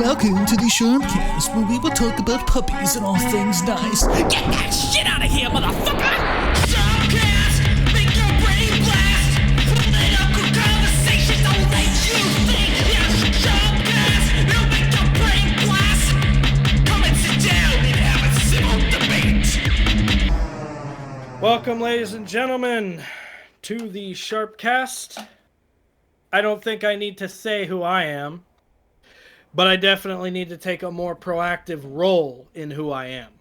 Welcome to the Sharpcast, where we will talk about puppies and all things nice. Get that shit out of here, motherfucker! Sharpcast, make your brain blast! Political conversations don't make you think. Yes, Sharpcast, it'll make your brain blast! Come and sit down and have a civil debate. Welcome, ladies and gentlemen, to the Sharpcast. I don't think I need to say who I am, but I definitely need to take a more proactive role in who I am.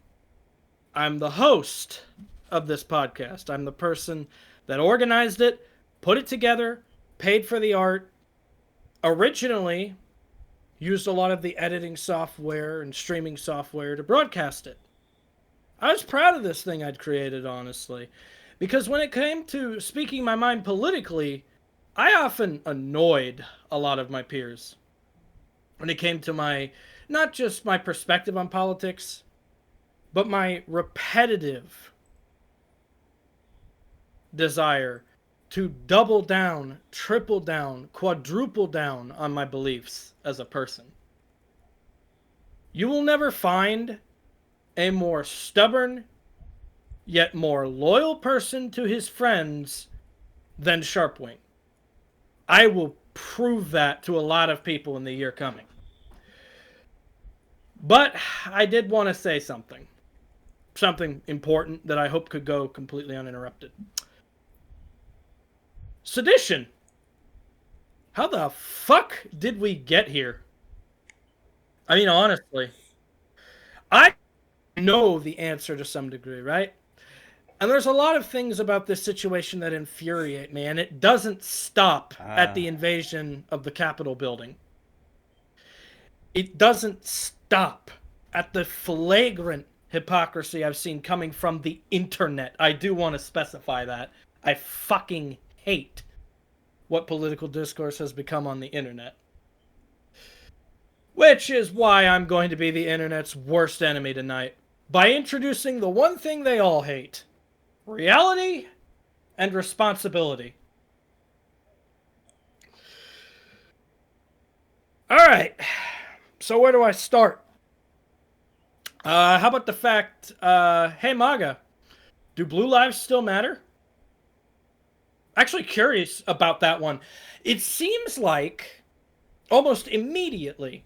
I'm the host of this podcast. I'm the person that organized it, put it together, paid for the art, originally used a lot of the editing software and streaming software to broadcast it. I was proud of this thing I'd created, honestly, because when it came to speaking my mind politically, I often annoyed a lot of my peers. When it came to my, not just my perspective on politics, but my repetitive desire to double down, triple down, quadruple down on my beliefs as a person. You will never find a more stubborn, yet more loyal person to his friends than Sharpwing. I will prove that to a lot of people in the year coming. But I did want to say something important that I hope could go completely uninterrupted. Sedition. How the fuck did we get here? I mean, honestly, I know the answer to some degree, right? And there's a lot of things about this situation that infuriate me, and it doesn't stop at the invasion of the Capitol building. It doesn't stop at the flagrant hypocrisy I've seen coming from the internet. I do want to specify that. I fucking hate what political discourse has become on the internet. Which is why I'm going to be the internet's worst enemy tonight, by introducing the one thing they all hate: reality and responsibility. Alright, so where do I start? How about the fact, hey MAGA, do blue lives still matter? Actually curious about that one. It seems like, almost immediately,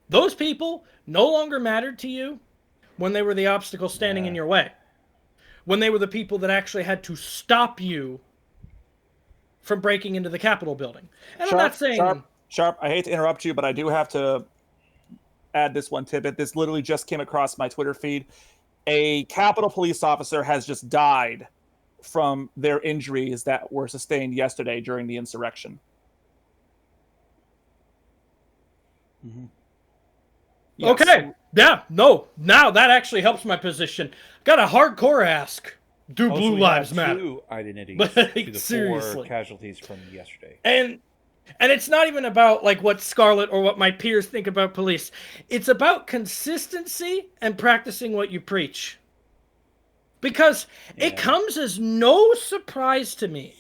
those people no longer mattered to you when they were the obstacle standing in your way. When they were the people that actually had to stop you from breaking into the Capitol building. And I'm not saying... Sharp, I hate to interrupt you, but I do have to add this one tidbit. This literally just came across my Twitter feed. A Capitol police officer has just died from their injuries that were sustained yesterday during the insurrection. Mm-hmm. Yes. Okay. Yeah, no. Now that actually helps my position. Got a hardcore ask. Do blue lives matter? Two identities but, to the seriously. 4 casualties from yesterday. And it's not even about like what Scarlett or what my peers think about police. It's about consistency and practicing what you preach. Because it comes as no surprise to me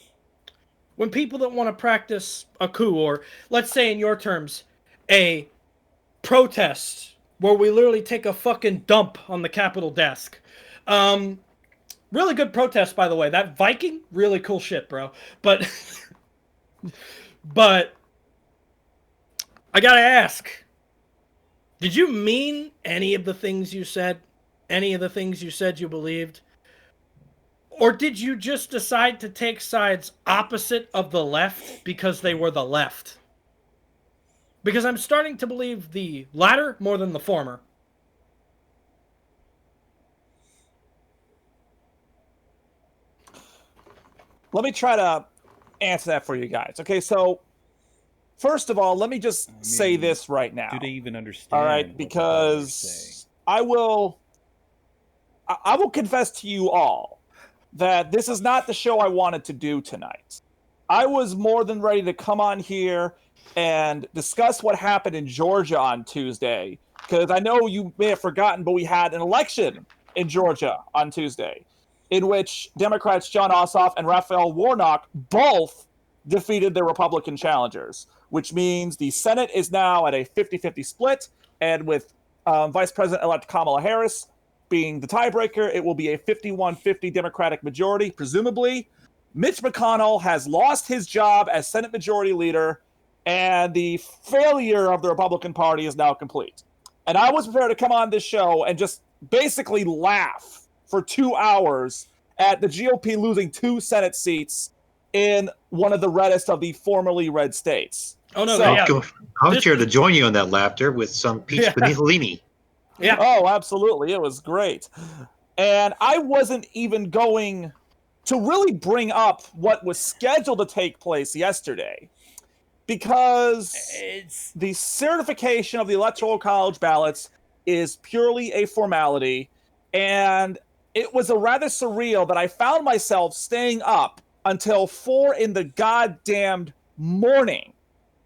when people that want to practice a coup, or let's say in your terms, a protest where we literally take a fucking dump on the Capitol desk. Really good protest, by the way. That Viking, really cool shit, bro. But I gotta ask, did you mean any of the things you said? Any of the things you said you believed? Or did you just decide to take sides opposite of the left because they were the left? Because I'm starting to believe the latter more than the former. Let me try to answer that for you guys. Okay, so first of all, let me just say this right now. Do they even understand? All right, because I will confess to you all that this is not the show I wanted to do tonight. I was more than ready to come on here and discuss what happened in Georgia on Tuesday, because I know you may have forgotten, but we had an election in Georgia on Tuesday, in which Democrats Jon Ossoff and Raphael Warnock both defeated their Republican challengers. which means the Senate is now at a 50-50 split, and with Vice President-elect Kamala Harris being the tiebreaker, it will be a 51-50 Democratic majority, presumably. Mitch McConnell has lost his job as Senate Majority Leader, and the failure of the Republican Party is now complete. And I was prepared to come on this show and just basically laugh for 2 hours at the GOP losing 2 Senate seats in one of the reddest of the formerly red states. Oh, no, So- yeah. I'm here to join you on that laughter with some peach Yeah. panini. Yeah. Oh, absolutely. It was great. And I wasn't even going to really bring up what was scheduled to take place yesterday, because the certification of the Electoral College ballots is purely a formality, and it was a rather surreal that I found myself staying up until 4 in the goddamned morning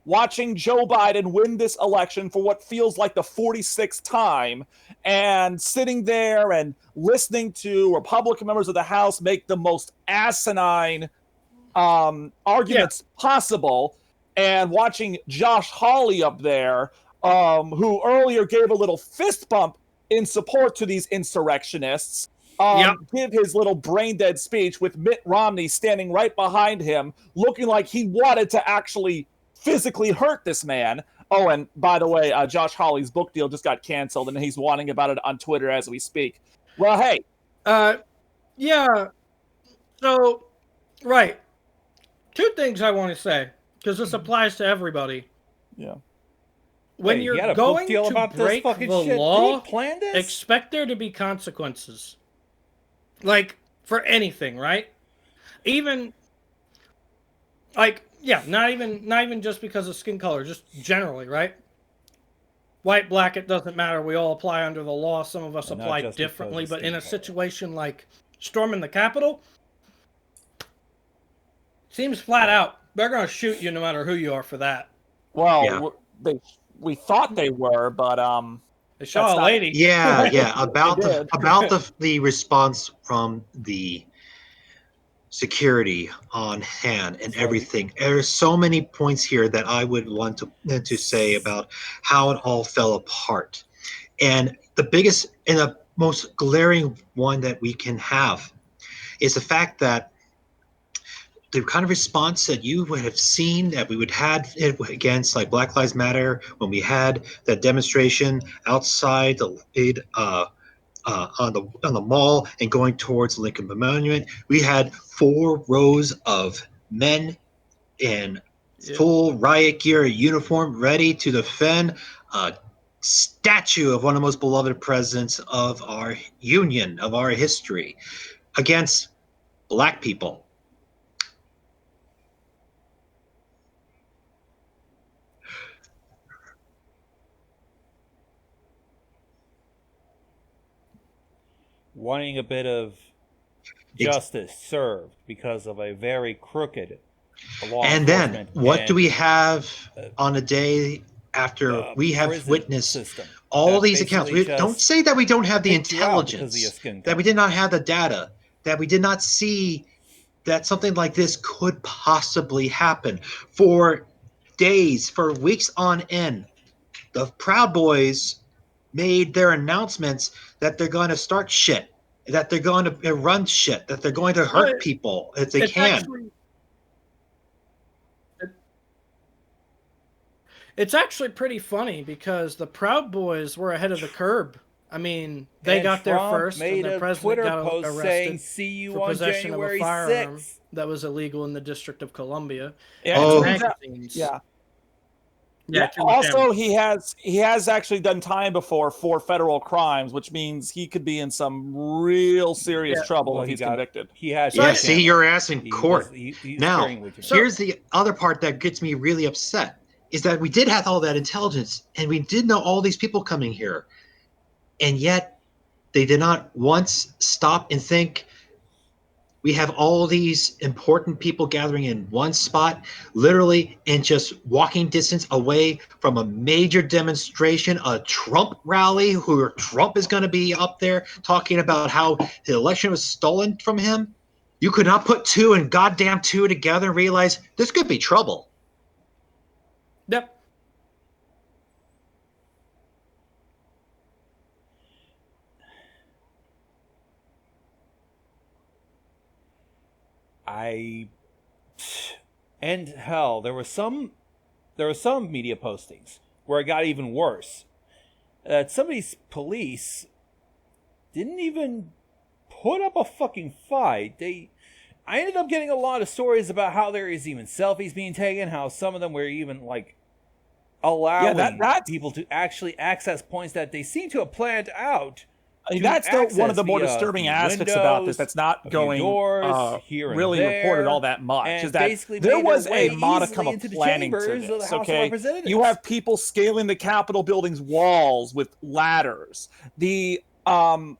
watching Joe Biden win this election for what feels like the 46th time, and sitting there and listening to Republican members of the House make the most asinine arguments possible, and watching Josh Hawley up there, who earlier gave a little fist bump in support to these insurrectionists, give his little brain-dead speech with Mitt Romney standing right behind him, looking like he wanted to actually physically hurt this man. Oh, and by the way, Josh Hawley's book deal just got canceled, and he's wanting about it on Twitter as we speak. Well, hey. Yeah. So, right. 2 things I want to say, because this applies to everybody. Yeah. When Wait, you had you're a book going deal to about this break fucking the shit? law, Did he plan this? expect there to be consequences. Like, for anything, right? Even, like, yeah, not even just because of skin color, just generally, right? White, black, it doesn't matter. We all apply under the law. Some of us Well, not apply just differently, because of but in a skin color. situation like storming the Capitol, seems flat out they're going to shoot you no matter who you are for that. Well, we thought they were, but They shot That's a not- lady. Yeah. About They did. the response from the security on hand and everything. There's so many points here that I would want to say about how it all fell apart. And the biggest and the most glaring one that we can have is the fact that the kind of response that you would have seen that we would had against like Black Lives Matter when we had that demonstration outside the on the mall and going towards Lincoln Monument, we had 4 rows of men in full riot gear, uniform, ready to defend a statue of one of the most beloved presidents of our union, of our history, against black people. Wanting a bit of justice served because of a very crooked law And then, enforcement what do and we have on a day after we have prison witnessed system all that these accounts? basically We don't just say that we don't have the picked you out because of intelligence, your skin that we color. did not have the data, that we did not see that something like this could possibly happen. For days, for weeks on end, the Proud Boys made their announcements that they're going to start shit, that they're going to run shit, that they're going to hurt people if they can. It's actually pretty funny because the Proud Boys were ahead of the curb. I mean, they And got there Trump first, and made their a president Twitter got post arrested saying, "See you for on possession January of a firearm 6th." that was illegal in the District of Columbia. Yeah, Oh. Magazines. yeah. Yeah. Also, he has actually done time before for federal crimes, which means he could be in some real serious trouble Well, if he he's got- convicted. He has Yeah, your see, camera. your ass in He court. was- he's Now, carrying with you. here's the other part that gets me really upset, is that we did have all that intelligence, and we did know all these people coming here, and yet they did not once stop and think, we have all these important people gathering in one spot, literally in just walking distance away from a major demonstration, a Trump rally, who Trump is going to be up there talking about how the election was stolen from him. You could not put 2 and goddamn 2 together and realize this could be trouble. And hell, there were some media postings where it got even worse. That some of these police didn't even put up a fucking fight. I ended up getting a lot of stories about how there is even selfies being taken, how some of them were even like allowing people to actually access points that they seem to have planned out. I mean, that's one of the more disturbing aspects about this. That's not going really reported all that much. Is that there was a modicum of planning to this. Okay, you have people scaling the Capitol building's walls with ladders. The office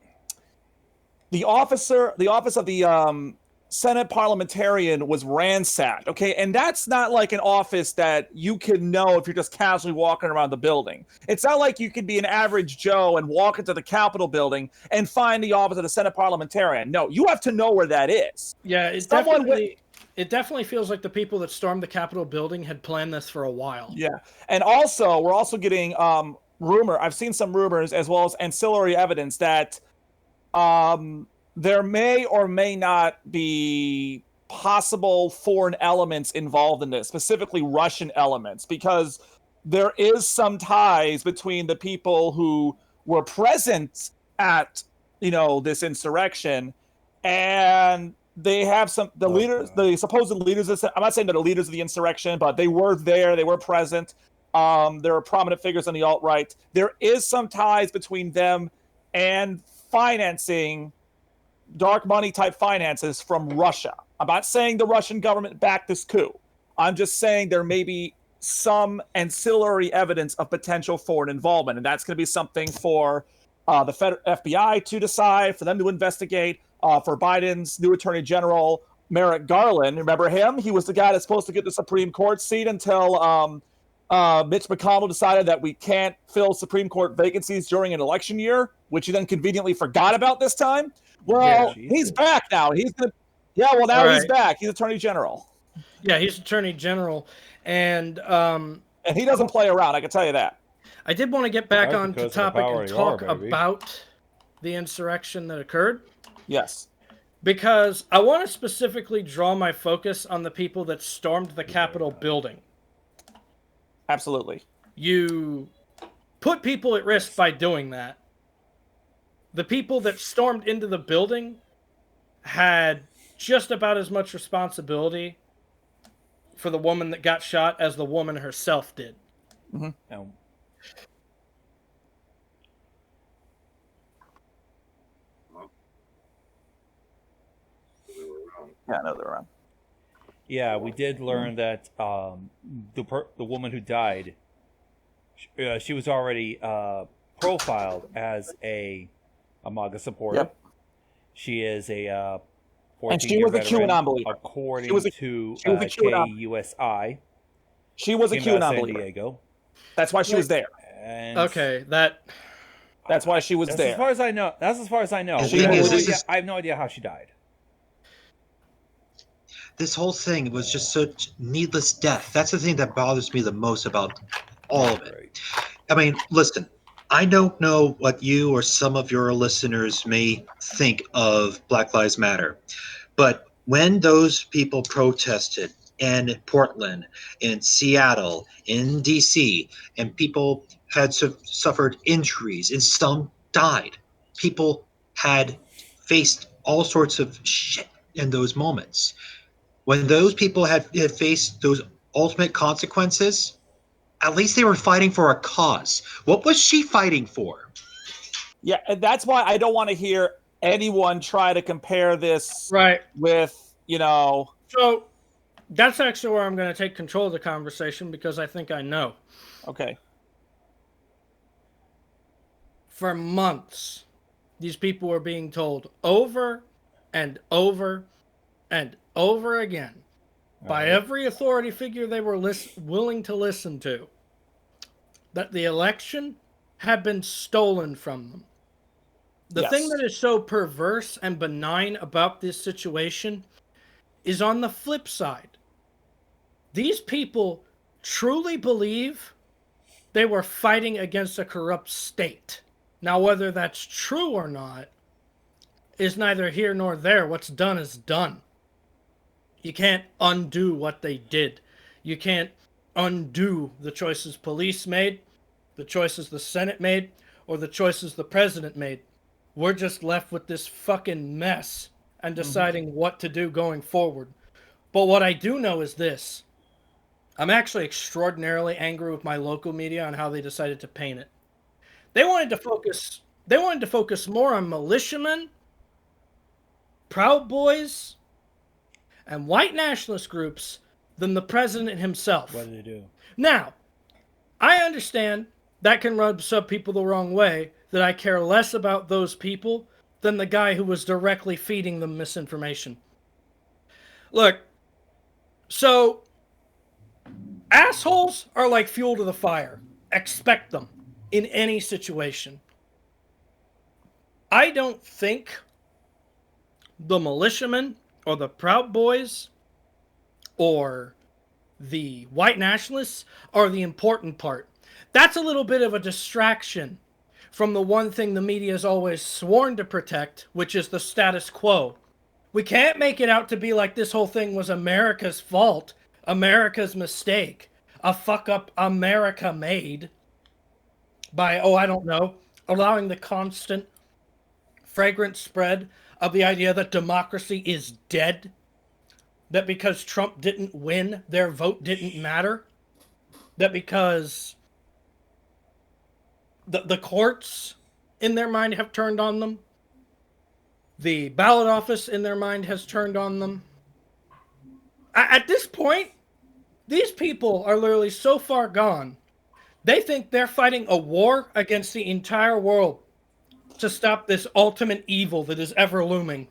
of the Senate parliamentarian was ransacked, okay? And that's not like an office that you can know if you're just casually walking around the building. It's not like you could be an average Joe and walk into the Capitol building and find the office of the Senate parliamentarian. No, you have to know where that is. Yeah, it definitely feels like the people that stormed the Capitol building had planned this for a while. Yeah, and also, we're also getting I've seen some rumors as well as ancillary evidence that there may or may not be possible foreign elements involved in this, specifically Russian elements, because there is some ties between the people who were present at, this insurrection, and they have the supposed leaders. I'm not saying they're the leaders of the insurrection, but they were there, they were present. There are prominent figures on the alt-right. There is some ties between them and financing, dark money type finances from Russia. I'm not saying the Russian government backed this coup. I'm just saying there may be some ancillary evidence of potential foreign involvement, and that's going to be something for the FBI to decide, for them to investigate, for Biden's new Attorney General, Merrick Garland. Remember him? He was the guy that's supposed to get the Supreme Court seat until Mitch McConnell decided that we can't fill Supreme Court vacancies during an election year, which he then conveniently forgot about this time. Well, he's back now. He's back. He's Attorney General. Yeah, he's Attorney General, and he doesn't play around. I can tell you that. I did want to get back on the topic and talk about the insurrection that occurred. Yes. Because I want to specifically draw my focus on the people that stormed the Capitol building. Absolutely. You put people at risk by doing that. The people that stormed into the building had just about as much responsibility for the woman that got shot as the woman herself did. Mm-hmm. No. Yeah, no, they're wrong. Yeah, we did learn that the woman who died, she was already profiled as a MAGA supporter. Yep. She is a 14-year and she was a veteran, QAnon believer. According to KUSI. She was a QAnon believer. Diego. That's why she was there. And that's why she was there. As far as I know. That's as far as I know. I have no idea how she died. This whole thing was just such needless death. That's the thing that bothers me the most about all of it. I mean, listen, I don't know what you or some of your listeners may think of Black Lives Matter, but when those people protested in Portland, in Seattle, in DC, and people had suffered injuries and some died, people had faced all sorts of shit in those moments. When those people had faced those ultimate consequences, at least they were fighting for a cause. What was she fighting for? Yeah, and that's why I don't want to hear anyone try to compare this with, So that's actually where I'm going to take control of the conversation, because I think I know. Okay. For months, these people were being told over and over and over again by every authority figure they were willing to listen to that the election had been stolen from them. The thing that is so perverse and benign about this situation is on the flip side. These people truly believe they were fighting against a corrupt state. Now, whether that's true or not is neither here nor there. What's done is done. You can't undo what they did. You can't undo the choices police made, the choices the Senate made, or the choices the president made. We're just left with this fucking mess and deciding what to do going forward. But what I do know is this. I'm actually extraordinarily angry with my local media on how they decided to paint it. They wanted to focus more on militiamen, Proud Boys, and white nationalist groups than the president himself. What did they do? Now, I understand that can rub some people the wrong way, that I care less about those people than the guy who was directly feeding them misinformation. Look, so assholes are like fuel to the fire. Expect them in any situation. I don't think the militiamen or the Proud Boys or the white nationalists are the important part. That's a little bit of a distraction from the one thing the media has always sworn to protect, which is the status quo. We can't make it out to be like this whole thing was America's fault, America's mistake, a fuck up America made by, I don't know, allowing the constant fragrant spread of the idea that democracy is dead, that because Trump didn't win, their vote didn't matter, that because the courts in their mind have turned on them, the ballot office in their mind has turned on them. At this point, these people are literally so far gone, they think they're fighting a war against the entire world to stop this ultimate evil that is ever looming.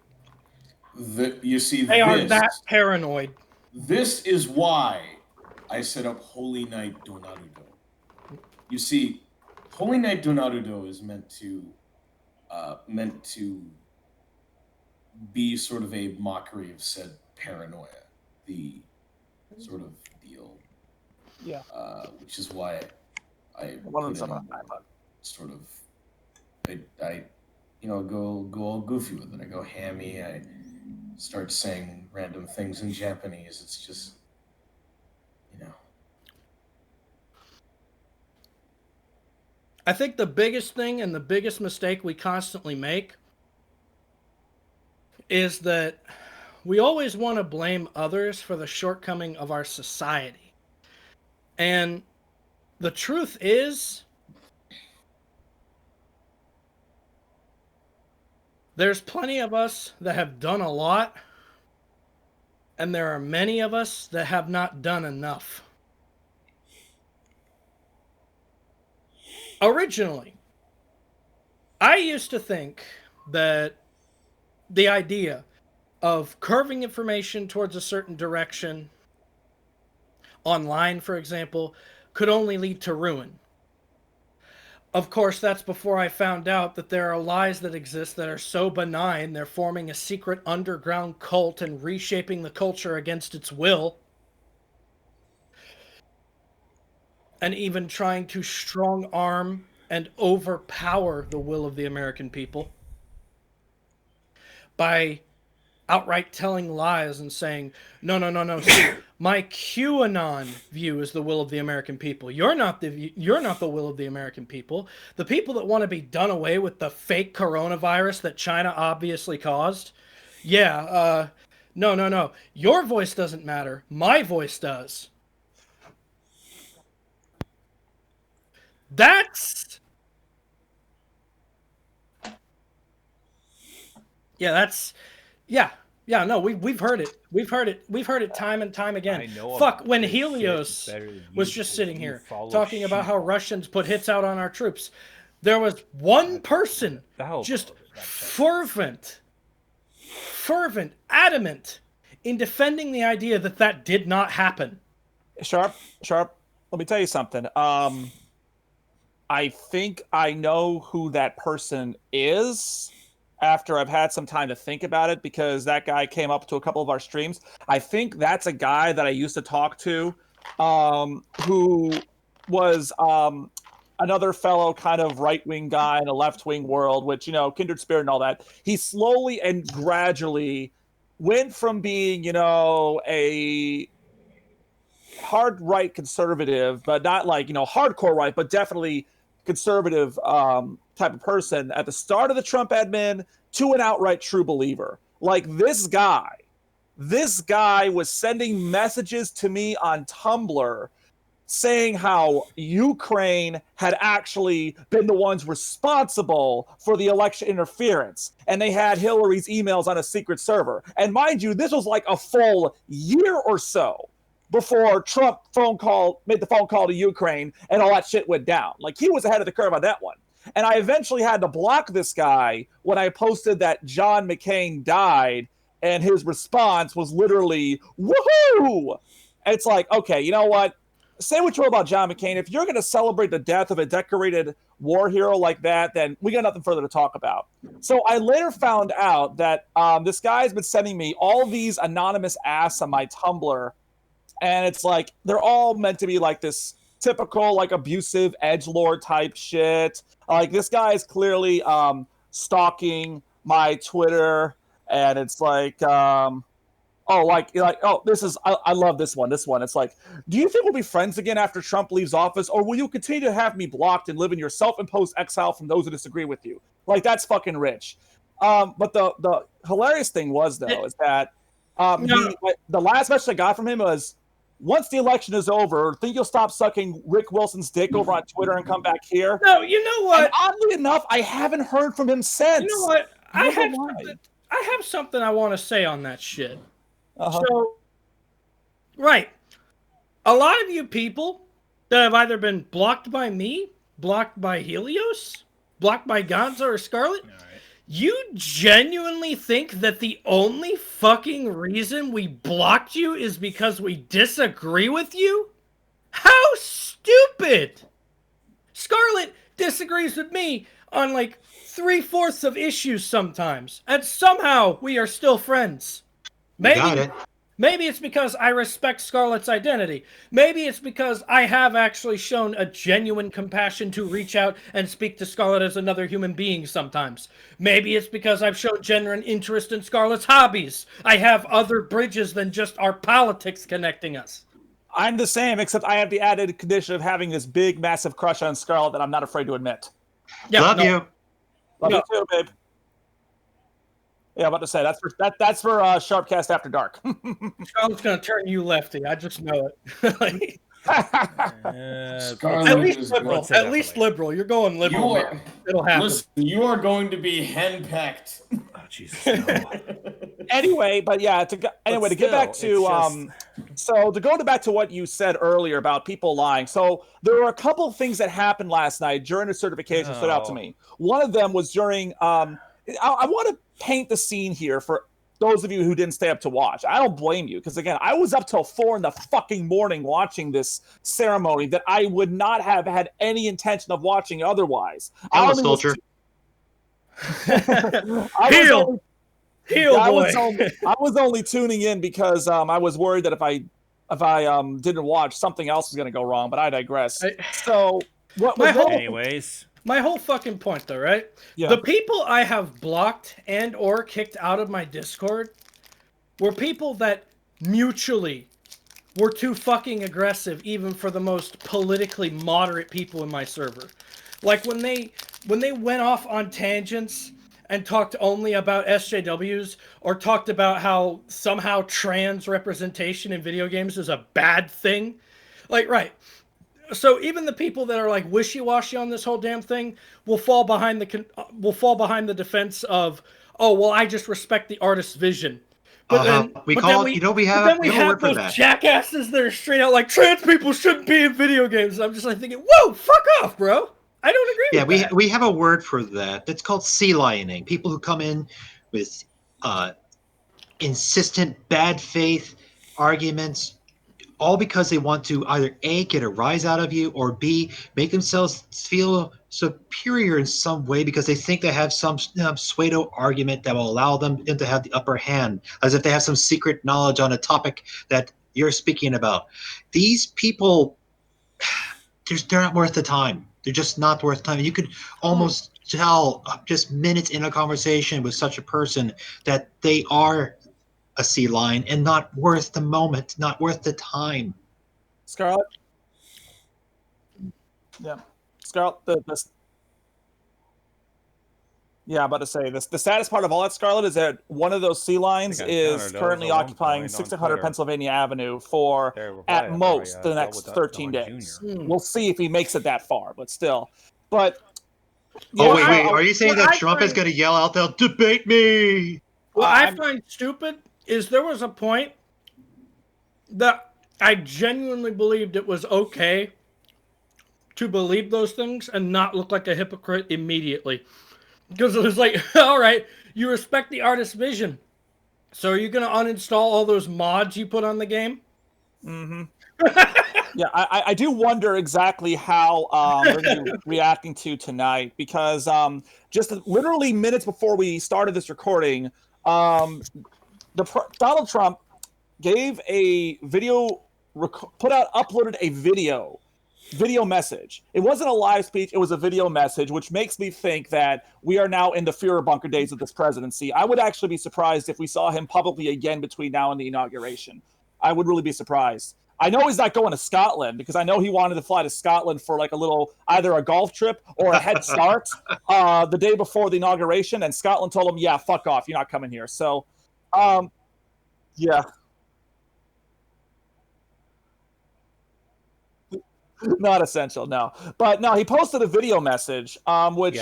You see, they are that paranoid. This is why I set up Holy Night do Naruto. You see, Holy Night do Naruto is meant to be sort of a mockery of said paranoia, the sort of deal. Yeah. Which is why I sort of I go all goofy with it. I go hammy. I start saying random things in Japanese. It's just, I think the biggest thing and the biggest mistake we constantly make is that we always want to blame others for the shortcoming of our society. And the truth is, there's plenty of us that have done a lot, and there are many of us that have not done enough. Originally, I used to think that the idea of curving information towards a certain direction, online, for example, could only lead to ruin. Of course, that's before I found out that there are lies that exist that are so benign, they're forming a secret underground cult and reshaping the culture against its will. And even trying to strong arm and overpower the will of the American people by outright telling lies and saying, no, see, my QAnon view is the will of the American people. You're not the will of the American people. The people that want to be done away with the fake coronavirus that China obviously caused. No. Your voice doesn't matter. My voice does. That's no, we've heard it. We've heard it time and time again. Fuck, when Helios was just sitting here talking about how Russians put hits out on our troops, there was one person just fervent, adamant in defending the idea that did not happen. Sharp, let me tell you something. I think I know who that person is after I've had some time to think about it, because that guy came up to a couple of our streams. I think that's a guy that I used to talk to, who was another fellow kind of right-wing guy in a left-wing world, which, kindred spirit and all that. He slowly and gradually went from being, a hard right conservative, but not like, hardcore right, but definitely conservative type of person at the start of the Trump admin to an outright true believer. Like this guy was sending messages to me on Tumblr saying how Ukraine had actually been the ones responsible for the election interference. And they had Hillary's emails on a secret server. And mind you, this was like a full year or so before Trump made the phone call to Ukraine and all that shit went down. Like he was ahead of the curve on that one. And I eventually had to block this guy when I posted that John McCain died, and his response was literally, woohoo! And it's like, okay, you know what? Say what you will about John McCain. If you're going to celebrate the death of a decorated war hero like that, then we got nothing further to talk about. So I later found out that this guy's been sending me all these anonymous asks on my Tumblr, and it's like they're all meant to be like this typical like abusive edgelord type shit. Like this guy is clearly stalking my Twitter, and it's like this is I love this one. It's like, do you think we'll be friends again after Trump leaves office, or will you continue to have me blocked and live in your self-imposed exile from those who disagree with you? Like that's fucking rich. But the hilarious thing was though is that the last message I got from him was, once the election is over, think you'll stop sucking Rick Wilson's dick over on Twitter and come back here? No, you know what? And oddly enough, I haven't heard from him since. You know what? I have something I want to say on that shit. So, right. A lot of you people that have either been blocked by me, blocked by Helios, blocked by Gonzo or Scarlet, you genuinely think that the only fucking reason we blocked you is because we disagree with you? How stupid! Scarlet disagrees with me on like 3/4 of issues sometimes, and somehow we are still friends. Maybe it's because I respect Scarlett's identity. Maybe it's because I have actually shown a genuine compassion to reach out and speak to Scarlett as another human being sometimes. Maybe it's because I've shown genuine interest in Scarlett's hobbies. I have other bridges than just our politics connecting us. I'm the same, except I have the added condition of having this big, massive crush on Scarlett that I'm not afraid to admit. Yeah, Love you. Love you too, babe. Yeah, I'm about to say that's for Sharpcast After Dark. Scarlett's gonna turn you lefty. I just know it. At least liberal. You're going liberal. It'll happen. Listen, you are going to be henpecked. Oh Jesus! No. Anyway, but yeah. To get back to so to go back to what you said earlier about people lying. So there were a couple of things that happened last night during the certification that stood out to me. One of them was during. I want to paint the scene here for those of you who didn't stay up to watch. I don't blame you, because again, I was up till 4 a.m. watching this ceremony that I would not have had any intention of watching otherwise. I'm a soldier. I was only tuning in because I was worried that if I didn't watch, something else was going to go wrong. But I digress. My whole fucking point, though, right? Yeah. The people I have blocked and or kicked out of my Discord were people that mutually were too fucking aggressive, even for the most politically moderate people in my server. Like when they went off on tangents and talked only about SJWs, or talked about how somehow trans representation in video games is a bad thing. Like, right. So even the people that are like wishy-washy on this whole damn thing will fall behind the defense of, oh well, I just respect the artist's vision. But then we have those jackasses that are straight out like, trans people shouldn't be in video games. I'm just like thinking, whoa, fuck off, bro. I don't agree with that. We have a word for that. That's called sea lioning. People who come in with insistent bad faith arguments, all because they want to either A, get a rise out of you, or B, make themselves feel superior in some way because they think they have some pseudo argument that will allow them to have the upper hand, as if they have some secret knowledge on a topic that you're speaking about. These people, they're not worth the time. They're just not worth time. You could almost tell just minutes in a conversation with such a person that they are a sea lion and not worth the moment, not worth the time. Scarlett? Yeah. Scarlett, yeah, I'm about to say this. The saddest part of all that, Scarlett, is that one of those sea lions is currently occupying 1600 Pennsylvania Avenue for, at most, the next 13 days. We'll see if he makes it that far, but still. But yeah, oh, wait. Are you saying that Trump is going to yell out there, debate me? What I find stupid is there was a point that I genuinely believed it was okay to believe those things and not look like a hypocrite immediately. Because it was like, all right, you respect the artist's vision. So are you going to uninstall all those mods you put on the game? Mm-hmm. Yeah, I do wonder exactly how we're going to be reacting to tonight, because just literally minutes before we started this recording, Donald Trump gave a video, uploaded a video message. It wasn't a live speech, it was a video message, which makes me think that we are now in the Führer bunker days of this presidency. I would actually be surprised if we saw him publicly again between now and the inauguration. I would really be surprised. I know he's not going to Scotland, because I know he wanted to fly to Scotland for like a little, either a golf trip or a head start the day before the inauguration, and Scotland told him, yeah, fuck off, you're not coming here. So, yeah. Not essential, no. But no, he posted a video message, which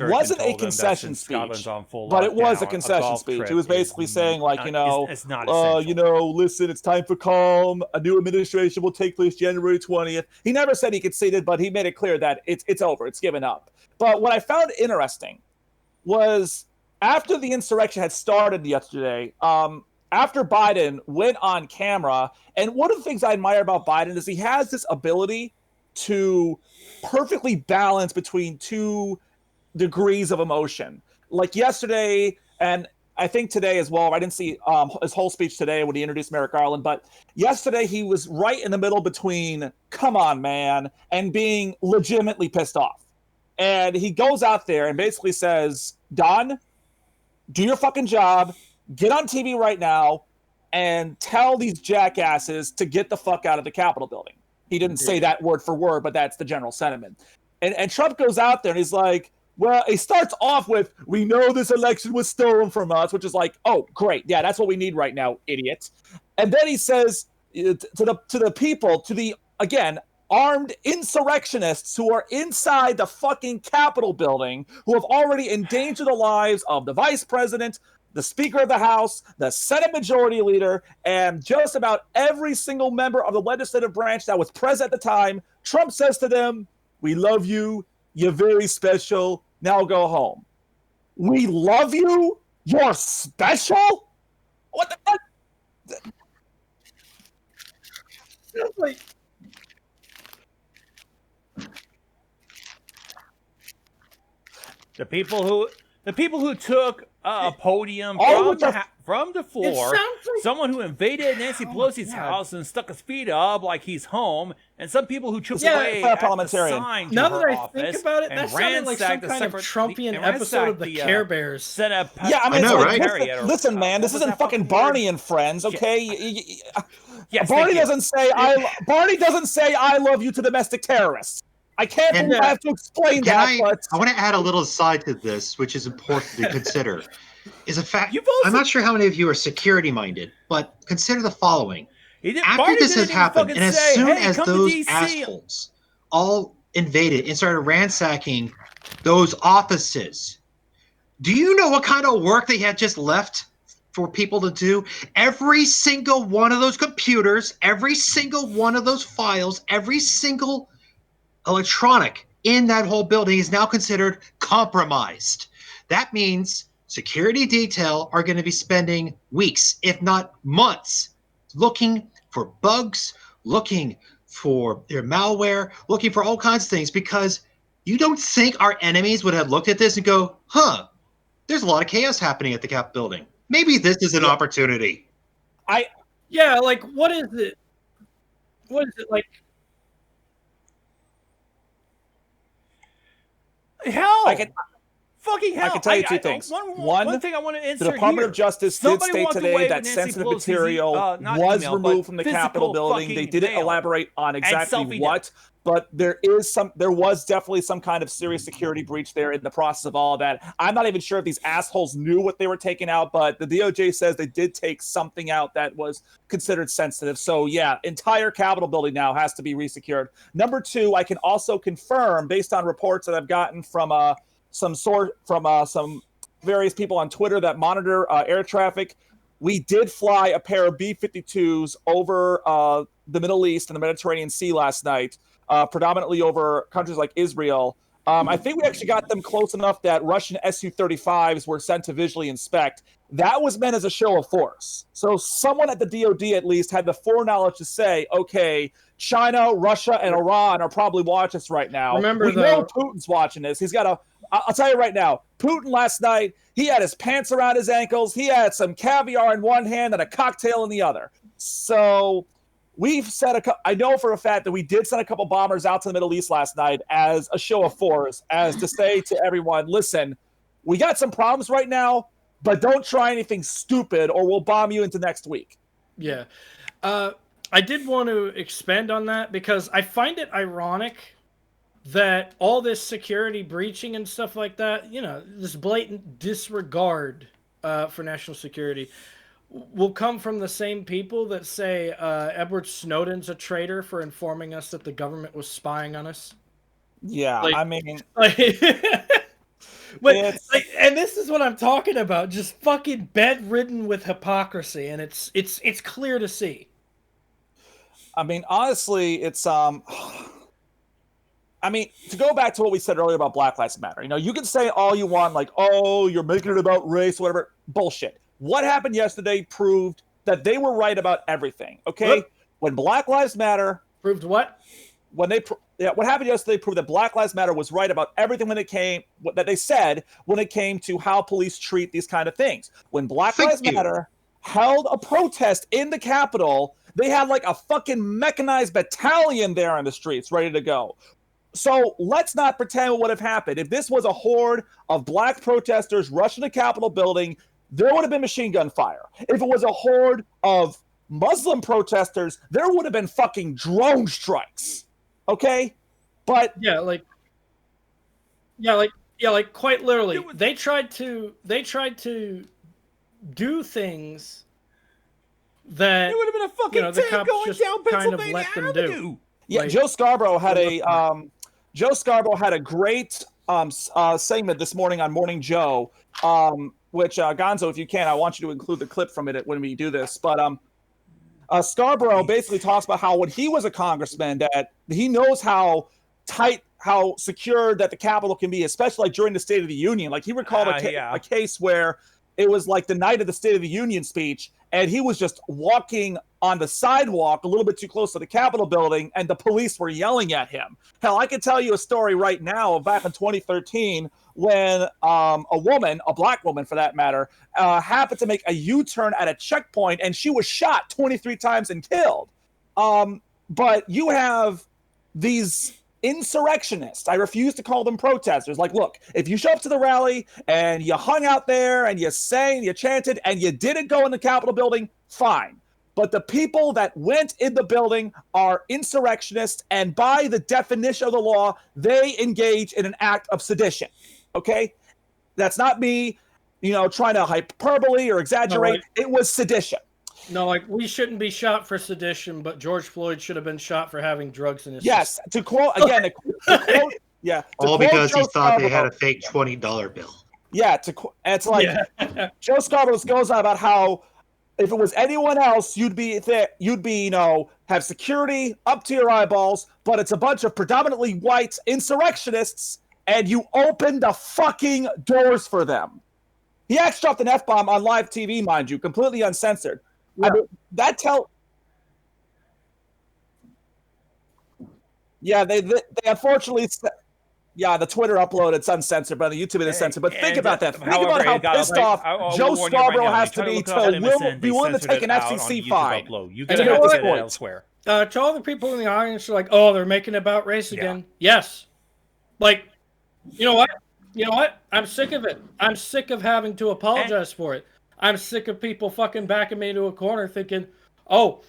wasn't a concession speech, but it was a concession speech. It was basically saying, like, it's not listen, it's time for calm. A new administration will take place January 20th. He never said he conceded, but he made it clear that it's over, it's given up. But what I found interesting was after the insurrection had started yesterday, after Biden went on camera, and one of the things I admire about Biden is he has this ability to perfectly balance between two degrees of emotion. Like yesterday, and I think today as well, I didn't see his whole speech today when he introduced Merrick Garland, but yesterday he was right in the middle between, come on, man, and being legitimately pissed off. And he goes out there and basically says, Don, do your fucking job, get on TV right now, and tell these jackasses to get the fuck out of the Capitol building. He didn't say that word for word, but that's the general sentiment. And Trump goes out there and he's like, well, he starts off with, we know this election was stolen from us, which is like, oh, great. Yeah, that's what we need right now, idiots. And then he says to the people, to the, again, armed insurrectionists who are inside the fucking Capitol building, who have already endangered the lives of the vice president, the Speaker of the House, the Senate Majority Leader, and just about every single member of the legislative branch that was present at the time. Trump says to them, we love you, you're very special, now go home. We love you? You're special? What the fuck? Like, the people who took a podium from the floor, like, someone who invaded Nancy Pelosi's house and stuck his feet up like he's home, and some people who chipped away at the sign to now her that I office think about it, that sounded like some kind of Trumpian episode of the Care Bears. Listen, man, this isn't fucking Barney and Friends, okay? Yes, Barney doesn't say I love you to domestic terrorists. I can't believe I have to explain that. I want to add a little side to this, which is important to consider. Is a fact. I'm not sure how many of you are security minded, but consider the following. After this has happened, and as soon as those assholes all invaded and started ransacking those offices, do you know what kind of work they had just left for people to do? Every single one of those computers, every single one of those files, every single electronic in that whole building is now considered compromised. That means security detail are going to be spending weeks, if not months, looking for bugs, looking for their malware, looking for all kinds of things, because you don't think our enemies would have looked at this and go, there's a lot of chaos happening at the Cap building. Maybe this is an opportunity. Like, what is it? What is it like? Hell, Fucking hell! I can tell you two things. One thing I want to insert the Department here. of Justice did Somebody state walked today away that with Nancy sensitive Pelosi's material not was email, removed but from the physical Capitol building. They fucking didn't mail elaborate on exactly selfie what, but there was definitely some kind of serious security breach there in the process of all of that. I'm not even sure if these assholes knew what they were taking out, but the DOJ says they did take something out that was considered sensitive. So yeah, entire Capitol building now has to be resecured. Number two, I can also confirm, based on reports that I've gotten from some various people on Twitter that monitor air traffic, we did fly a pair of B-52s over the Middle East and the Mediterranean Sea last night, predominantly over countries like Israel. I think we actually got them close enough that Russian Su-35s were sent to visually inspect. That was meant as a show of force. So someone at the DOD at least had the foreknowledge to say, okay, China, Russia, and Iran are probably watching this right now. Remember, we know Putin's watching this. He's got I'll tell you right now, Putin last night, he had his pants around his ankles. He had some caviar in one hand and a cocktail in the other. So we've I know for a fact that we did send a couple bombers out to the Middle East last night as a show of force, as to say to everyone, listen, we got some problems right now, but don't try anything stupid or we'll bomb you into next week. Yeah. I did want to expand on that because I find it ironic that all this security breaching and stuff like that, this blatant disregard for national security will come from the same people that say Edward Snowden's a traitor for informing us that the government was spying on us. Yeah, like, I mean... and this is what I'm talking about, just fucking bedridden with hypocrisy, and it's clear to see. I mean, honestly, it's I mean, to go back to what we said earlier about Black Lives Matter, you can say all you want, like, oh, you're making it about race, whatever. Bullshit. What happened yesterday proved that they were right about everything, okay? What? When Black Lives Matter... Proved what? What happened yesterday proved that Black Lives Matter was right about everything that they said when it came to how police treat these kind of things. When Black Lives Matter held a protest in the Capitol, they had like a fucking mechanized battalion there on the streets ready to go. So let's not pretend what would have happened. If this was a horde of black protesters rushing the Capitol building, there would have been machine gun fire. If it was a horde of Muslim protesters, there would have been fucking drone strikes. Okay? But quite literally, they tried to do things that it would have been a fucking the tank cops going just down kind of Pennsylvania let them Avenue. do. Yeah, Joe Scarborough had a great segment this morning on Morning Joe, which Gonzo, if you can, I want you to include the clip from it when we do this. But Scarborough basically talks about how when he was a congressman, that he knows how secure that the Capitol can be, especially like during the State of the Union. Like he recalled a case where it was like the night of the State of the Union speech, and he was just walking on the sidewalk a little bit too close to the Capitol building, and the police were yelling at him. Hell, I can tell you a story right now back in 2013 when a woman, a black woman for that matter, happened to make a U-turn at a checkpoint, and she was shot 23 times and killed. But you have these insurrectionists. I refuse to call them protesters. Like, look, if you show up to the rally and you hung out there and you sang, you chanted, and you didn't go in the Capitol building, fine. But the people that went in the building are insurrectionists, and by the definition of the law, they engage in an act of sedition. Okay? That's not me, trying to hyperbole or exaggerate. It was sedition. No, like, we shouldn't be shot for sedition, but George Floyd should have been shot for having drugs in his system. To quote, again, all because he thought they had a fake $20 bill. Yeah, it's like Joe Scarborough goes on about how if it was anyone else, you'd be have security up to your eyeballs, but it's a bunch of predominantly white insurrectionists, and you open the fucking doors for them. He actually dropped an F-bomb on live TV, mind you, completely uncensored. Yeah. I mean, they unfortunately, the Twitter upload, it's uncensored, but on the YouTube it is censored. But think about that. Think about how pissed off Joe Scarborough has to be to be willing to take an FCC fine. You can have to get it elsewhere. To all the people in the audience are like, oh, they're making it about race again. Yes. Like, you know what? You know what? I'm sick of it. I'm sick of having to apologize for it. I'm sick of people fucking backing me into a corner thinking, oh,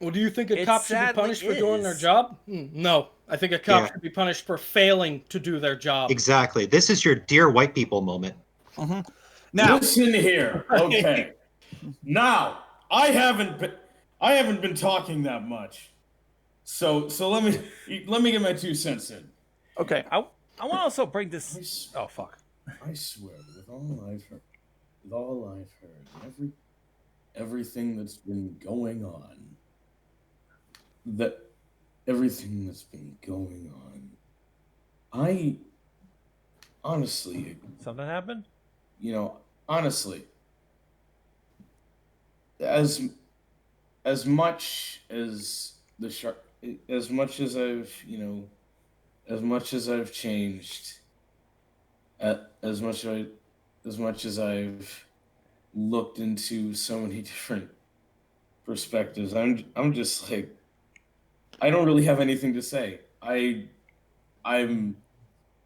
well, do you think a It cop should be sadly punished for doing their is. job? No. I think a cop Yeah, should be punished for failing to do their job. exactly. This is your dear white people moment. Now, Listen here. Okay. Now, I haven't been talking that much. So let me get my 2 cents in. okay. I want to also bring this. Oh fuck! I swear, with all I've heard, and everything that's been going on, I honestly, Something happened. honestly, as much as as much as as much as I've changed, as much as I've looked into so many different perspectives, I'm just like, I don't really have anything to say. I'm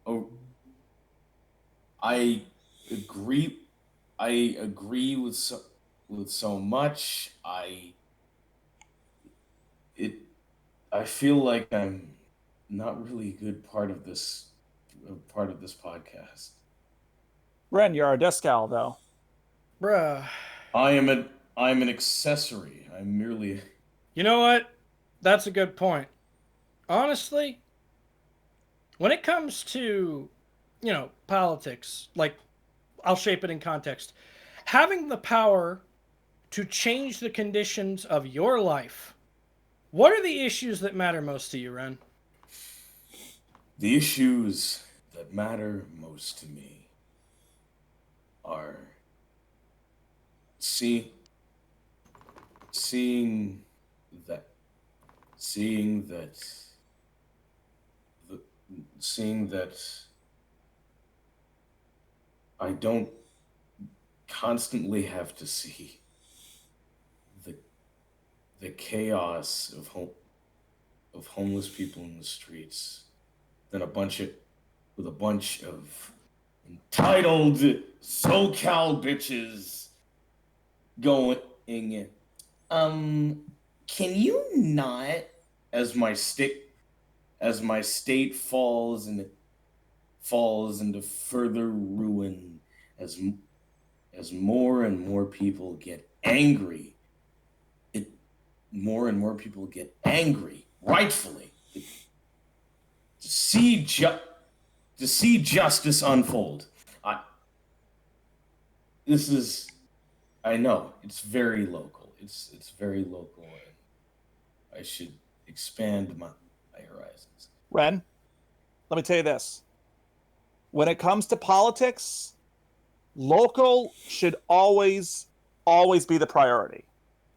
oh, I agree I agree with so much. It I feel like I'm not really a good part of this podcast. Ren, you're our desk gal, though. Bruh. I'm an accessory. I'm merely You know what? That's a good point. Honestly, when it comes to, politics, like, I'll shape it in context. Having the power to change the conditions of your life, what are the issues that matter most to you, Ren? the issues that matter most to me are seeing that seeing that seeing that I don't constantly have to see the chaos of homeless people in the streets than a bunch of entitled SoCal bitches going, can you not, as my state falls into further ruin as more and more people get angry. More and more people get angry, rightfully, to see justice unfold. I know it's very local. It's very local, and I should expand my horizons. Ren, let me tell you this. When it comes to politics, local should always be the priority.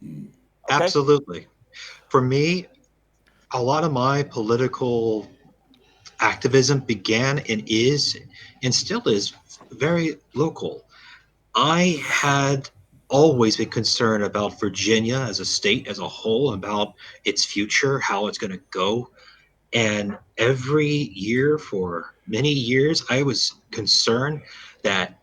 Mm. Okay? Absolutely. For me, a lot of my political activism began and still is very local. I had always been concerned about Virginia as a state as a whole, about its future, how it's going to go. And every year for many years, I was concerned that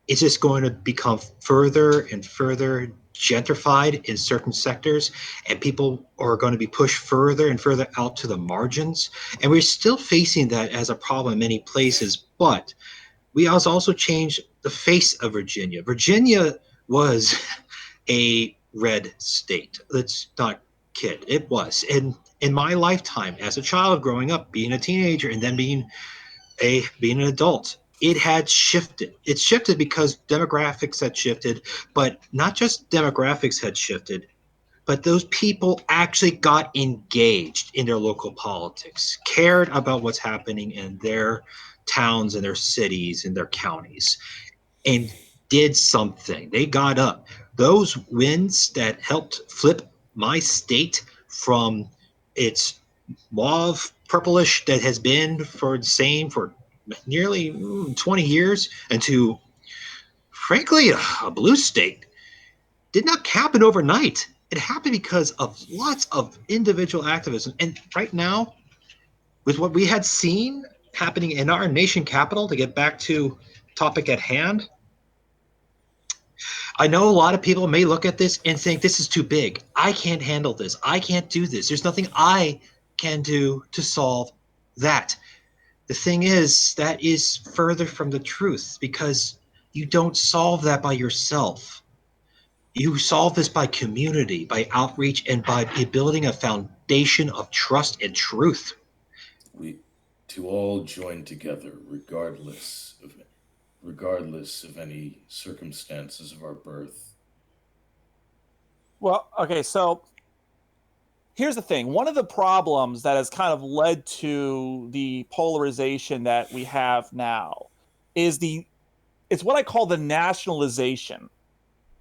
it's just going to become further and further gentrified in certain sectors, and people are going to be pushed further and further out to the margins. And we're still facing that as a problem in many places, but we also changed the face of Virginia. Virginia was a red state. Let's not kid. It was. And in my lifetime, as a child growing up, being a teenager, and then being an adult, it had shifted. It shifted because demographics had shifted, but not just demographics had shifted, but those people actually got engaged in their local politics, cared about what's happening in their towns and their cities and their counties, and did something. They got up. Those wins that helped flip my state from its mauve purplish that has been for the same for nearly 20 years into, frankly, a blue state did not happen overnight. It happened because of lots of individual activism. And right now, with what we had seen happening in our nation capital, to get back to topic at hand, I know a lot of people may look at this and think this is too big. I can't handle this. I can't do this. There's nothing I can do to solve that. The thing is, that is further from the truth, because you don't solve that by yourself. You solve this by community, by outreach, and by building a foundation of trust and truth. We to all join together, regardless of any circumstances of our birth. Well, okay, so here's the thing. One of the problems that has kind of led to the polarization that we have now is it's what I call the nationalization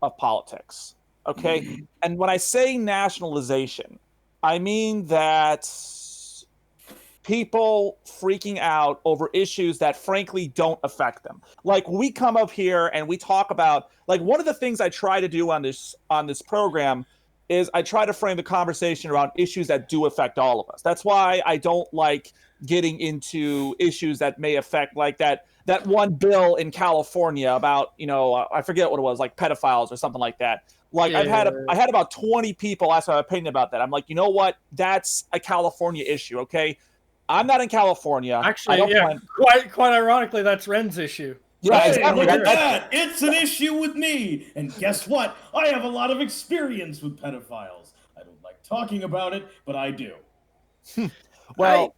of politics. Okay? And when I say nationalization, I mean that people freaking out over issues that frankly don't affect them. Like, we come up here and we talk about, like, one of the things I try to do on this program is I try to frame the conversation around issues that do affect all of us. That's why I don't like getting into issues that may affect, like that one bill in California about, I forget what it was, like pedophiles or something like that. Like, yeah. I had about 20 people ask my opinion about that. I'm like, you know what? That's a California issue, okay? I'm not in California. Actually, quite ironically, that's Ren's issue. Yeah, hey, exactly. Look at that. It's an issue with me. And guess what? I have a lot of experience with pedophiles. I don't like talking about it, but I do. Well,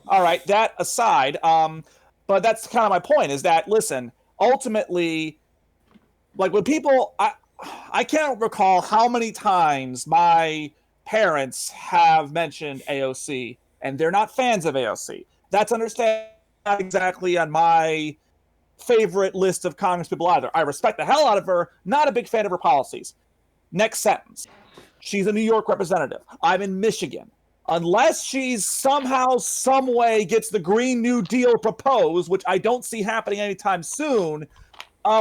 all right, that aside, but that's kind of my point, is that, listen, ultimately, like, when people, I can't recall how many times my parents have mentioned AOC, and they're not fans of AOC. That's understandable, not exactly on my favorite list of congresspeople either. I respect the hell out of her, not a big fan of her policies. Next sentence. She's a New York representative. I'm in Michigan. Unless she's somehow, some way gets the Green New Deal proposed, which I don't see happening anytime soon,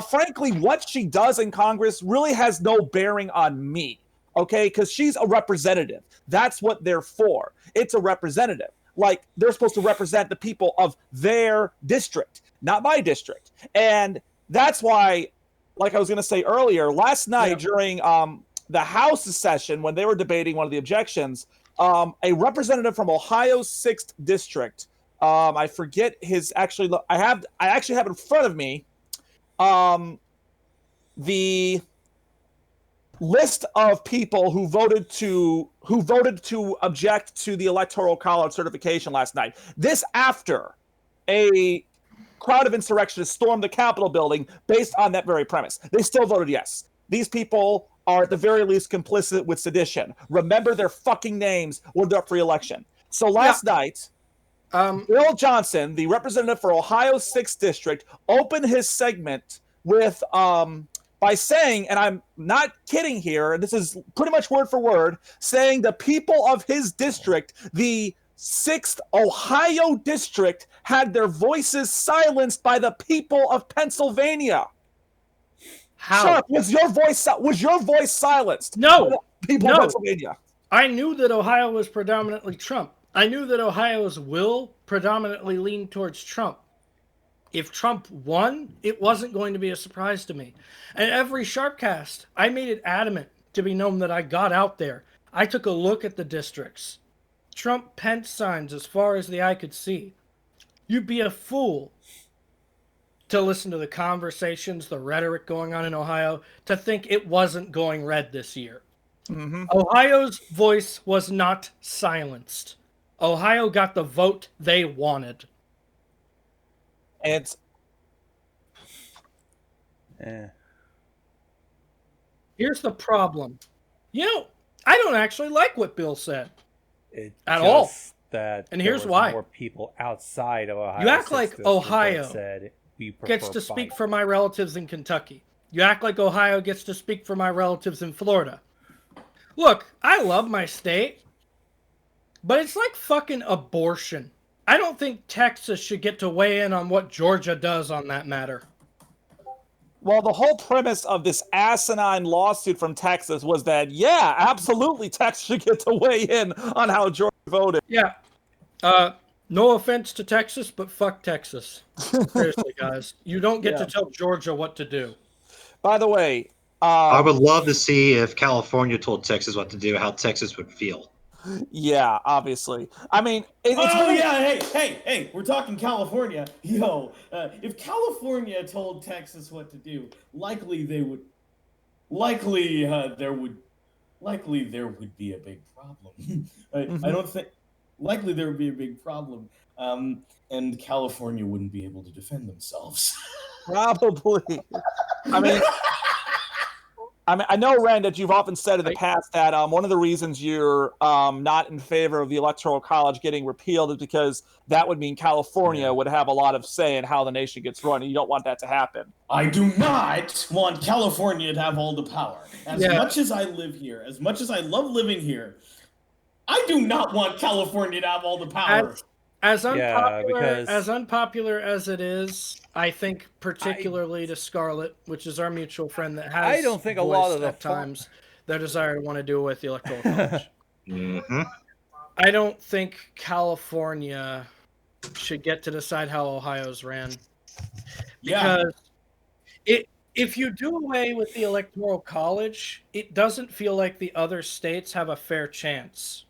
frankly, what she does in Congress really has no bearing on me, okay? Because she's a representative. That's what they're for. It's a representative. Like, they're supposed to represent the people of their district, not my district. And that's why, like I was going to say earlier, last night during the House session, when they were debating one of the objections, a representative from Ohio's 6th district, I forget his, actually, I actually have it in front of me, the list of people who voted to object to the Electoral College certification last night. This after a crowd of insurrectionists stormed the Capitol building based on that very premise. They still voted yes. These people are at the very least complicit with sedition. Remember their fucking names when they're up for re-election. So last night, Bill Johnson, the representative for Ohio's 6th district, opened his segment with by saying, and I'm not kidding here, and this is pretty much word for word, saying the people of his district, the 6th Ohio district, had their voices silenced by the people of Pennsylvania. How? Sharp, was your voice silenced? No. By the people of Pennsylvania. I knew that Ohio was predominantly Trump. I knew that Ohio's will predominantly leaned towards Trump. If Trump won, it wasn't going to be a surprise to me. And every Sharpcast, I made it adamant to be known that I got out there. I took a look at the districts. Trump-Pence signs as far as the eye could see. You'd be a fool to listen to the conversations, the rhetoric going on in Ohio, to think it wasn't going red this year. Mm-hmm. Ohio's voice was not silenced. Ohio got the vote they wanted. And here's the problem. I don't actually like what Bill said at all. And here's why. More people outside of Ohio. You act like Ohio said gets to speak for my relatives in Kentucky. You act like Ohio gets to speak for my relatives in Florida. Look, I love my state, but it's like fucking abortion. I don't think Texas should get to weigh in on what Georgia does on that matter. Well, the whole premise of this asinine lawsuit from Texas was that, yeah, absolutely, Texas should get to weigh in on how Georgia voted. Yeah. No offense to Texas, but fuck Texas. Seriously, guys. You don't get to tell Georgia what to do. By the way, I would love to see if California told Texas what to do, how Texas would feel. yeah, obviously. I mean, it's Oh yeah, hey, we're talking California. Yo, if California told Texas what to do, likely there would be a big problem. I don't think likely there would be a big problem, and California wouldn't be able to defend themselves. probably. I know, Rand, that you've often said in the past that one of the reasons you're not in favor of the Electoral College getting repealed is because that would mean California would have a lot of say in how the nation gets run, and you don't want that to happen. I do not want California to have all the power. As much as I live here, as much as I love living here, I do not want California to have all the power. As unpopular as it is, I think particularly to Scarlett, which is our mutual friend that has I don't think a lot of the at times their desire to want to do with the Electoral College. Mm-hmm. I don't think California should get to decide how Ohio's ran. Because if you do away with the Electoral College, it doesn't feel like the other states have a fair chance.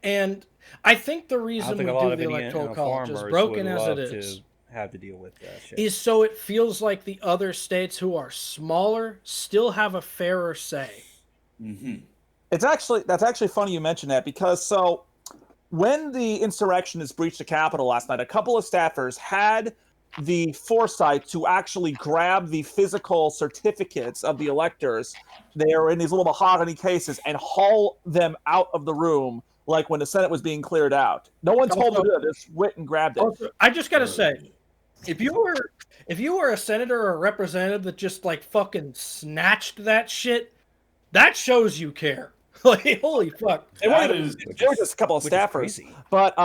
And I think the reason we do the Electoral College, as broken as it is, have to deal with that shit. Is so it feels like the other states who are smaller still have a fairer say. Mm-hmm. That's actually funny you mention that, because when the insurrectionists breached the Capitol last night, a couple of staffers had the foresight to actually grab the physical certificates of the electors. They are in these little mahogany cases and haul them out of the room. Like when the Senate was being cleared out, no one told them to do it. They just went and grabbed it. Also, I just gotta say, if you were a senator or a representative that just like fucking snatched that shit, that shows you care. Like, holy fuck! There were just a couple of staffers, but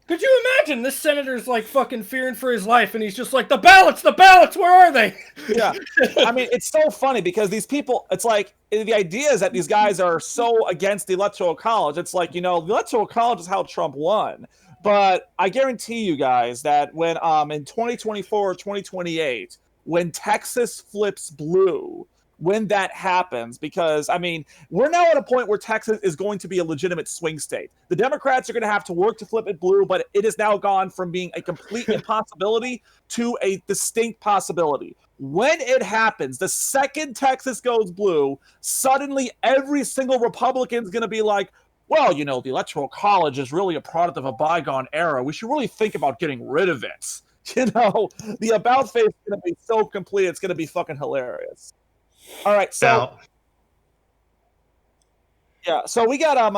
could you imagine this senator's like fucking fearing for his life, and he's just like, the ballots, where are they? Yeah, I mean, it's so funny because these people, it's like the idea is that these guys are so against the Electoral College. It's like, the Electoral College is how Trump won. But I guarantee you guys that when in 2024 or 2028, when Texas flips blue, when that happens, because, I mean, we're now at a point where Texas is going to be a legitimate swing state. The Democrats are going to have to work to flip it blue, but it has now gone from being a complete impossibility to a distinct possibility. When it happens, the second Texas goes blue, suddenly every single Republican is going to be like, well, the Electoral College is really a product of a bygone era. We should really think about getting rid of it. The about face is going to be so complete, it's going to be fucking hilarious. All right, so so we got a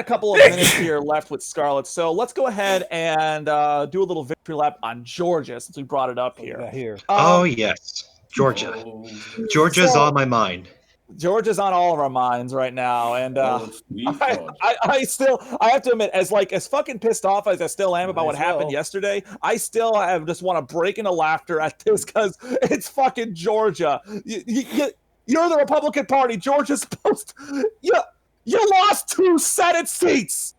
couple of minutes here left with Scarlett. So let's go ahead and do a little victory lap on Georgia since we brought it up here. Oh yes, Georgia. Georgia's on my mind. Georgia's on all of our minds right now, and I have to admit, as fucking pissed off as I still am about what happened yesterday, I still just want to break into laughter at this because it's fucking Georgia. You're the Republican Party. Georgia's supposed to, you lost 2 Senate seats,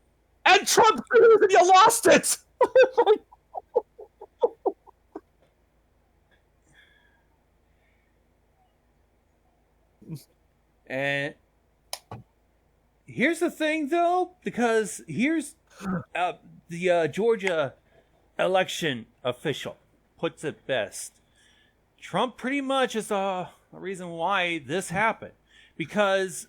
and Trump and you lost it. And here's the thing, though, because here's the Georgia election official puts it best. Trump pretty much is the reason why this happened, because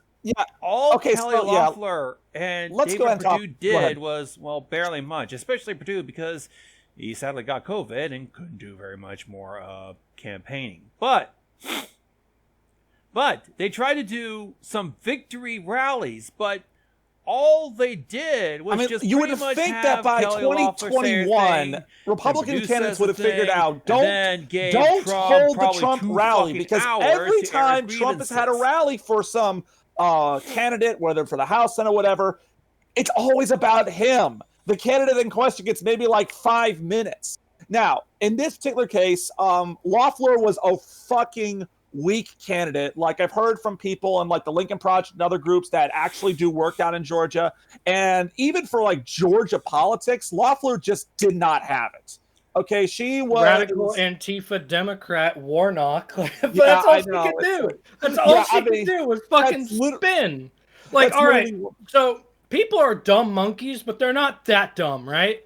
Kelly Loeffler and David Perdue did was, barely much, especially Perdue because he sadly got COVID and couldn't do very much more campaigning. But they tried to do some victory rallies, but all they did was you would think that by Kelly 2021, Republican candidates would have figured out, don't hold the Trump rally, because every time Trump has had a rally for some candidate, whether for the House, Senate, whatever, it's always about him. The candidate in question gets maybe like 5 minutes. Now, in this particular case, Loeffler was a fucking weak candidate. Like I've heard from people in like the Lincoln Project and other groups that actually do work down in Georgia. And even for like Georgia politics, Loeffler just did not have it. Okay, she was radical Antifa Democrat Warnock. But Yeah, that's all I she know. could do. That's all she could do was fucking spin. Like, that's all right, literally- so people are dumb monkeys, but they're not that dumb, right?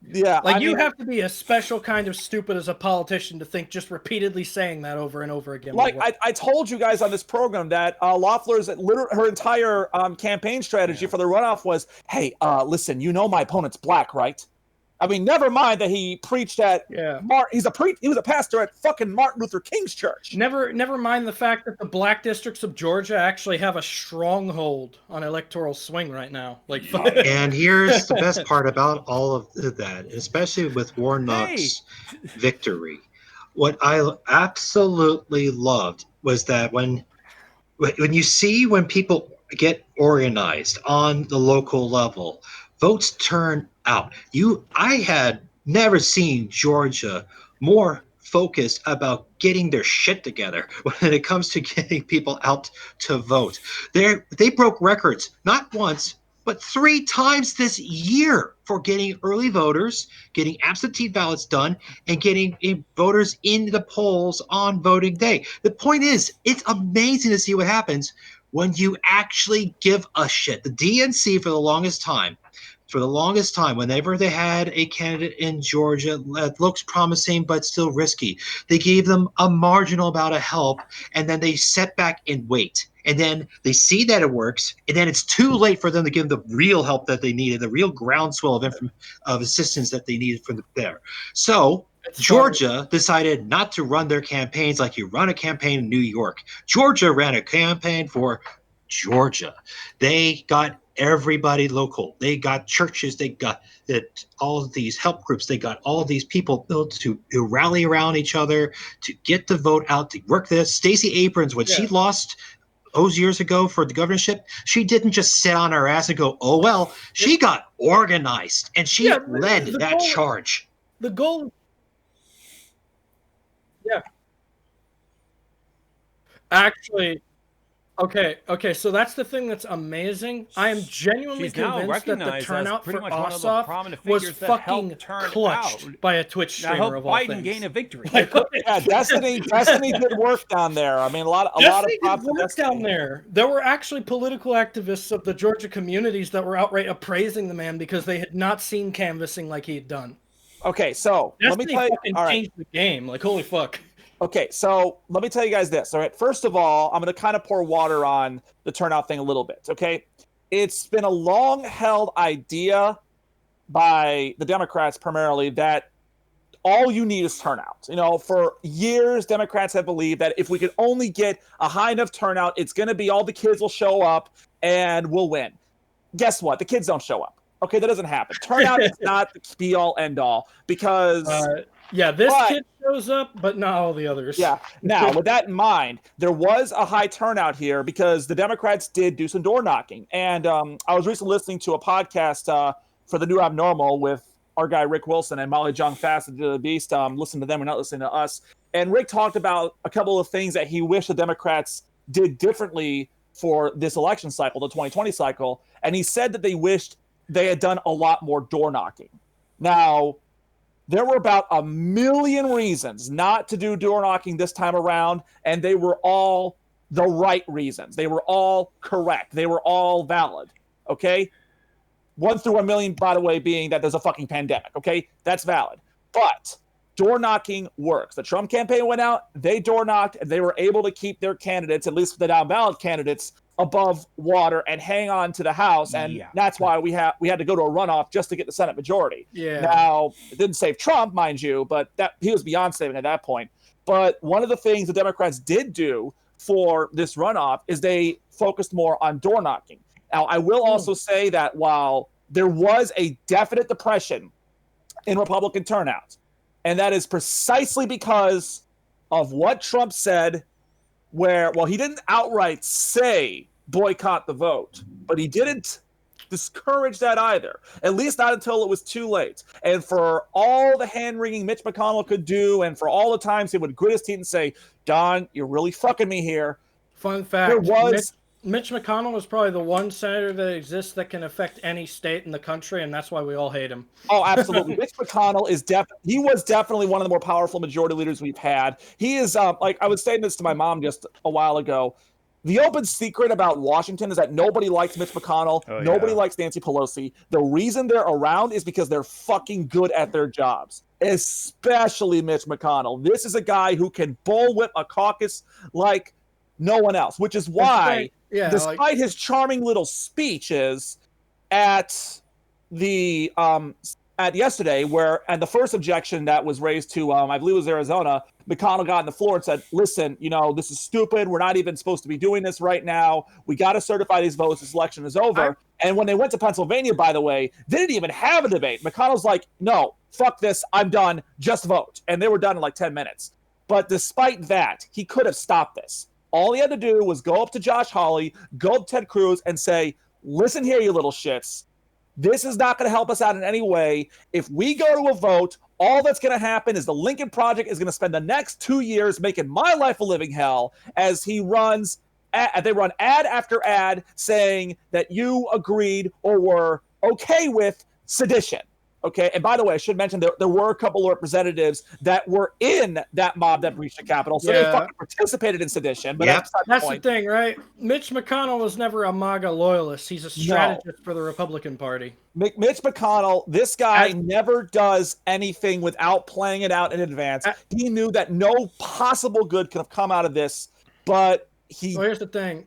Yeah, Like I you mean, have to be a special kind of stupid as a politician to think just repeatedly saying that over and over again. like I told you guys on this program that Loeffler's her entire campaign strategy for the runoff was, hey, listen, you know my opponent's black, right? I mean, never mind that he preached at he was a pastor at fucking Martin Luther King's church. Never mind the fact that the black districts of Georgia actually have a stronghold on electoral swing right now. Like, and here's the best part about all of that, especially with Warnock's victory. What I absolutely loved was that when you see when people get organized on the local level, votes turn out. I had never seen Georgia more focused about getting their shit together when it comes to getting people out to vote. They broke records not once but 3 times this year for getting early voters, getting absentee ballots done, and getting voters in the polls on voting day. The point is, it's amazing to see what happens when you actually give a shit. The DNC, for the longest time, whenever they had a candidate in Georgia that looks promising but still risky, they gave them a marginal amount of help, and then they set back and wait. And then they see that it works, and then it's too late for them to give the real help that they needed, the real groundswell of assistance that they needed from there. So Georgia decided not to run their campaigns like you run a campaign in New York. Georgia ran a campaign for Georgia. They got everybody local. They got churches. They got all of these help groups. They got all of these people built to rally around each other, to get the vote out, to work this. Stacey Abrams, when she lost those years ago for the governorship, she didn't just sit on her ass and go, oh, well, she got organized and she led that charge. The goal. Yeah. Actually, okay, so that's the thing that's amazing. I am genuinely convinced that the turnout for Ossoff was fucking clutched by a Twitch streamer of all Biden things. gain a victory. Yeah, Destiny did work down there. I mean, a lot of props did work down there. There were actually political activists of the Georgia communities that were outright appraising the man because they had not seen canvassing like he had done. Okay, so let me tell you. All right. Changed the game. Like, holy fuck. Okay, so let me tell you guys this. All right, first of all, I'm going to kind of pour water on the turnout thing a little bit. Okay, it's been a long-held idea by the Democrats primarily that all you need is turnout. You know, for years, Democrats have believed that if we could only get a high enough turnout, it's going to be all the kids will show up and we'll win. Guess what? The kids don't show up. Okay, that doesn't happen. Turnout is not the be-all, end-all because... this kid shows up, but not all the others. Yeah. Now, with that in mind, there was a high turnout here because the Democrats did do some door knocking. And I was recently listening to a podcast for the New Abnormal with our guy Rick Wilson and Molly Jong Fast and the Beast. Listen to them, we're not listening to us. And Rick talked about a couple of things that he wished the Democrats did differently for this election cycle, the 2020 cycle. And he said that they wished they had done a lot more door knocking. Now, there were about 1 million reasons not to do door knocking this time around, and they were all the right reasons. They were all correct. They were all valid, okay? 1 through 1 million, by the way, being that there's a fucking pandemic, okay? That's valid. But door knocking works. The Trump campaign went out, they door knocked, and they were able to keep their candidates, at least the down-ballot candidates, above water and hang on to the House, and that's why we had to go to a runoff just to get the Senate majority. Yeah. Now, it didn't save Trump, mind you, but he was beyond saving at that point. But one of the things the Democrats did do for this runoff is they focused more on door knocking. Now, I will also say that while there was a definite depression in Republican turnout, and that is precisely because of what Trump said, where, well, he didn't outright say boycott the vote, but he didn't discourage that either. At least not until it was too late. And for all the hand-wringing Mitch McConnell could do, and for all the times he would grit his teeth and say, Don, you're really fucking me here. Fun fact, There was... Mitch McConnell is probably the one senator that exists that can affect any state in the country, and that's why we all hate him. Oh, absolutely. Mitch McConnell is he was definitely one of the more powerful majority leaders we've had. He is, like I was saying this to my mom just a while ago, the open secret about Washington is that nobody likes Mitch McConnell. Nobody likes Nancy Pelosi. The reason they're around is because they're fucking good at their jobs, especially Mitch McConnell. This is a guy who can bullwhip a caucus like no one else, which is why, despite his charming little speeches at the at yesterday, and the first objection that was raised to, I believe it was Arizona, McConnell got on the floor and said, listen, this is stupid. We're not even supposed to be doing this right now. We got to certify these votes. This election is over. And when they went to Pennsylvania, by the way, they didn't even have a debate. McConnell's like, no, fuck this. I'm done. Just vote. And they were done in like 10 minutes. But despite that, he could have stopped this. All he had to do was go up to Josh Hawley, go up to Ted Cruz, and say, listen here, you little shits. This is not going to help us out in any way. If we go to a vote, all that's going to happen is the Lincoln Project is going to spend the next 2 years making my life a living hell as they run ad after ad saying that you agreed or were okay with sedition. Okay, and by the way, I should mention there were a couple of representatives that were in that mob that breached the Capitol, so they fucking participated in sedition. But that's the thing, right? Mitch McConnell was never a MAGA loyalist. He's a strategist for the Republican Party. Mitch McConnell, this guy never does anything without playing it out in advance. He knew that no possible good could have come out of this, but he... Well, here's the thing.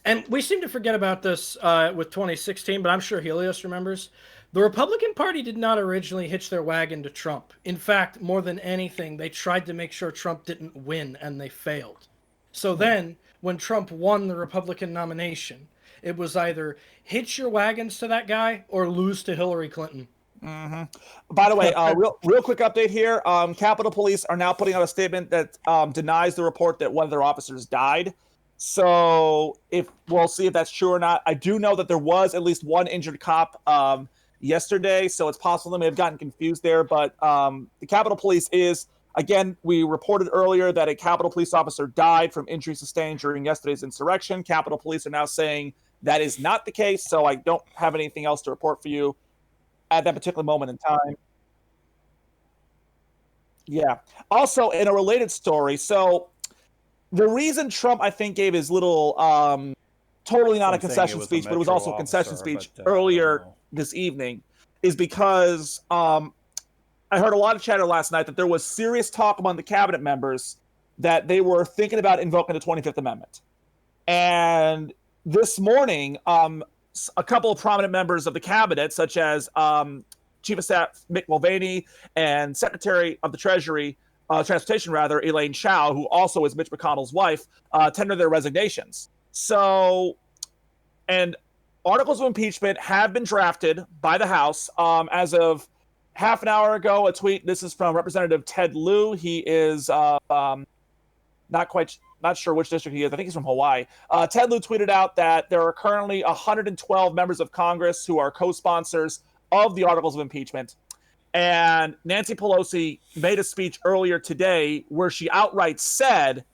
And we seem to forget about this with 2016, but I'm sure Helios remembers. The Republican Party did not originally hitch their wagon to Trump. In fact, more than anything, they tried to make sure Trump didn't win, and they failed. So then, when Trump won the Republican nomination, it was either hitch your wagons to that guy or lose to Hillary Clinton. By the way, real quick update here. Capitol Police are now putting out a statement that denies the report that one of their officers died. So we'll see if that's true or not. I do know that there was at least one injured cop yesterday, so it's possible they may have gotten confused there. But the Capitol Police is, again, we reported earlier that a Capitol Police officer died from injuries sustained during yesterday's insurrection. Capitol Police are now saying that is not the case, so I don't have anything else to report for you at that particular moment in time. Yeah. Also, in a related story, so the reason Trump, I think, gave his little totally not a concession speech, but it was also a concession speech earlier this evening, is because I heard a lot of chatter last night that there was serious talk among the cabinet members that they were thinking about invoking the 25th Amendment. And this morning, a couple of prominent members of the cabinet, such as Chief of Staff Mick Mulvaney and Secretary of the Treasury, Transportation rather, Elaine Chao, who also is Mitch McConnell's wife, tendered their resignations. So, and articles of impeachment have been drafted by the House. As of half an hour ago, a tweet, this is from Representative Ted Lieu. He is not sure which district he is. I think he's from Hawaii. Ted Lieu tweeted out that there are currently 112 members of Congress who are co-sponsors of the articles of impeachment. And Nancy Pelosi made a speech earlier today where she outright said,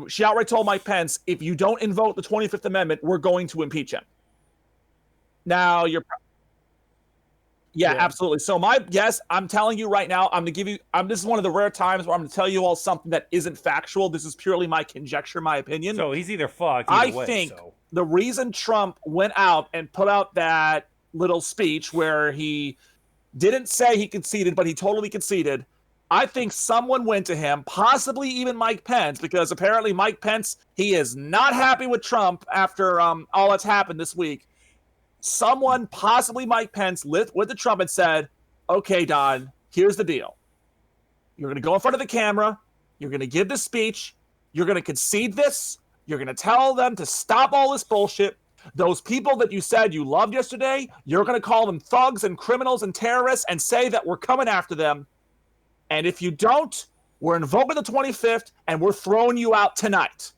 she outright told Mike Pence, if you don't invoke the 25th Amendment, we're going to impeach him. Now, yeah, absolutely. So my guess, I'm telling you right now, I'm going to give you, this is one of the rare times where I'm going to tell you all something that isn't factual. This is purely my conjecture, my opinion. So he's either fucked I think the reason Trump went out and put out that little speech where he didn't say he conceded, but he totally conceded, I think someone went to him, possibly even Mike Pence, because apparently Mike Pence, he is not happy with Trump after all that's happened this week. Someone, possibly Mike Pence, went to Trump and said, okay, Don, here's the deal. You're going to go in front of the camera. You're going to give this speech. You're going to concede this. You're going to tell them to stop all this bullshit. Those people that you said you loved yesterday, you're going to call them thugs and criminals and terrorists and say that we're coming after them. And if you don't, we're invoking the 25th and we're throwing you out tonight.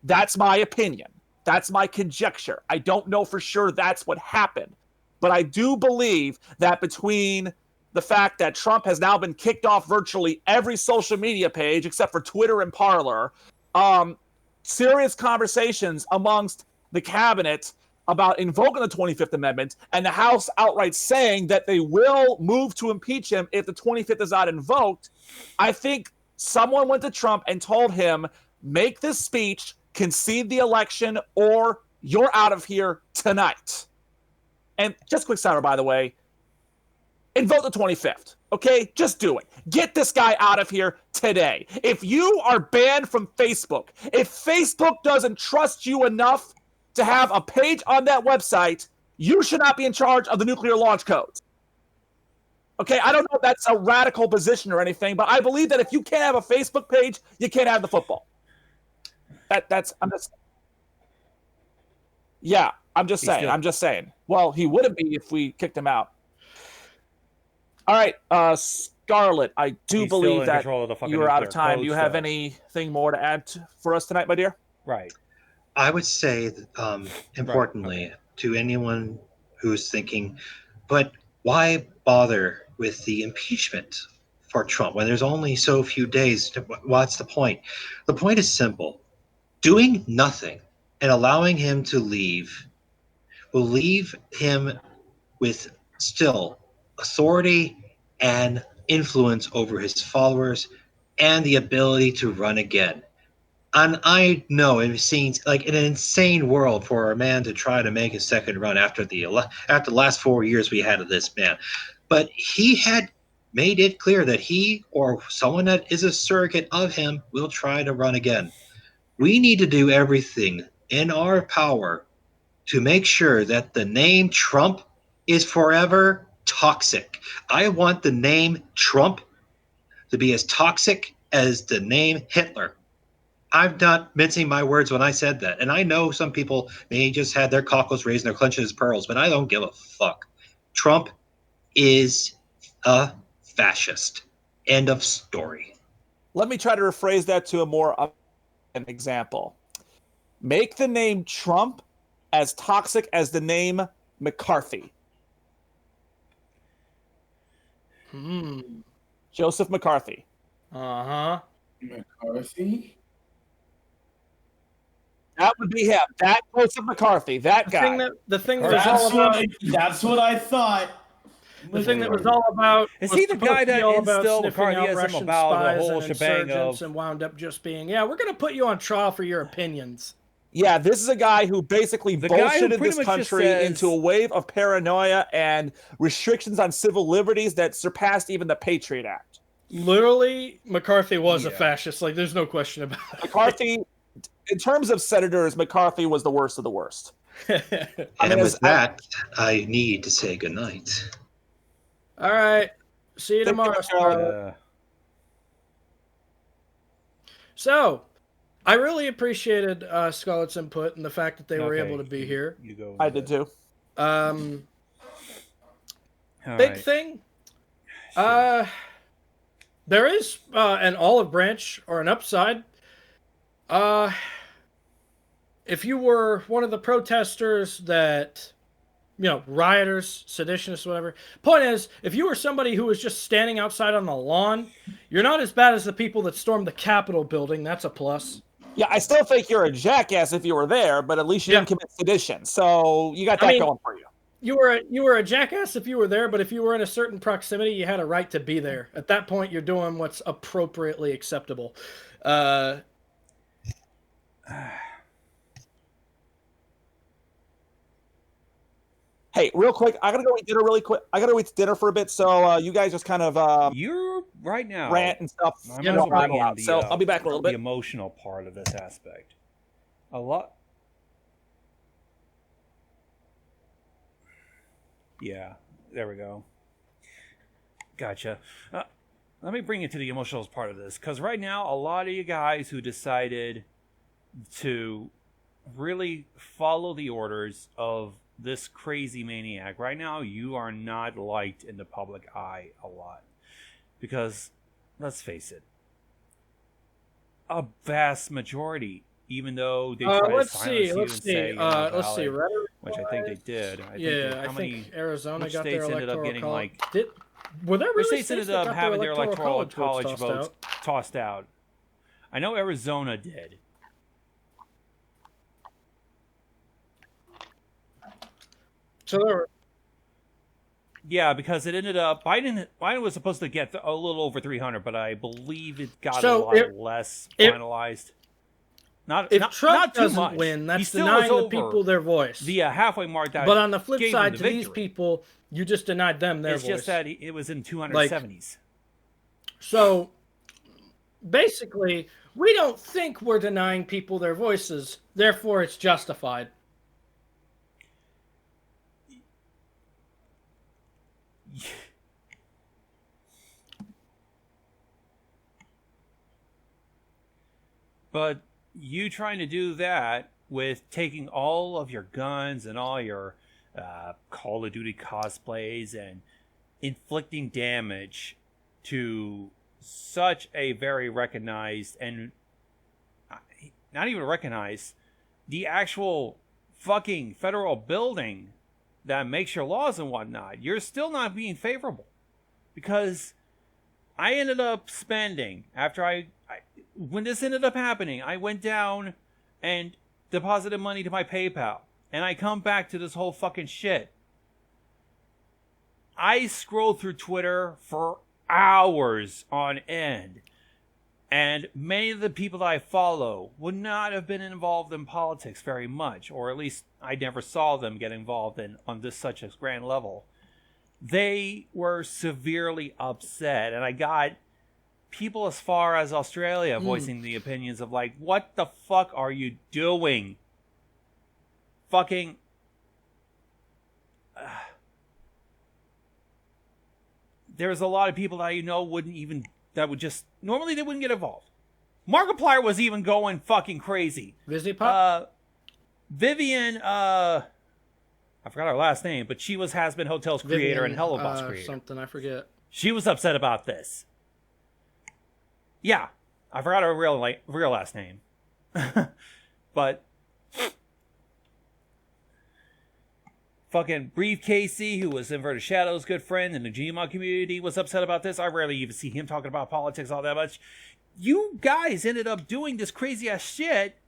That's my opinion. That's my conjecture. I don't know for sure that's what happened. But I do believe that between the fact that Trump has now been kicked off virtually every social media page except for Twitter and Parler, serious conversations amongst the cabinet about invoking the 25th Amendment, and the House outright saying that they will move to impeach him if the 25th is not invoked, I think someone went to Trump and told him, make this speech, concede the election, or you're out of here tonight. And just quick sidebar, by the way, invoke the 25th, okay? Just do it. Get this guy out of here today. If you are banned from Facebook, if Facebook doesn't trust you enough to have a page on that website, you should not be in charge of the nuclear launch codes. Okay, I don't know if that's a radical position or anything, but I believe that if you can't have a Facebook page, you can't have the football. I'm just saying. Well, he wouldn't be if we kicked him out. All right, Scarlett, I do believe that you are out of time. Do you have anything more to add for us tonight, my dear? Right. I would say, importantly, to anyone who's thinking, but why bother with the impeachment for Trump when there's only so few days? What's the point? The point is simple. Doing nothing and allowing him to leave will leave him with still authority and influence over his followers and the ability to run again. And I know it seems like an insane world for a man to try to make a second run after the last 4 years we had of this man. But he had made it clear that he or someone that is a surrogate of him will try to run again. We need to do everything in our power to make sure that the name Trump is forever toxic. I want the name Trump to be as toxic as the name Hitler. I'm not mincing my words when I said that. And I know some people may just had their cockles raised and they're clenching his pearls, but I don't give a fuck. Trump is a fascist. End of story. Let me try to rephrase that to a more an example. Make the name Trump as toxic as the name McCarthy. Joseph McCarthy. Uh-huh. McCarthy? That would be him. That Joseph McCarthy. That guy. The thing that was all about. That's what I thought. The thing that was all about. Is he the guy that instilled McCarthyism about the whole shebang of? And wound up just being, we're going to put you on trial for your opinions. Yeah, this is a guy who basically bullshitted this country into a wave of paranoia and restrictions on civil liberties that surpassed even the Patriot Act. Literally, McCarthy was a fascist. Like, there's no question about it. McCarthy, in terms of senators, McCarthy was the worst of the worst. And with that, I need to say goodnight. All right. See you tomorrow, Scarlett. So, I really appreciated Scarlett's input and the fact that they were able to be here. I did too. Big thing. There is an olive branch or an upside. If you were one of the protesters that, rioters, seditionists, whatever. Point is, if you were somebody who was just standing outside on the lawn, you're not as bad as the people that stormed the Capitol building. That's a plus. Yeah, I still think you're a jackass if you were there, but at least you didn't commit sedition. So you got that going for you. You were a jackass if you were there, but if you were in a certain proximity, you had a right to be there. At that point, you're doing what's appropriately acceptable. Hey, real quick, I gotta go eat dinner really quick. I gotta go eat dinner for a bit, so you guys just kind of you're right now rant and stuff. So I'll be back in a little bit. The emotional part of this aspect, a lot. Yeah, there we go. Gotcha. Let me bring you to the emotional part of this, because right now, a lot of you guys who decided to really follow the orders of this crazy maniac, right now, you are not liked in the public eye a lot. Because, let's face it, a vast majority, even though they try to Let's silence see. you Let's and see. say you're not Let's see. valid, which I think they did. I Yeah, think I think Arizona which got their states ended up electoral getting college. like Were there which really states states ended that up got having their their electoral college votes votes out? tossed out? I know Arizona did. So there were, Yeah, because it ended up Biden was supposed to get a little over 300, but I believe it got So a lot less finalized. if Trump not too doesn't much. win, He that's still denying was the over people their voice. the halfway mark. That But on the flip gave side, them to the these victory. people, you just denied them their It's voice. just that it was in 270s. So basically, we don't think we're denying people their voices, therefore it's justified. But you trying to do that with taking all of your guns and all your Call of Duty cosplays and inflicting damage to such a very recognized and not even recognized, the actual fucking federal building that makes your laws and whatnot, you're still not being favorable. Because I ended up spending, after when this ended up happening, I went down and deposited money to my PayPal. And I come back to this whole fucking shit. I scrolled through Twitter for hours on end. And many of the people that I follow would not have been involved in politics very much. Or at least I never saw them get involved on this such a grand level. They were severely upset. And I got people as far as Australia voicing the opinions of like, what the fuck are you doing? Fucking... There's a lot of people that normally they wouldn't get involved. Markiplier was even going fucking crazy. Vizipop? Vivian, I forgot her last name, but she was Has Been Hotel's creator Vivian, and Hello Boss creator. Something, I forget. She was upset about this. Yeah, I forgot her real last name. But fucking Brief Casey, who was Inverted Shadow's good friend in the Gmod community, was upset about this. I rarely even see him talking about politics all that much. You guys ended up doing this crazy ass shit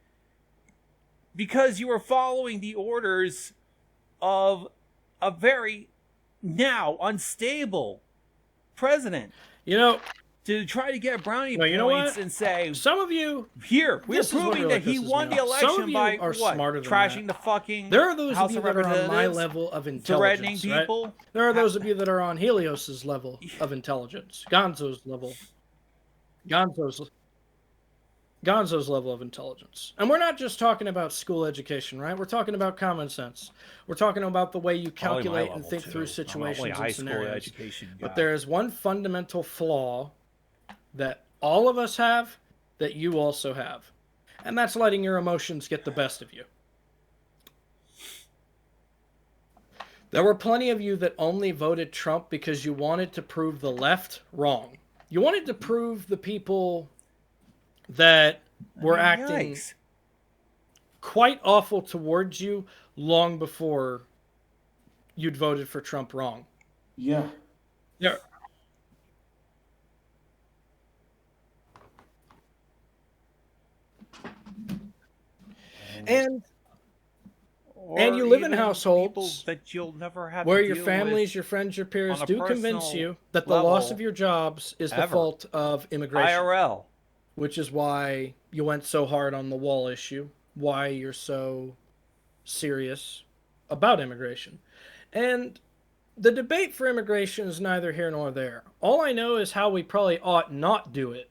because you were following the orders of a very now unstable president. You know, to try to get brownie you know points what? and say, some of you here, we're this is what proving really that he pisses won me the off. Some of election you by are what? smarter than Trashing that. the fucking There are those House of you of that are on my Representatives, level of threatening intelligence, people. right? There are those of you that are on Helios's level of intelligence, Gonzo's level of intelligence. And we're not just talking about school education, right? We're talking about common sense. We're talking about the way you Probably my calculate level, and think too. through I'm situations only a high and school scenarios. education guy. But there is one fundamental flaw that all of us have that you also have. And that's letting your emotions get the best of you. There were plenty of you that only voted Trump because you wanted to prove the left wrong. You wanted to prove the people that were acting Yikes. quite awful towards you long before you'd voted for Trump wrong. Yeah. Yeah. And you live in even households people that you'll never have where to your deal families, with your friends, your peers on a do convince personal you that the loss level of your jobs is the ever. fault of immigration. IRL. Which is why you went so hard on the wall issue, why you're so serious about immigration. And the debate for immigration is neither here nor there. All I know is how we probably ought not do it.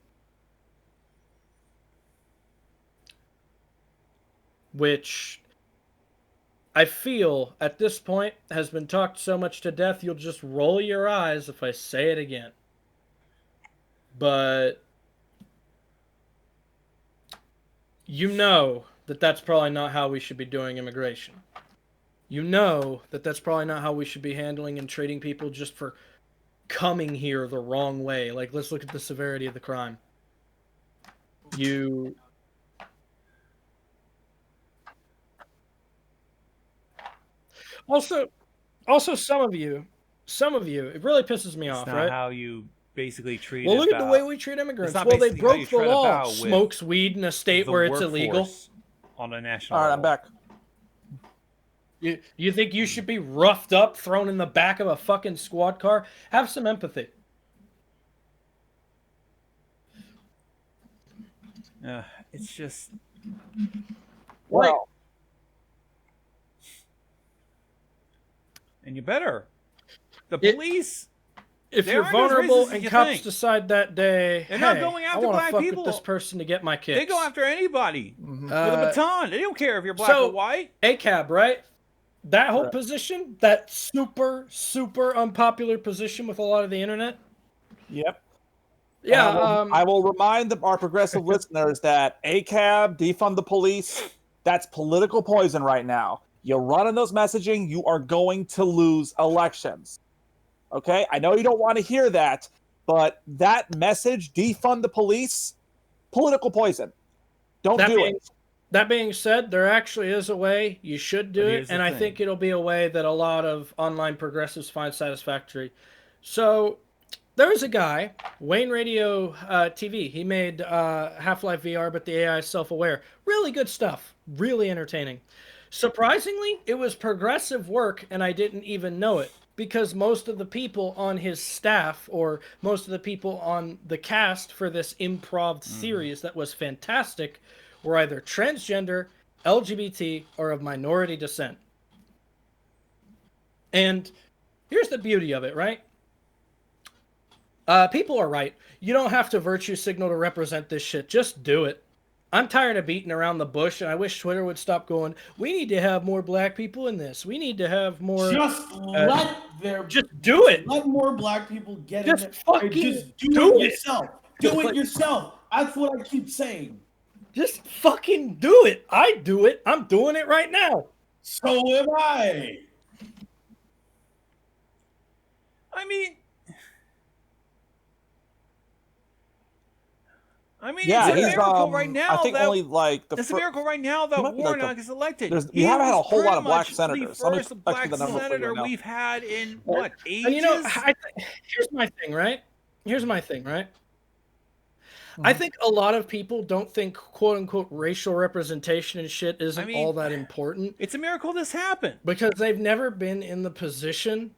Which I feel at this point has been talked so much to death you'll just roll your eyes if I say it again. But you know that that's probably not how we should be doing immigration. You know that that's probably not how we should be handling and treating people just for coming here the wrong way. Like, let's look at the severity of the crime. Also, some of you, it really pisses me It's off, not right? how you basically treat. Well, look at the way about we treat immigrants. not Well, they basically how you broke the tread law. about with Smokes weed in a state the where it's illegal. workforce on a national All right, level. I'm back. You think you should be roughed up, thrown in the back of a fucking squad car? Have some empathy. It's just Well, and you better. The It- police. If They you're aren't as vulnerable racist as and you cops think. decide that day, They're hey, not going I after want to black fuck people. with this person to get my kicks. They go after anybody with a Uh, baton. They don't care if you're black or white. ACAB, right? That whole Correct. position, that super, super unpopular position with a lot of the internet. yep. Yeah, I will remind our progressive listeners that ACAB, defund the police, that's political poison right now. You run on those messaging, you are going to lose elections. Okay? I know you don't want to hear that, but that message, defund the police, political poison. Don't That do being- it. That being said, there actually is a way you should do But it, here's the and I thing. think it'll be a way that a lot of online progressives find satisfactory. So, there was a guy, Wayne Radio TV. He made Half-Life VR, but the AI is self-aware. Really good stuff. Really entertaining. Surprisingly, it was progressive work, and I didn't even know it. Because most of the people on his staff, or most of the people on the cast for this improv series that was fantastic, were either transgender, LGBT, or of minority descent. And here's the beauty of it, right? People are right. You don't have to virtue signal to represent this shit. Just do it. I'm tired of beating around the bush, and I wish Twitter would stop going, we need to have more black people in this. We need to have more... Just let more black people get Just in it. fucking Just do do it. it yourself. Do it yourself. That's what I keep saying. Just fucking do it. I do it. I'm doing it right now. So am I. I mean, Yeah, it's a he's miracle right now. I think that, only like the it's a fir- miracle right now he that might be like Warnock is elected. we haven't had a was whole lot pretty of black much senators. The Let me first actually black the number for you senator right now. we've had in what ages? And you know, here's my thing, right? I think a lot of people don't think quote unquote racial representation and shit isn't all that important. It's a miracle this happened. Because they've never been in the position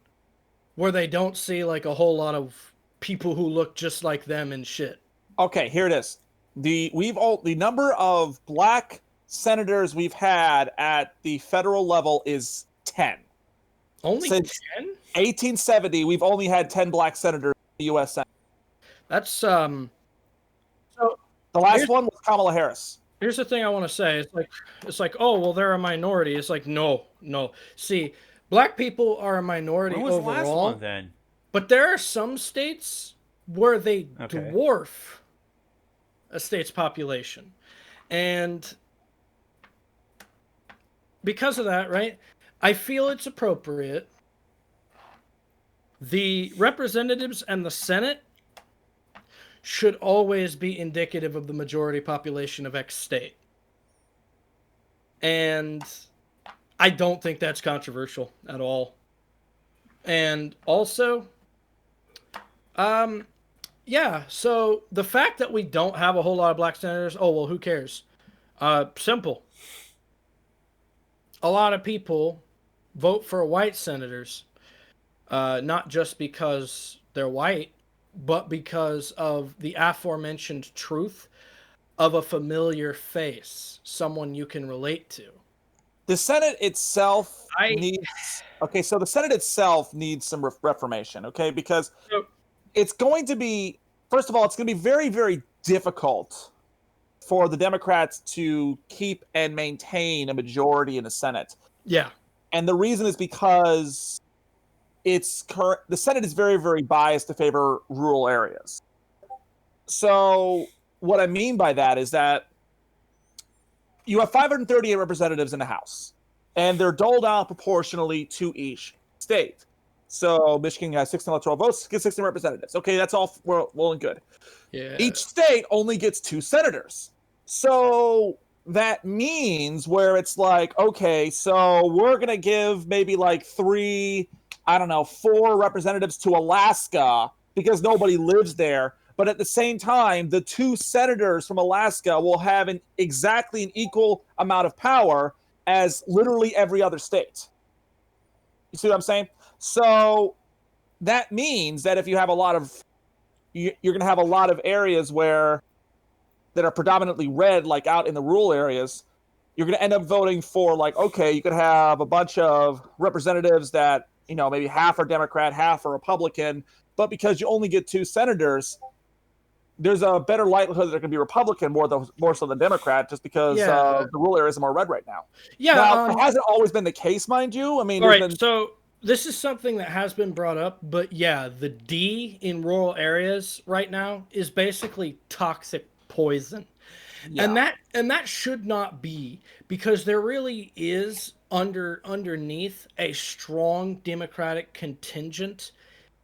where they don't see like a whole lot of people who look just like them and shit. Okay, here it is. The number of black senators we've had at the federal level is 10. Only Since 10? 1870, we've only had 10 black senators in the U.S. Senate. That's so The last one was Kamala Harris. Here's the thing I want to say. It's like, oh, well, they're a minority. It's like, no. See, black people are a minority When was overall. the last one then? But there are some states where they dwarf a state's population. And because of that, right, I feel it's appropriate. The representatives and the Senate should always be indicative of the majority population of X state. And I don't think that's controversial at all. And also, yeah, so the fact that we don't have a whole lot of black senators, oh, well, who cares? Simple. A lot of people vote for white senators, not just because they're white, but because of the aforementioned truth of a familiar face, someone you can relate to. The Senate itself needs... Okay, so the Senate itself needs some reformation, okay? Because it's going to be... First of all, it's going to be very, very difficult for the Democrats to keep and maintain a majority in the Senate. Yeah. And the reason is because the Senate is very, very biased to favor rural areas. So what I mean by that is that you have 538 representatives in the House, and they're doled out proportionally to each state. So Michigan has 16 electoral votes, gets 16 representatives. Okay, that's all well and good. Yeah. Each state only gets 2 senators. So that means where it's like, okay, so we're going to give maybe like 4 representatives to Alaska because nobody lives there. But at the same time, the 2 senators from Alaska will have exactly an equal amount of power as literally every other state. You see what I'm saying? So that means that if you have you're going to have a lot of areas that are predominantly red, like out in the rural areas, you're going to end up voting for, like, okay, you could have a bunch of representatives that, maybe half are Democrat, half are Republican, but because you only get 2 senators, there's a better likelihood that they're going to be Republican more so than Democrat, just because the rural areas are more red right now. Yeah. Now, it hasn't always been the case, mind you. I mean, all right, so this is something that has been brought up, but yeah, the D in rural areas right now is basically toxic poison. Yeah. And that should not be, because there really is underneath a strong Democratic contingent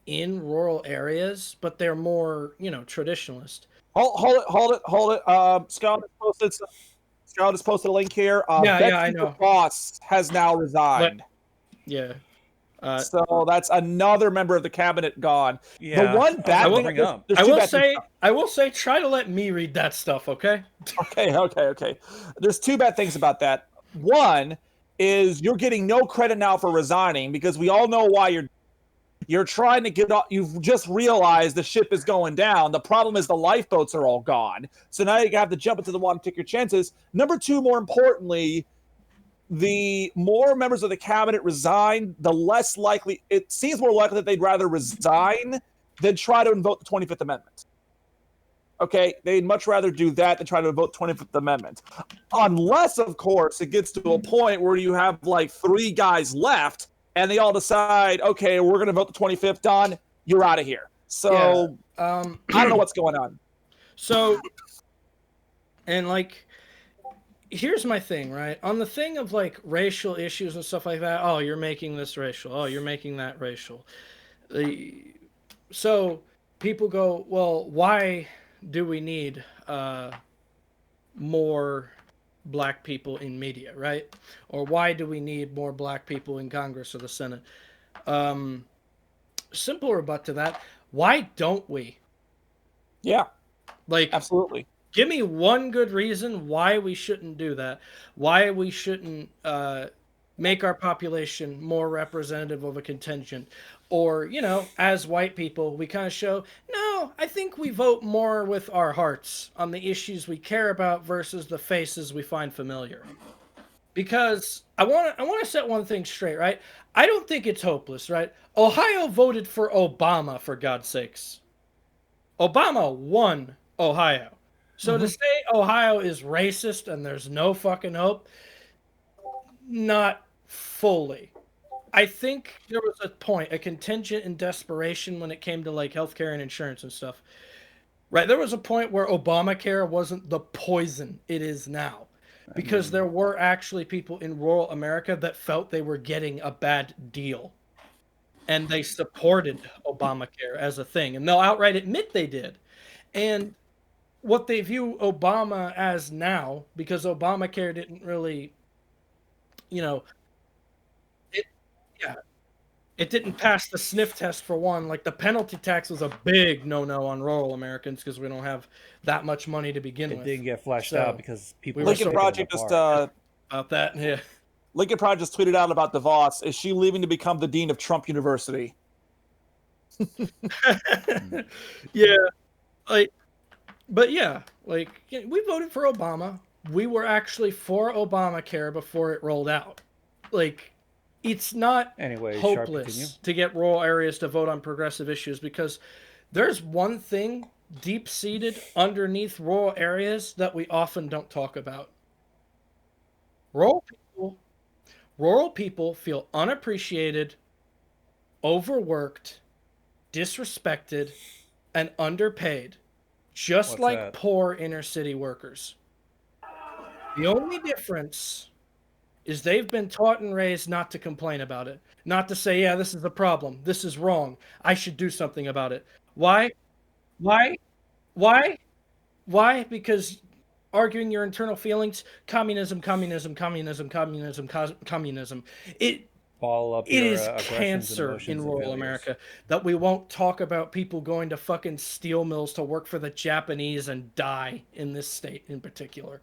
in rural areas, but they're more, traditionalist. Hold it. Scout has posted a link here. I know. Boss has now resigned. Yeah. So that's another member of the cabinet gone. Yeah, the one bad thing I will say, try to let me read that stuff, okay? Okay. There's 2 bad things about that. One is you're getting no credit now for resigning, because we all know why you're trying to get off. You've just realized the ship is going down. The problem is the lifeboats are all gone. So now you have to jump into the water and take your chances. Number 2, more importantly, the more members of the cabinet resign, the less likely it seems more likely that they'd rather resign than try to invoke the 25th Amendment. Okay, they'd much rather do that than try to invoke the 25th Amendment. Unless, of course, it gets to a point where you have like 3 guys left and they all decide, okay, we're going to vote the 25th, done, you're out of here. So I don't know what's going on. So, and like, here's my thing, right? On the thing of like racial issues and stuff like that, oh, you're making this racial. Oh, you're making that racial. So people go, well, why do we need more black people in media, right? Or why do we need more black people in Congress or the Senate? Simple rebut to that. Why don't we? Yeah. Like, absolutely. Give me one good reason why we shouldn't do that. Why we shouldn't make our population more representative of a contingent. Or, as white people, we kind of show, no, I think we vote more with our hearts on the issues we care about versus the faces we find familiar. Because I want to set one thing straight, right? I don't think it's hopeless, right? Ohio voted for Obama, for God's sakes. Obama won Ohio. So to say Ohio is racist and there's no fucking hope, not fully. I think there was a point, a contingent in desperation when it came to like healthcare and insurance and stuff. Right, there was a point where Obamacare wasn't the poison it is now, because there were actually people in rural America that felt they were getting a bad deal, and they supported Obamacare as a thing, and they'll outright admit they did. And what they view Obama as now, because Obamacare didn't really, it didn't pass the sniff test for one. Like, the penalty tax was a big no-no on rural Americans because we don't have that much money to begin with. It didn't get fleshed out because people. Lincoln Project just about that. Yeah. Lincoln Project just tweeted out about DeVos. Is she leaving to become the dean of Trump University? Yeah, but yeah, we voted for Obama. We were actually for Obamacare before it rolled out. It's not hopeless to get rural areas to vote on progressive issues, because there's one thing deep-seated underneath rural areas that we often don't talk about. Rural people feel unappreciated, overworked, disrespected, and underpaid, just like poor inner-city workers. The only difference is they've been taught and raised not to complain about it. Not to say, yeah, this is the problem. This is wrong. I should do something about it. Why? Because arguing your internal feelings, communism. Follow up It your is aggressions and cancer emotions in and rural failures. America that we won't talk about people going to fucking steel mills to work for the Japanese and die in this state in particular.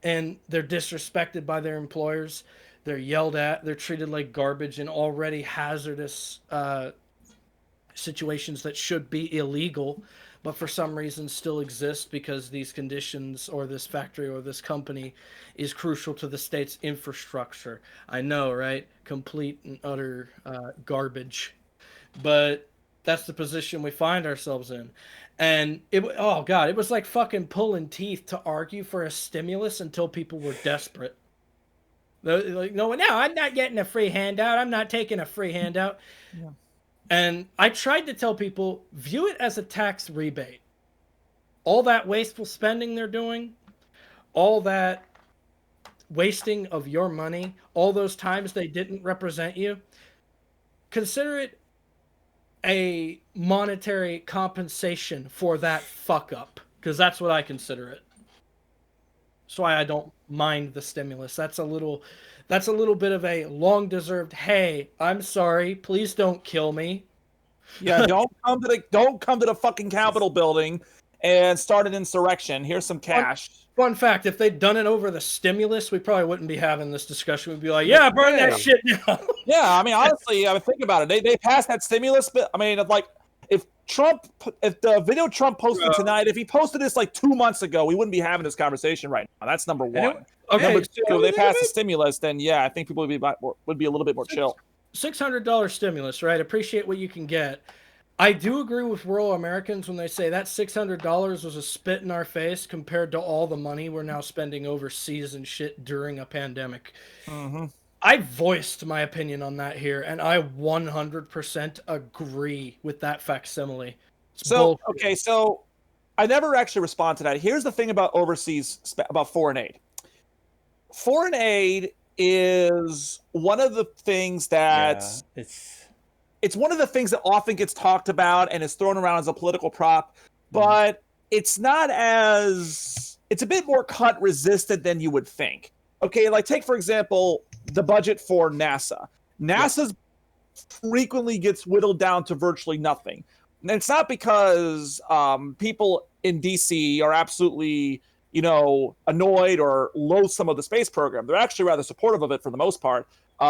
And they're disrespected by their employers. They're yelled at. They're treated like garbage in already hazardous situations that should be illegal, but for some reason still exist because these conditions or this factory or this company is crucial to the state's infrastructure. I know, right? Complete and utter garbage. But that's the position we find ourselves in. And oh God, it was like fucking pulling teeth to argue for a stimulus until people were desperate. Like, no, I'm not getting a free handout. I'm not taking a free handout. Yeah. And I tried to tell people, view it as a tax rebate. All that wasteful spending they're doing, all that wasting of your money, all those times they didn't represent you, consider it a monetary compensation for that fuck up. Because that's what I consider it. That's why I don't mind the stimulus. That's a little bit of a long-deserved, hey, I'm sorry, please don't kill me. Yeah, don't come to the fucking Capitol building and start an insurrection. Here's some cash. Fun fact, if they'd done it over the stimulus, we probably wouldn't be having this discussion. We'd be like, yeah, burn that shit down. Yeah, I mean, honestly, I mean, think about it. They passed that stimulus bill. I mean, like, if the video Trump posted tonight, if he posted this like 2 months ago, we wouldn't be having this conversation right now. That's number one. Number two, if they passed the stimulus, then yeah, I think people would be a little bit more chill. $600 stimulus, right? Appreciate what you can get. I do agree with rural Americans when they say that $600 was a spit in our face compared to all the money we're now spending overseas and shit during a pandemic. Mm-hmm. I voiced my opinion on that here, and I 100% agree with that facsimile. So I never actually respond to that. Here's the thing about about foreign aid. Foreign aid is one of the things that it's one of the things that often gets talked about and is thrown around as a political prop, but it's a bit more cut resistant than you would think. Okay, like take for example the budget for NASA. NASA's frequently gets whittled down to virtually nothing. And it's not because people in DC are absolutely, annoyed or loathsome of the space program. They're actually rather supportive of it for the most part.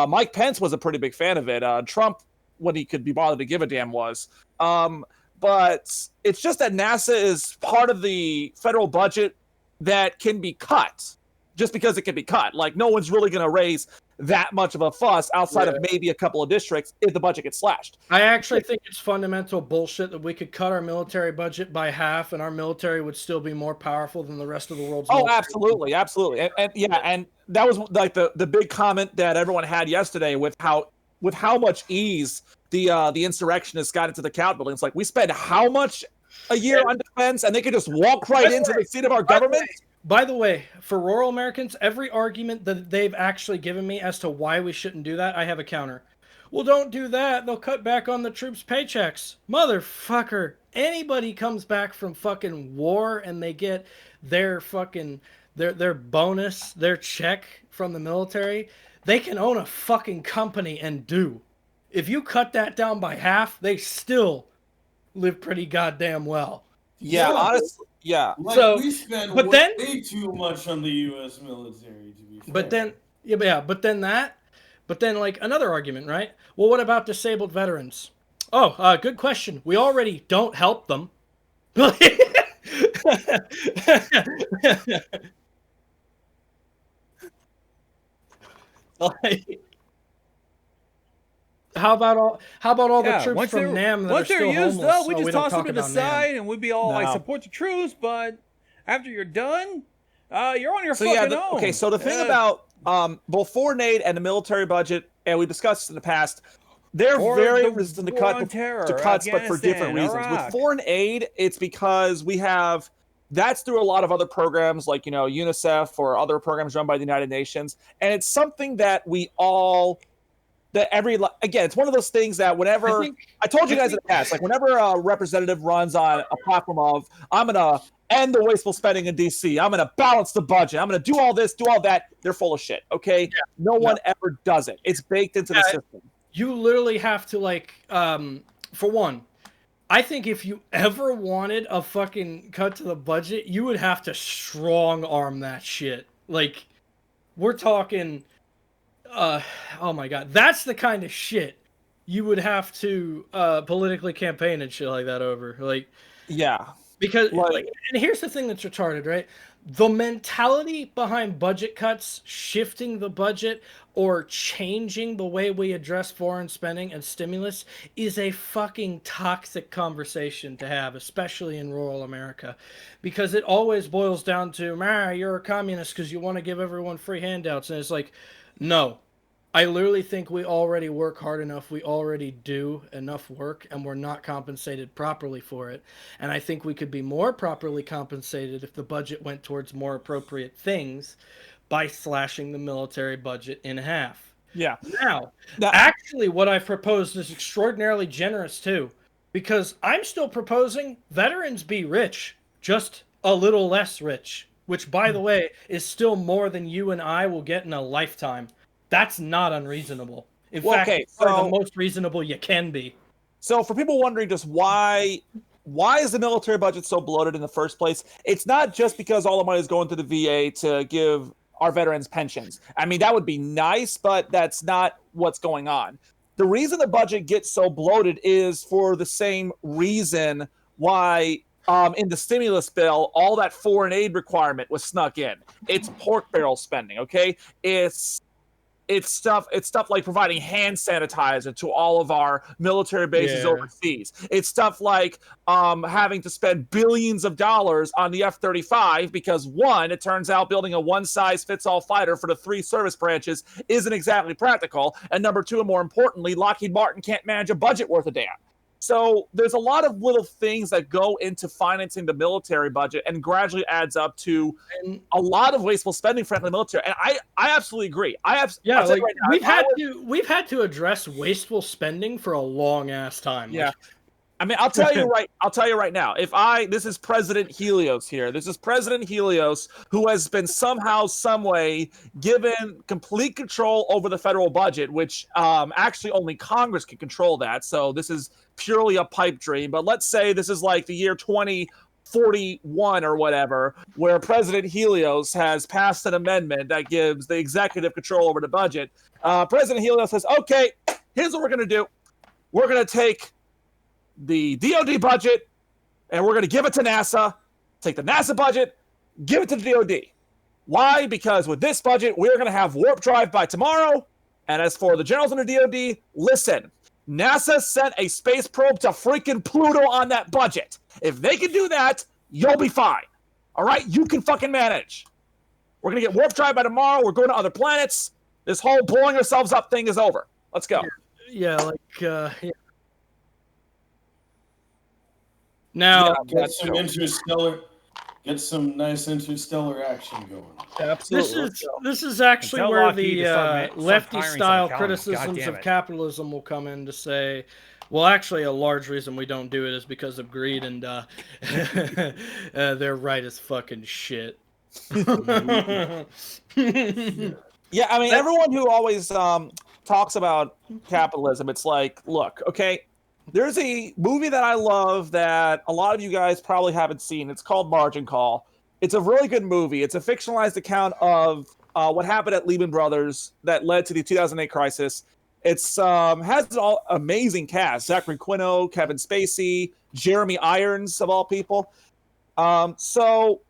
Mike Pence was a pretty big fan of it. Trump, when he could be bothered to give a damn, was. But it's just that NASA is part of the federal budget that can be cut just because it can be cut. Like, no one's really going to raise that much of a fuss outside of maybe a couple of districts if the budget gets slashed. I actually think it's fundamental bullshit that we could cut our military budget by half and our military would still be more powerful than the rest of the world's military. Absolutely. And that was like the big comment that everyone had yesterday with how much ease the insurrectionists got into the Capitol. It's like, we spend how much a year on defense and they could just walk right into the seat of our government? By the way, for rural Americans, every argument that they've actually given me as to why we shouldn't do that, I have a counter. Well, don't do that. They'll cut back on the troops' paychecks. Motherfucker. Anybody comes back from fucking war and they get their fucking, their bonus, their check from the military, they can own a fucking company and do. If you cut that down by half, they still live pretty goddamn well. Yeah, honestly. Yeah. Like, we spend way too much on the U.S. military, to be fair. But then, like, another argument, right? Well, what about disabled veterans? Oh, good question. We already don't help them. How about all the troops from NAM that are still homeless? Though, we just toss them to the side and we'd be all like, support the troops, but after you're done, you're on your fucking own. Okay, so the thing about both foreign aid and the military budget, and we discussed this in the past, they're very resistant to cuts, but for different reasons. With foreign aid, it's because that's through a lot of other programs like, UNICEF or other programs run by the United Nations. And it's something that it's one of those things that whenever I told you guys in the past, like whenever a representative runs on a platform of, I'm going to end the wasteful spending in DC. I'm going to balance the budget. I'm going to do all this, do all that. They're full of shit, okay? Yeah. No one ever does it. It's baked into the system. You literally have to, like, for one, I think if you ever wanted a fucking cut to the budget, you would have to strong arm that shit. Like, we're talking, oh my God, that's the kind of shit you would have to politically campaign and shit like that over. Like, yeah. Because, like, and here's the thing that's retarded, right? The mentality behind budget cuts, shifting the budget, or changing the way we address foreign spending and stimulus is a fucking toxic conversation to have, especially in rural America. Because it always boils down to, you're a communist because you want to give everyone free handouts. And it's like, no. I literally think we already work hard enough. We already do enough work, and we're not compensated properly for it. And I think we could be more properly compensated if the budget went towards more appropriate things by slashing the military budget in half. Yeah. Now, actually, what I've proposed is extraordinarily generous, too, because I'm still proposing veterans be rich, just a little less rich, which, by the way, is still more than you and I will get in a lifetime. That's not unreasonable. In fact, it's the most reasonable you can be. So for people wondering just why is the military budget so bloated in the first place? It's not just because all the money is going to the VA to give our veterans pensions. I mean, that would be nice, but that's not what's going on. The reason the budget gets so bloated is for the same reason why in the stimulus bill, all that foreign aid requirement was snuck in. It's pork barrel spending, okay? It's stuff like providing hand sanitizer to all of our military bases overseas. It's stuff like having to spend billions of dollars on the F-35 because, one, it turns out building a one-size-fits-all fighter for the 3 service branches isn't exactly practical. And number 2, and more importantly, Lockheed Martin can't manage a budget worth a damn. So there's a lot of little things that go into financing the military budget and gradually adds up to a lot of wasteful spending for the military. And I absolutely agree. We've had to address wasteful spending for a long ass time. Yeah. I mean, I'll tell you right now. This is President Helios here. This is President Helios who has been somehow, some way given complete control over the federal budget, which actually only Congress can control that. So this is purely a pipe dream. But let's say this is like the year 2041 or whatever, where President Helios has passed an amendment that gives the executive control over the budget. President Helios says, okay, here's what we're going to do. We're going to take the DoD budget, and we're going to give it to NASA. Take the NASA budget, give it to the DoD. Why? Because with this budget, we're going to have warp drive by tomorrow. And as for the generals in the DoD, listen, NASA sent a space probe to freaking Pluto on that budget. If they can do that, you'll be fine. All right? You can fucking manage. We're going to get warp drive by tomorrow. We're going to other planets. This whole blowing ourselves up thing is over. Let's go. Yeah. Now, get some nice interstellar action going. Absolutely. This is actually where the lefty-style criticisms of capitalism will come in to say, well, actually, a large reason we don't do it is because of greed, and they're right as fucking shit. Yeah, I mean, everyone who always talks about capitalism, it's like, look, okay, there's a movie that I love that a lot of you guys probably haven't seen. It's called Margin Call. It's a really good movie. It's a fictionalized account of what happened at Lehman Brothers that led to the 2008 crisis. It's has an amazing cast: Zachary Quino, Kevin Spacey, Jeremy Irons, of all people. So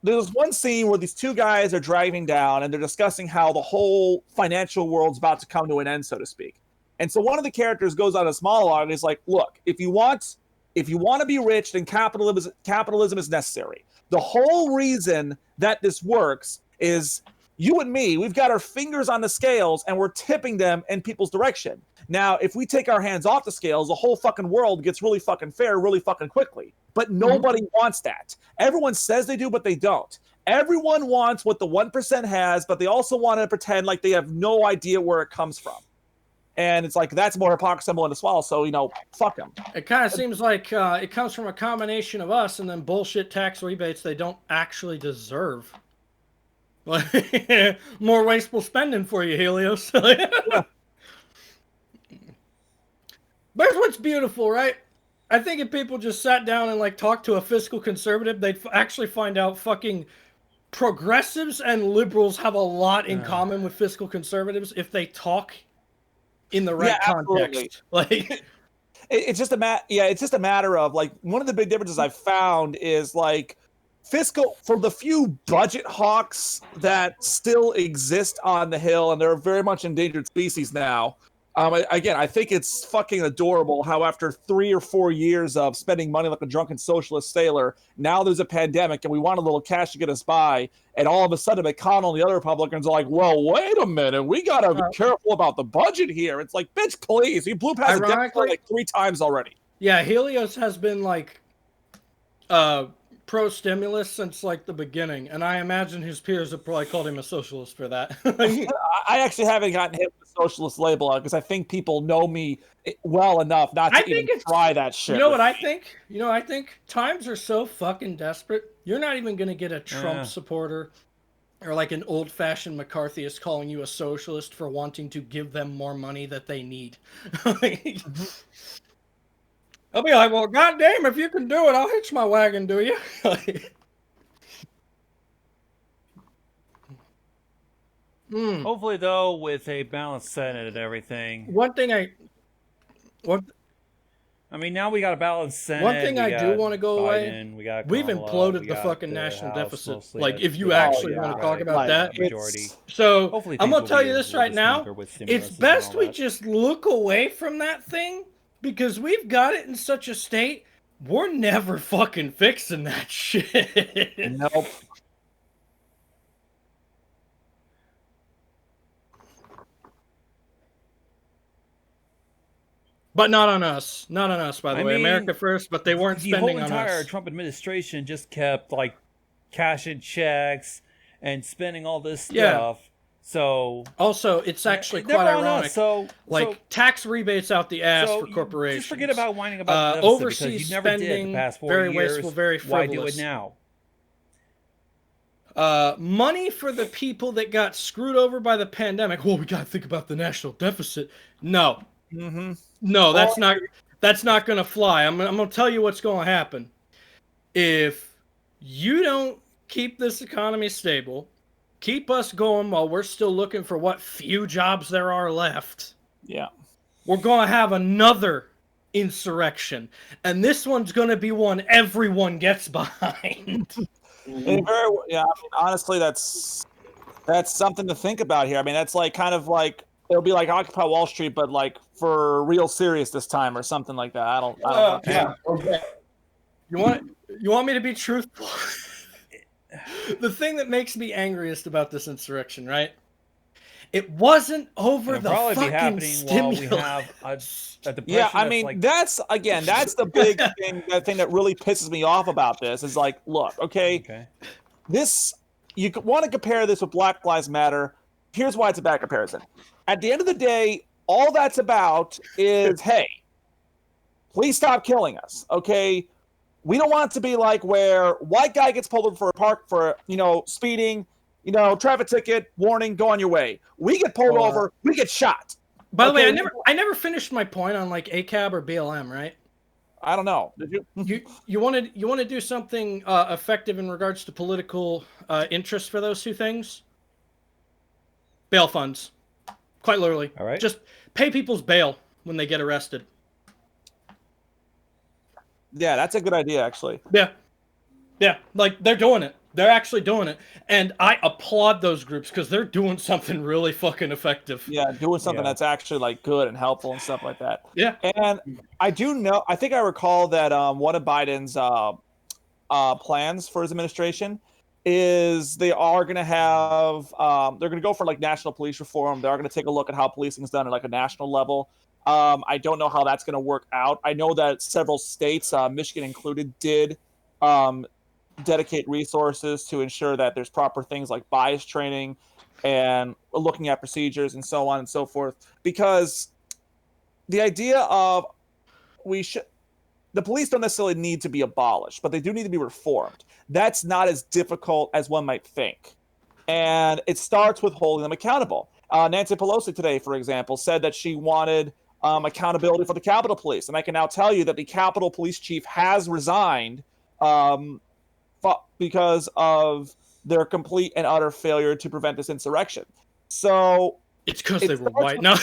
there's one scene where these two guys are driving down and they're discussing how the whole financial world's about to come to an end, so to speak. And so one of the characters goes on this monologue and is like, look, if you want to be rich, then capitalism is necessary. The whole reason that this works is you and me, we've got our fingers on the scales and we're tipping them in people's direction. Now, if we take our hands off the scales, the whole fucking world gets really fucking fair really fucking quickly. But nobody wants that. Everyone says they do, but they don't. Everyone wants what the 1% has, but they also want to pretend like they have no idea where it comes from. And it's like, that's more hypocrisy than to swallow. So, fuck them. It kind of seems like it comes from a combination of us and then bullshit tax rebates they don't actually deserve. Like, more wasteful spending for you, Helios. Yeah. But here's what's beautiful, right? I think if people just sat down and like talked to a fiscal conservative, they'd actually find out fucking progressives and liberals have a lot in common with fiscal conservatives if they talk in the right context. Like, it's just a matter of like, one of the big differences I've found is like, fiscal, for the few budget hawks that still exist on the Hill, and they're very much endangered species now. Again, I think it's fucking adorable how after 3 or 4 years of spending money like a drunken socialist sailor, now there's a pandemic and we want a little cash to get us by, and all of a sudden McConnell and the other Republicans are like, well, wait a minute, we gotta be careful about the budget here. It's like, bitch, please, you blew past the deficit like 3 times already. Yeah, Helios has been like pro-stimulus since like the beginning, and I imagine his peers have probably called him a socialist for that. I actually haven't gotten hit with the socialist label because I think people know me well enough not to even try that shit. You know what I think? I think times are so fucking desperate. You're not even going to get a Trump supporter or like an old-fashioned McCarthyist calling you a socialist for wanting to give them more money that they need. I'll be like, well, goddamn, if you can do it, I'll hitch my wagon, do you? Hopefully, though, with a balanced Senate and everything. I mean, now we got a balanced Senate. One thing I do want to go away. We've imploded the fucking national deficit. Like, if you actually want to talk about that. Majority. So, I'm going to tell you this right now. It's best we just look away from that thing. Because we've got it in such a state, we're never fucking fixing that shit. Nope. But not on us. Not on us, by the way. America first, but they weren't spending on us. The whole entire Trump administration just kept, like, cashing checks and spending all this stuff. Yeah. So also, it's actually quite ironic. Tax rebates out the ass for corporations. Just forget about whining about the deficit overseas because you never spending, did the past 4 very years. Wasteful, very frivolous. Why do it now? Money for the people that got screwed over by the pandemic. Well, we got to think about the national deficit. No, no, that's not going to fly. I'm going to tell you what's going to happen. If you don't keep this economy stable, keep us going while we're still looking for what few jobs there are left. Yeah. We're going to have another insurrection. And this one's going to be one everyone gets behind. Honestly, that's something to think about here. I mean, that's like kind of like, it'll be like Occupy Wall Street, but like for real serious this time or something like that. I don't know. Yeah. Okay. You want me to be truthful? The thing that makes me angriest about this insurrection, right? It wasn't over the fucking stimulus. While we have a depression. Yeah, I mean, that's the big thing. The thing that really pisses me off about this is like, look, okay. This, you want to compare this with Black Lives Matter. Here's why it's a bad comparison. At the end of the day, all that's about is, hey, please stop killing us, okay? We don't want it to be like where white guy gets pulled over for a park for, speeding, traffic ticket, warning, go on your way. We get pulled over, we get shot. By the way, I never finished my point on like ACAB or BLM, right? I don't know. Did you? You want to do something effective in regards to political interest for those two things? Bail funds, quite literally. All right. Just pay people's bail when they get arrested. Yeah, that's a good idea, actually. Yeah, like they're doing it. They're actually doing it, and I applaud those groups because they're doing something really fucking effective. Yeah, doing something that's actually like good and helpful and stuff like that. Yeah, and I think I recall that one of Biden's plans for his administration is they are going to have they're going to go for like national police reform. They are going to take a look at how policing is done at like a national level. I don't know how that's going to work out. I know that several states, Michigan included, did dedicate resources to ensure that there's proper things like bias training and looking at procedures and so on and so forth. Because the idea of the police don't necessarily need to be abolished, but they do need to be reformed. That's not as difficult as one might think. And it starts with holding them accountable. Nancy Pelosi today, for example, said that she wanted accountability for the Capitol Police. And I can now tell you that the Capitol Police Chief has resigned because of their complete and utter failure to prevent this insurrection. So it's because they were white. No.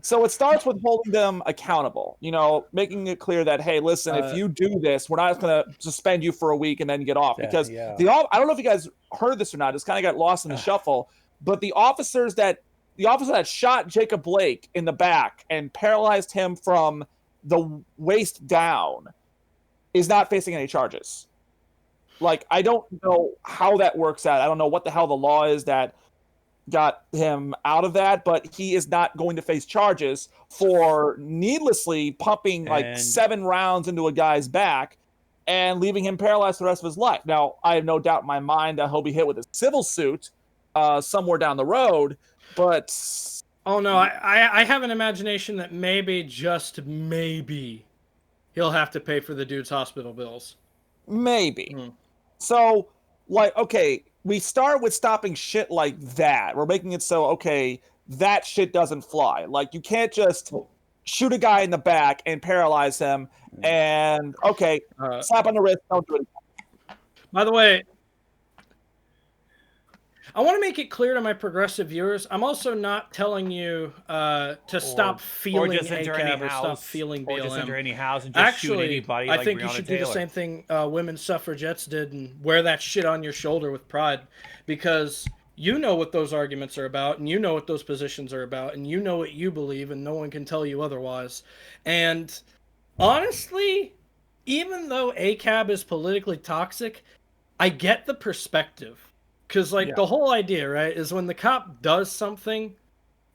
So it starts with holding them accountable, making it clear that, hey, listen, if you do this, we're not going to suspend you for a week and then get off. Because I don't know if you guys heard this or not. It's kind of got lost in the shuffle. But the officer that shot Jacob Blake in the back and paralyzed him from the waist down is not facing any charges. Like, I don't know how that works out. I don't know what the hell the law is that got him out of that, but he is not going to face charges for needlessly pumping 7 rounds into a guy's back and leaving him paralyzed for the rest of his life. Now, I have no doubt in my mind that he'll be hit with a civil suit somewhere down the road, but... Oh, no, I have an imagination that maybe, just maybe, he'll have to pay for the dude's hospital bills. Maybe. So, okay... We start with stopping shit like that. We're making it so, okay, that shit doesn't fly. Like, you can't just shoot a guy in the back and paralyze him and, okay, slap on the wrist, don't do it again. By the way, I want to make it clear to my progressive viewers, I'm also not telling you to stop feeling ACAB or stop feeling BLM. Or just enter any house and just shoot anybody like I think Breonna you should Taylor. do the same thing women's suffragettes did and wear that shit on your shoulder with pride, because you know what those arguments are about and you know what those positions are about and you know what you believe and no one can tell you otherwise. And honestly, even though ACAB is politically toxic, I get the perspective. Because, the whole idea, right, is when the cop does something,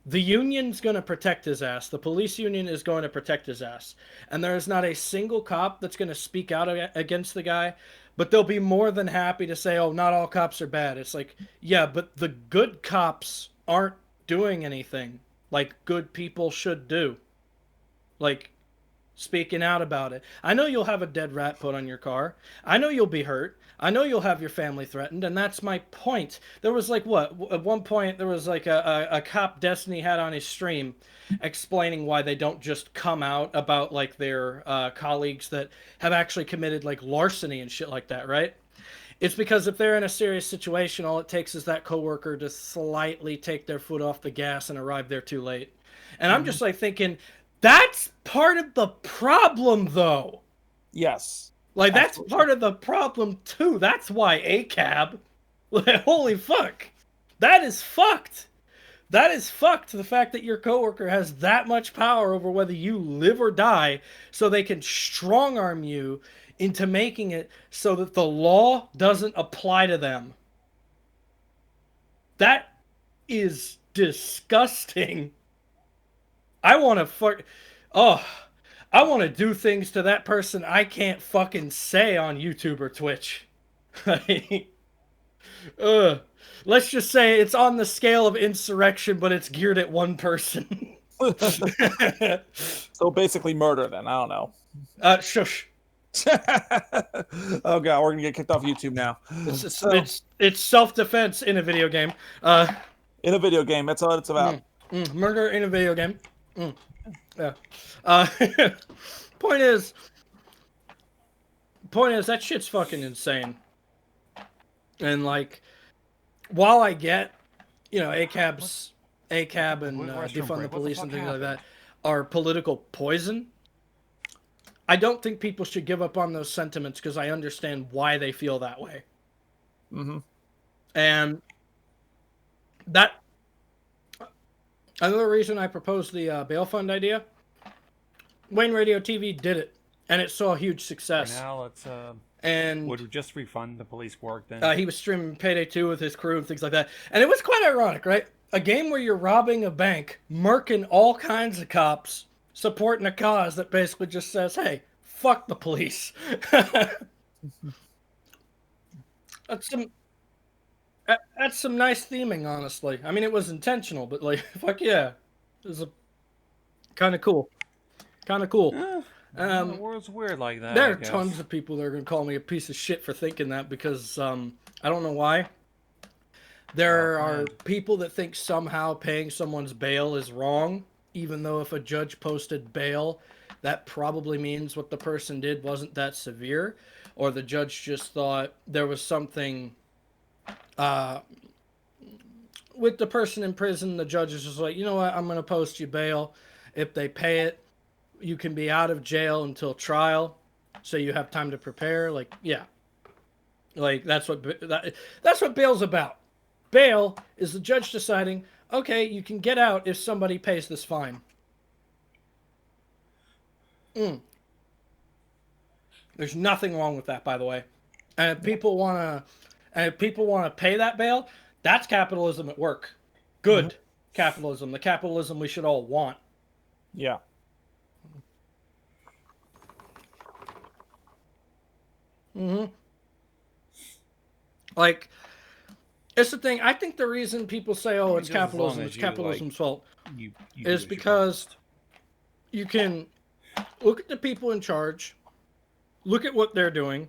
the union's going to protect his ass. The police union is going to protect his ass. And there is not a single cop that's going to speak out against the guy, but they'll be more than happy to say, oh, not all cops are bad. It's like, yeah, but the good cops aren't doing anything like good people should do. Like, speaking out about it. I know you'll have a dead rat put on your car. I know you'll be hurt. I know you'll have your family threatened, and that's my point. There was at one point there was a cop Destiny had on his stream explaining why they don't just come out about their colleagues that have actually committed larceny and shit like that, right? It's because if they're in a serious situation, all it takes is that coworker to slightly take their foot off the gas and arrive there too late. And I'm just thinking, that's part of the problem, though. Yes. That's part of the problem, too. That's why ACAB... holy fuck. That is fucked. That is fucked. The fact that your coworker has that much power over whether you live or die so they can strong-arm you into making it so that the law doesn't apply to them. That is disgusting. I want to I want to do things to that person I can't fucking say on YouTube or Twitch. Let's just say it's on the scale of insurrection, but it's geared at one person. So basically murder then, I don't know. Shush. Oh god, we're gonna get kicked off YouTube now. It's self-defense in a video game. In a video game, that's all it's about. Murder in a video game. Yeah. Point is, that shit's fucking insane. And while I get, ACAB and defund the police and things like that are political poison, I don't think people should give up on those sentiments because I understand why they feel that way. Mm-hmm. And that... Another reason I proposed the bail fund idea, Wayne Radio TV did it, and it saw a huge success. For now, let's and would we just refund the police work then? He was streaming Payday 2 with his crew and things like that. And it was quite ironic, right? A game where you're robbing a bank, murking all kinds of cops, supporting a cause that basically just says, hey, fuck the police. That's some nice theming, honestly. I mean, it was intentional, but fuck yeah. Kind of cool. Kind of cool. The world's weird like that. There I are guess. tons of people that are going to call me a piece of shit for thinking that because I don't know why. There are people that think somehow paying someone's bail is wrong, even though if a judge posted bail, that probably means what the person did wasn't that severe, or the judge just thought there was something with the person in prison. The judge is just like, you know what, I'm going to post you bail. If they pay it, you can be out of jail until trial, so you have time to prepare. Like, yeah, like that's what bail's about. Bail is the judge deciding, okay, you can get out if somebody pays this fine. There's nothing wrong with that, by the way. And if people want to pay that bail, that's capitalism at work. Good capitalism, the capitalism we should all want. Yeah. Like, it's the thing. I think the reason people say, "Oh, it's just as long capitalism," as it's you, capitalism's fault, You is because you can look at the people in charge, look at what they're doing,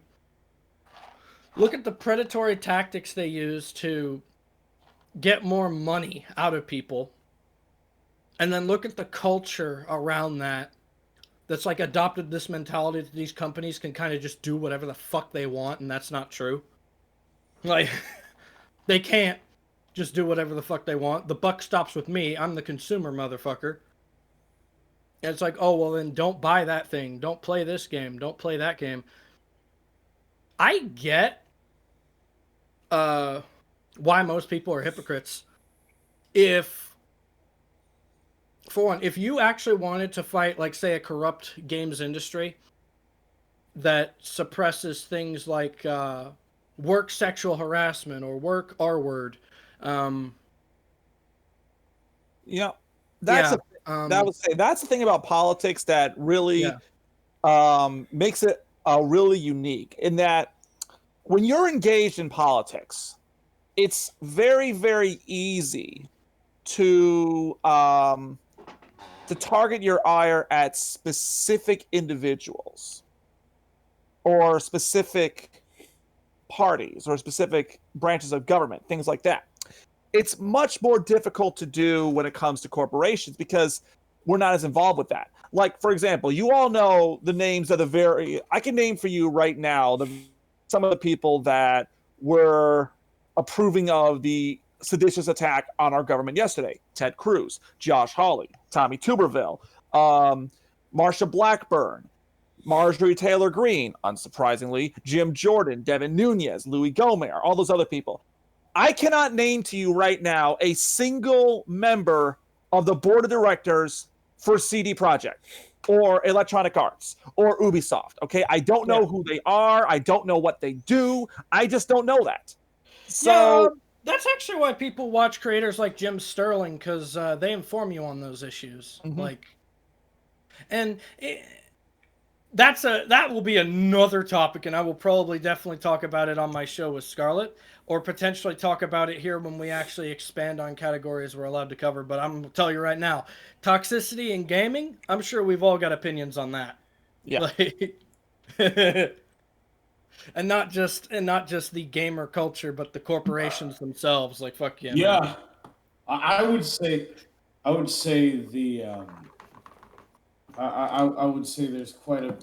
look at the predatory tactics they use to get more money out of people, and then look at the culture around that that's like adopted this mentality that these companies can kind of just do whatever the fuck they want, and that's not true. Like, they can't just do whatever the fuck they want. The buck stops with me. I'm the consumer, motherfucker. And it's like, oh, well, then don't buy that thing. Don't play this game. Don't play that game. I get why most people are hypocrites. For one, if you actually wanted to fight, like, say, a corrupt games industry that suppresses things like work sexual harassment or work R-word, Yeah. That's I would say that's the thing about politics that really makes it really unique, in that when you're engaged in politics, it's very, very easy to target your ire at specific individuals or specific parties or specific branches of government, things like that. It's much more difficult to do when it comes to corporations because we're not as involved with that. Like, for example, you all know the names of I can name for you right now some of the people that were approving of the seditious attack on our government yesterday. Ted Cruz, Josh Hawley, Tommy Tuberville, Marsha Blackburn, Marjorie Taylor Greene, unsurprisingly, Jim Jordan, Devin Nunes, Louis Gohmert, all those other people. I cannot name to you right now a single member of the board of directors for CD Projekt or Electronic Arts or Ubisoft. Okay, I don't know who they are. I don't know what they do. I just don't know that. So that's actually why people watch creators like Jim Sterling, because they inform you on those issues. That will be another topic, and I will probably definitely talk about it on my show with Scarlett, or potentially talk about it here when we actually expand on categories we're allowed to cover. But I'm going to tell you right now, toxicity in gaming, I'm sure we've all got opinions on that. Yeah. Like, and not just the gamer culture, but the corporations themselves. Like, fuck yeah. Yeah. Man. I would say the I would say there's quite a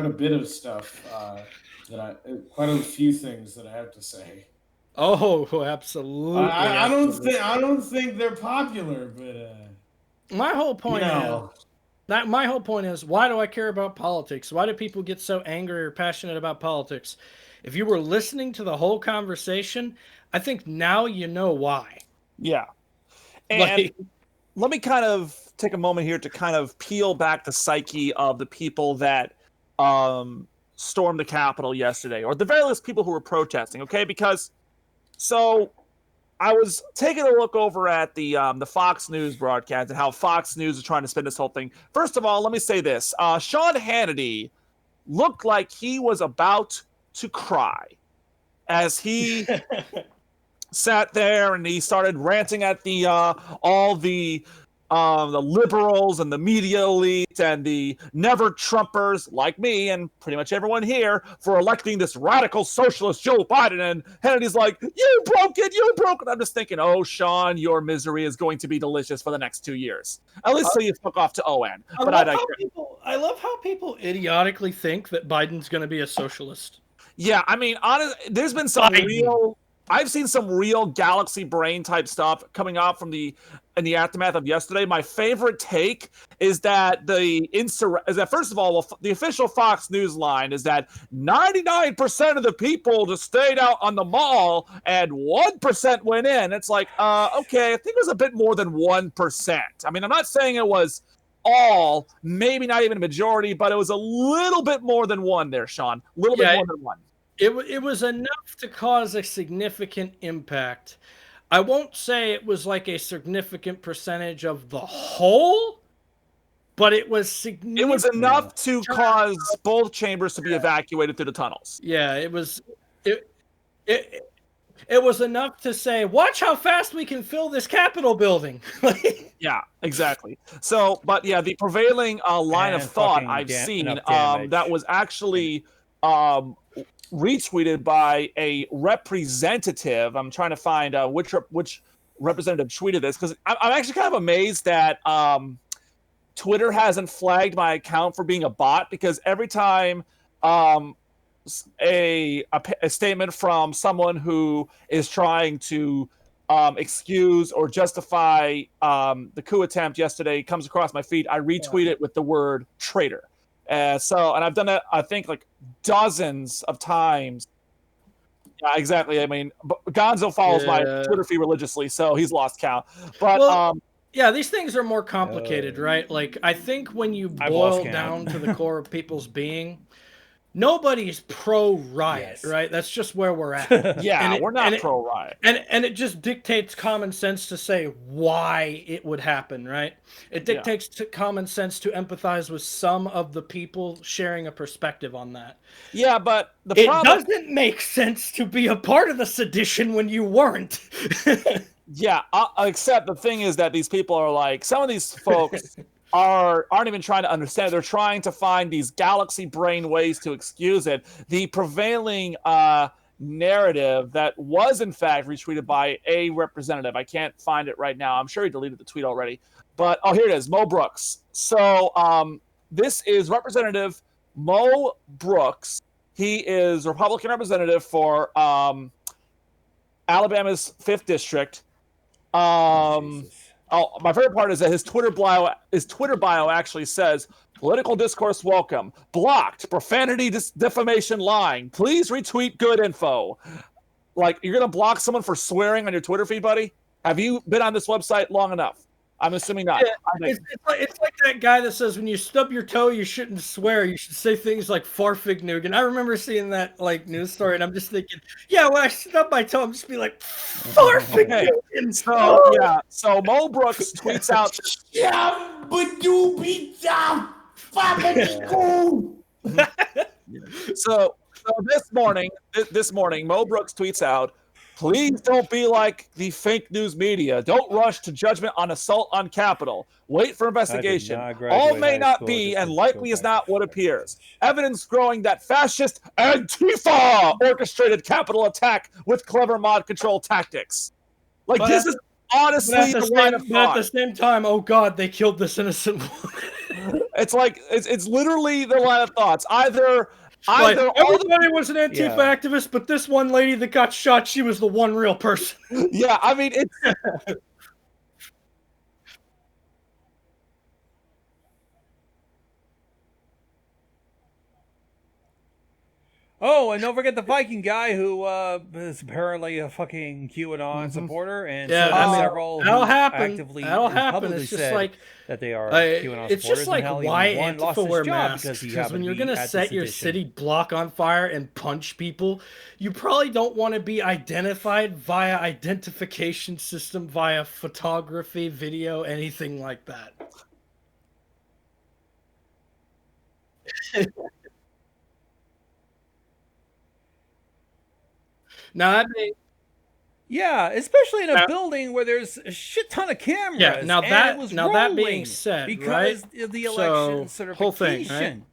bit of stuff quite a few things that I have to say. Oh, absolutely. I don't think they're popular, but my whole point is, why do I care about politics? Why do people get so angry or passionate about politics? If you were listening to the whole conversation, I think now you know why. Yeah. And let me kind of take a moment here to kind of peel back the psyche of the people that stormed the Capitol yesterday, or the very least people who were protesting, okay? Because I was taking a look over at the Fox News broadcast and how Fox News is trying to spin this whole thing. First of all, let me say this. Sean Hannity looked like he was about to cry as he sat there and he started ranting at all the the liberals and the media elite and the never Trumpers like me and pretty much everyone here for electing this radical socialist Joe Biden. And Hannity's like, you broke it, you broke it. I'm just thinking, oh, Sean, your misery is going to be delicious for the next 2 years. At least till you fuck off to ON. I love how people idiotically think that Biden's going to be a socialist. Yeah, I mean, there's been some I've seen some real galaxy brain type stuff coming out in the aftermath of yesterday. My favorite take is that first of all, the official Fox News line is that 99% of the people just stayed out on the mall and 1% went in. It's like, okay, I think it was a bit more than 1%. I mean, I'm not saying it was all, maybe not even a majority, but it was a little bit more than one there, Sean. A little bit more than one. It was enough to cause a significant impact. I won't say it was like a significant percentage of the whole, but it was significant. It was enough to cause both chambers to be evacuated through the tunnels. Yeah, it was enough to say, watch how fast we can fill this Capitol building. Yeah, exactly. So, but yeah, the prevailing line of thought I've seen that was actually retweeted by a representative. I'm trying to find which representative tweeted this, because I'm actually kind of amazed that Twitter hasn't flagged my account for being a bot, because every time a statement from someone who is trying to excuse or justify the coup attempt yesterday comes across my feed, I retweet it with the word traitor. And I've done that, I think, like dozens of times. Yeah, exactly. I mean, Gonzo follows my Twitter feed religiously, so he's lost count. But yeah, these things are more complicated, right? Like, I think when you boil down to the core of people's being, nobody's pro-riot, right? That's just where we're at. Yeah, we're not pro-riot. And it just dictates common sense to say why it would happen, right? It dictates common sense to empathize with some of the people sharing a perspective on that. Yeah, but it doesn't make sense to be a part of the sedition when you weren't. Yeah, except the thing is that these people are like, some of these folks aren't even trying to understand. They're trying to find these galaxy brain ways to excuse it. The prevailing narrative that was in fact retweeted by a representative, I can't find it right now. I'm sure he deleted the tweet already. But here it is, Mo Brooks. So this is Representative Mo Brooks. He is a Republican representative for Alabama's 5th District. My favorite part is that his Twitter bio actually says, "Political discourse welcome. Blocked. Profanity, defamation, lying. Please retweet good info." Like, you're gonna block someone for swearing on your Twitter feed, buddy? Have you been on this website long enough? I'm assuming not. Yeah, it's like that guy that says when you stub your toe, you shouldn't swear. You should say things like "farfignugan." I remember seeing that news story, and I'm just thinking, yeah, when I stub my toe, I'm just be like, "farfignugan." Okay. So Mo Brooks tweets out, So this morning, Mo Brooks tweets out, "Please don't be like the fake news media. Don't rush to judgment on assault on Capitol. Wait for investigation. All may not be and likely is not what appears. Evidence growing that fascist Antifa orchestrated Capitol attack with clever mod control tactics." Like, this is honestly the line of thought. But at the same time, oh God, they killed this innocent woman. It's like, it's literally the line of thoughts. Either everybody was an Antifa activist, but this one lady that got shot, she was the one real person. Yeah, I mean, it's... Oh, and don't forget the Viking guy who is apparently a fucking QAnon supporter, and several that'll happen. Actively that'll happen. publicly It's just said like that they are QAnon supporters. It's just like, why Antifa wear masks? Because when you're gonna set your city block on fire and punch people, you probably don't want to be identified via identification system, via photography, video, anything like that. Now, Yeah, especially in a building where there's a shit ton of cameras. Yeah, now and that it was now that being rolling said, because right? of the So, election whole thing, certification. right?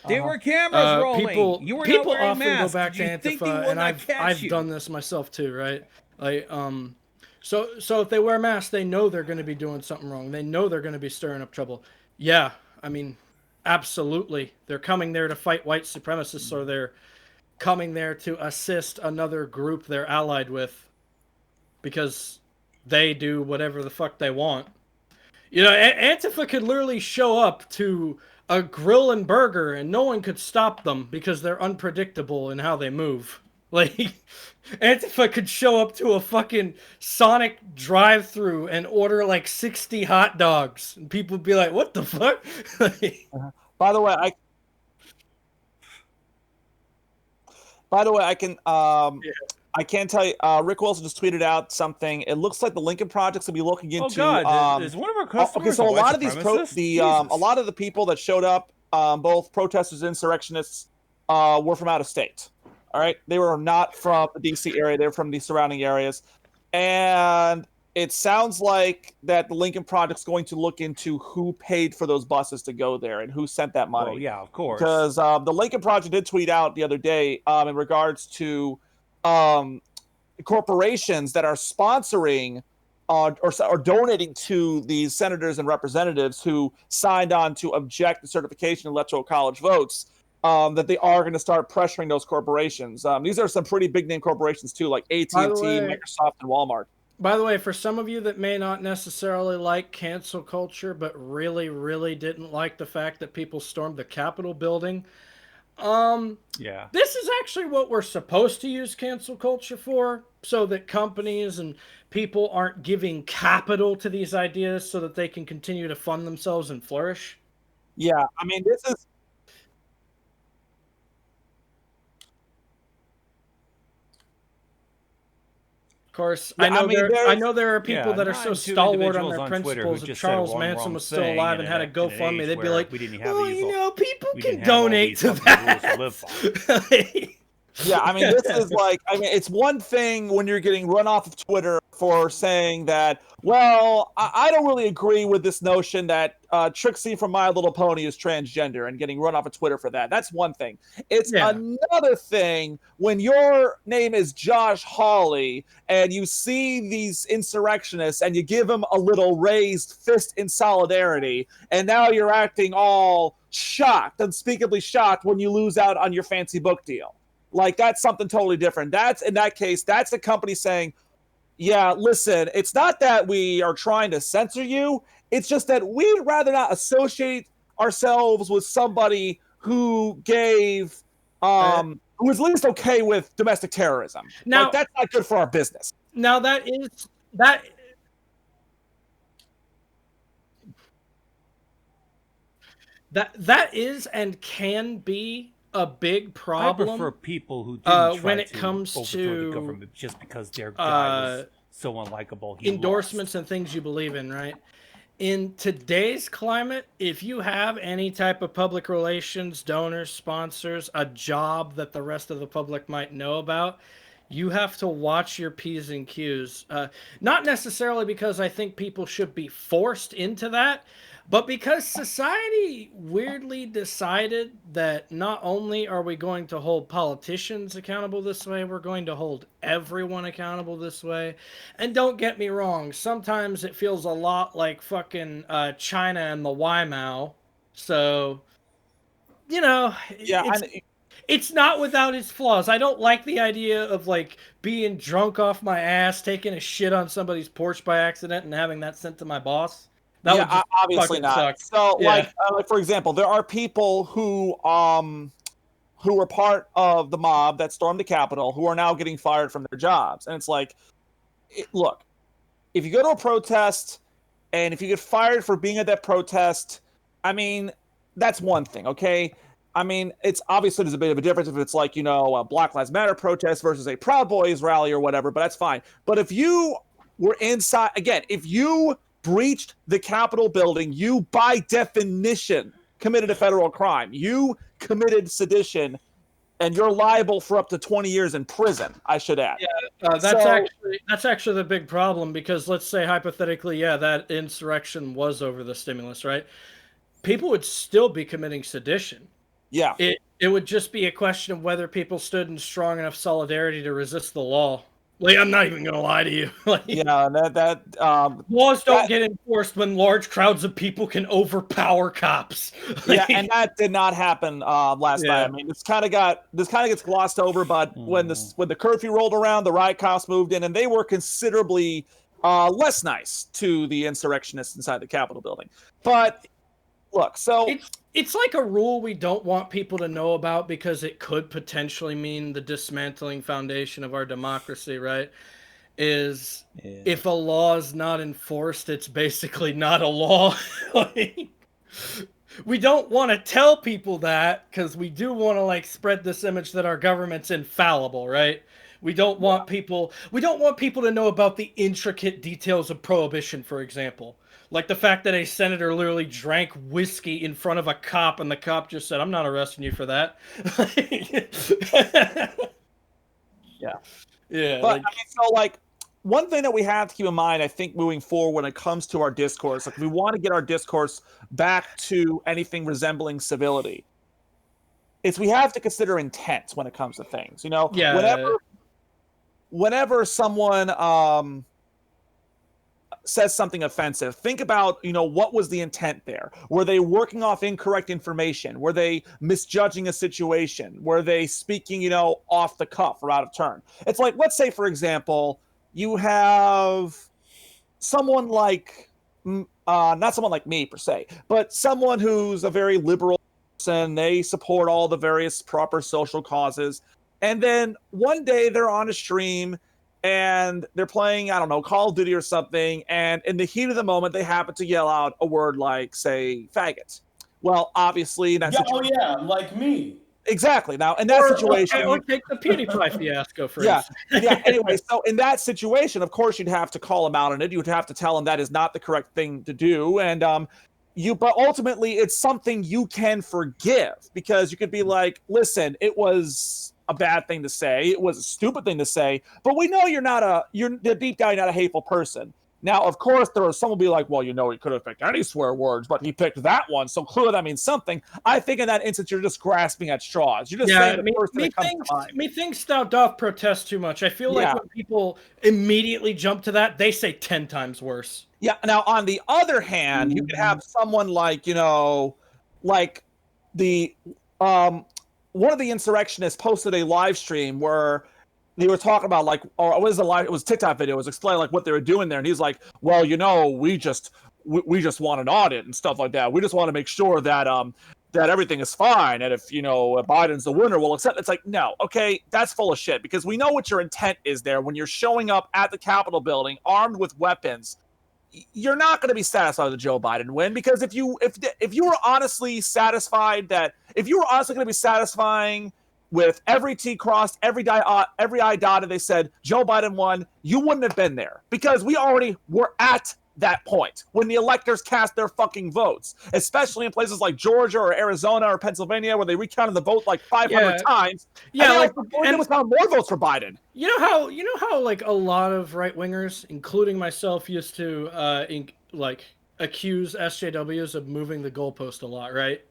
There were cameras rolling. You were not People wearing often masks. go back Did you to think they Antifa, would and not catch I've you? done this myself too, right? Like so if they wear masks, they know they're going to be doing something wrong. They know they're going to be stirring up trouble. Yeah, I mean, absolutely, they're coming there to fight white supremacists, or they're coming there to assist another group they're allied with, because they do whatever the fuck they want. You know, Antifa could literally show up to a grill and burger and no one could stop them because they're unpredictable in how they move. Like, Antifa could show up to a fucking Sonic drive-through and order like 60 hot dogs, and people would be like, what the fuck? By the way, I can tell you, Rick Wilson just tweeted out something. It looks like the Lincoln Project's gonna be looking into. Oh God, is one of our customers okay, so a a white lot of these supremacist? a lot of the people that showed up, both protesters and insurrectionists, were from out of state. All right, they were not from the DC area; they were from the surrounding areas, and it sounds like that the Lincoln Project's going to look into who paid for those buses to go there and who sent that money. Oh yeah, of course. Because the Lincoln Project did tweet out the other day in regards to corporations that are sponsoring or donating to these senators and representatives who signed on to object to certification of electoral college votes, that they are going to start pressuring those corporations. These are some pretty big name corporations too, like AT&T, Microsoft, and Walmart. By the way, for some of you that may not necessarily like cancel culture, but really, really didn't like the fact that people stormed the Capitol building, yeah, this is actually what we're supposed to use cancel culture for, so that companies and people aren't giving capital to these ideas so that they can continue to fund themselves and flourish. Yeah, I mean, this is... Of course, Yeah, I know there are people that are so not two stalwart on individuals their on Twitter principles. who If just said Charles one Manson wrong was still thing alive in and had a an GoFundMe, age they'd be where like, we didn't have well, evil. you know, people We can didn't have all donate these to fucking rules to live that. by. Yeah, I mean, this is like, I mean, it's one thing when you're getting run off of Twitter for saying that, well, I don't really agree with this notion that Trixie from My Little Pony is transgender, and getting run off of Twitter for that. That's one thing. It's another thing when your name is Josh Hawley and you see these insurrectionists and you give them a little raised fist in solidarity, and now you're acting all shocked, unspeakably shocked when you lose out on your fancy book deal. Like, that's something totally different. That's, in that case, that's the company saying, yeah, listen, it's not that we are trying to censor you. It's just that we'd rather not associate ourselves with somebody who gave, who was at least okay with domestic terrorism. Now, like, that's not good for our business. Now, that is and can be a big problem. I prefer people who didn't try when it to comes overthrow to the government just because their guy was so unlikable. Endorsements and things you believe in, right? In today's climate, if you have any type of public relations, donors, sponsors, a job that the rest of the public might know about, you have to watch your P's and Q's. Not necessarily because I think people should be forced into that, but because society weirdly decided that not only are we going to hold politicians accountable this way, we're going to hold everyone accountable this way. And don't get me wrong, sometimes it feels a lot like fucking China and the Weimao. So, you know, it's not without its flaws. I don't like the idea of like being drunk off my ass, taking a shit on somebody's porch by accident, and having that sent to my boss. That would just obviously not. suck. So, like for example, there are people who were part of the mob that stormed the Capitol who are now getting fired from their jobs, and it's like, look, if you go to a protest and if you get fired for being at that protest, I mean, that's one thing, okay? I mean, it's obviously there's a bit of a difference if it's like, you know, a Black Lives Matter protest versus a Proud Boys rally or whatever, but that's fine. But if you were inside, again, if you breached the Capitol building, you by definition committed a federal crime. You committed sedition and you're liable for up to 20 years in prison, I should add. Yeah, that's actually the big problem, because let's say hypothetically, that insurrection was over the stimulus, right? People would still be committing sedition. Yeah. It would just be a question of whether people stood in strong enough solidarity to resist the law. Like, I'm not even gonna lie to you. Laws don't get enforced when large crowds of people can overpower cops. And that did not happen last night. I mean, this kind of gets glossed over, but when the curfew rolled around, the riot cops moved in, and they were considerably less nice to the insurrectionists inside the Capitol building. But look, so it's like a rule we don't want people to know about, because it could potentially mean the dismantling foundation of our democracy, right? If a law is not enforced, it's basically not a law. We don't want to tell people that, because we do want to spread this image that our government's infallible, right? We don't want people to know about the intricate details of prohibition, for example. Like the fact that a senator literally drank whiskey in front of a cop, and the cop just said, "I'm not arresting you for that." Yeah. But one thing that we have to keep in mind, I think, moving forward when it comes to our discourse, we want to get our discourse back to anything resembling civility. We have to consider intent when it comes to things. Whenever someone says something offensive, think about, what was the intent there? Were they working off incorrect information? Were they misjudging a situation? Were they speaking, off the cuff or out of turn? It's like, let's say, for example, you have someone like, not someone like me per se, but someone who's a very liberal person. They support all the various proper social causes. And then one day they're on a stream and they're playing, I don't know, Call of Duty or something, and in the heat of the moment, they happen to yell out a word like, say, faggot. Well, obviously, that's like me. Exactly. Now, in that situation, or take the PewDiePie fiasco for instance. Anyway, so in that situation, of course, you'd have to call him out on it. You would have to tell him that is not the correct thing to do, and but ultimately, it's something you can forgive, because you could be like, listen, it was a bad thing to say. It was a stupid thing to say, but we know you're deep down, you're not a hateful person. Now, of course, there are some will be like, well, he could have picked any swear words, but he picked that one, so clearly that means something. I think in that instance, you're just grasping at straws. You're just saying the first thing that comes to mind. Methinks thou doth protest too much. I feel like when people immediately jump to that, they say 10 times worse. Yeah. Now, on the other hand, you could have someone like, like the one of the insurrectionists posted a live stream where they were talking about it was a TikTok video. It was explaining what they were doing there. And he's like, well, we just want an audit and stuff like that. We just want to make sure that that everything is fine. And if, Biden's the winner, we'll accept. It's like, no, okay, that's full of shit, because we know what your intent is there when you're showing up at the Capitol building armed with weapons. You're not going to be satisfied with the Joe Biden win, because if you were honestly satisfied if you were honestly going to be satisfying with every T crossed, every I dotted, they said Joe Biden won, you wouldn't have been there, because we already were at that point when the electors cast their fucking votes, especially in places like Georgia or Arizona or Pennsylvania, where they recounted the vote 500 times. And it was found more votes for Biden. You know how a lot of right wingers, including myself, used to accuse SJWs of moving the goalpost a lot, right?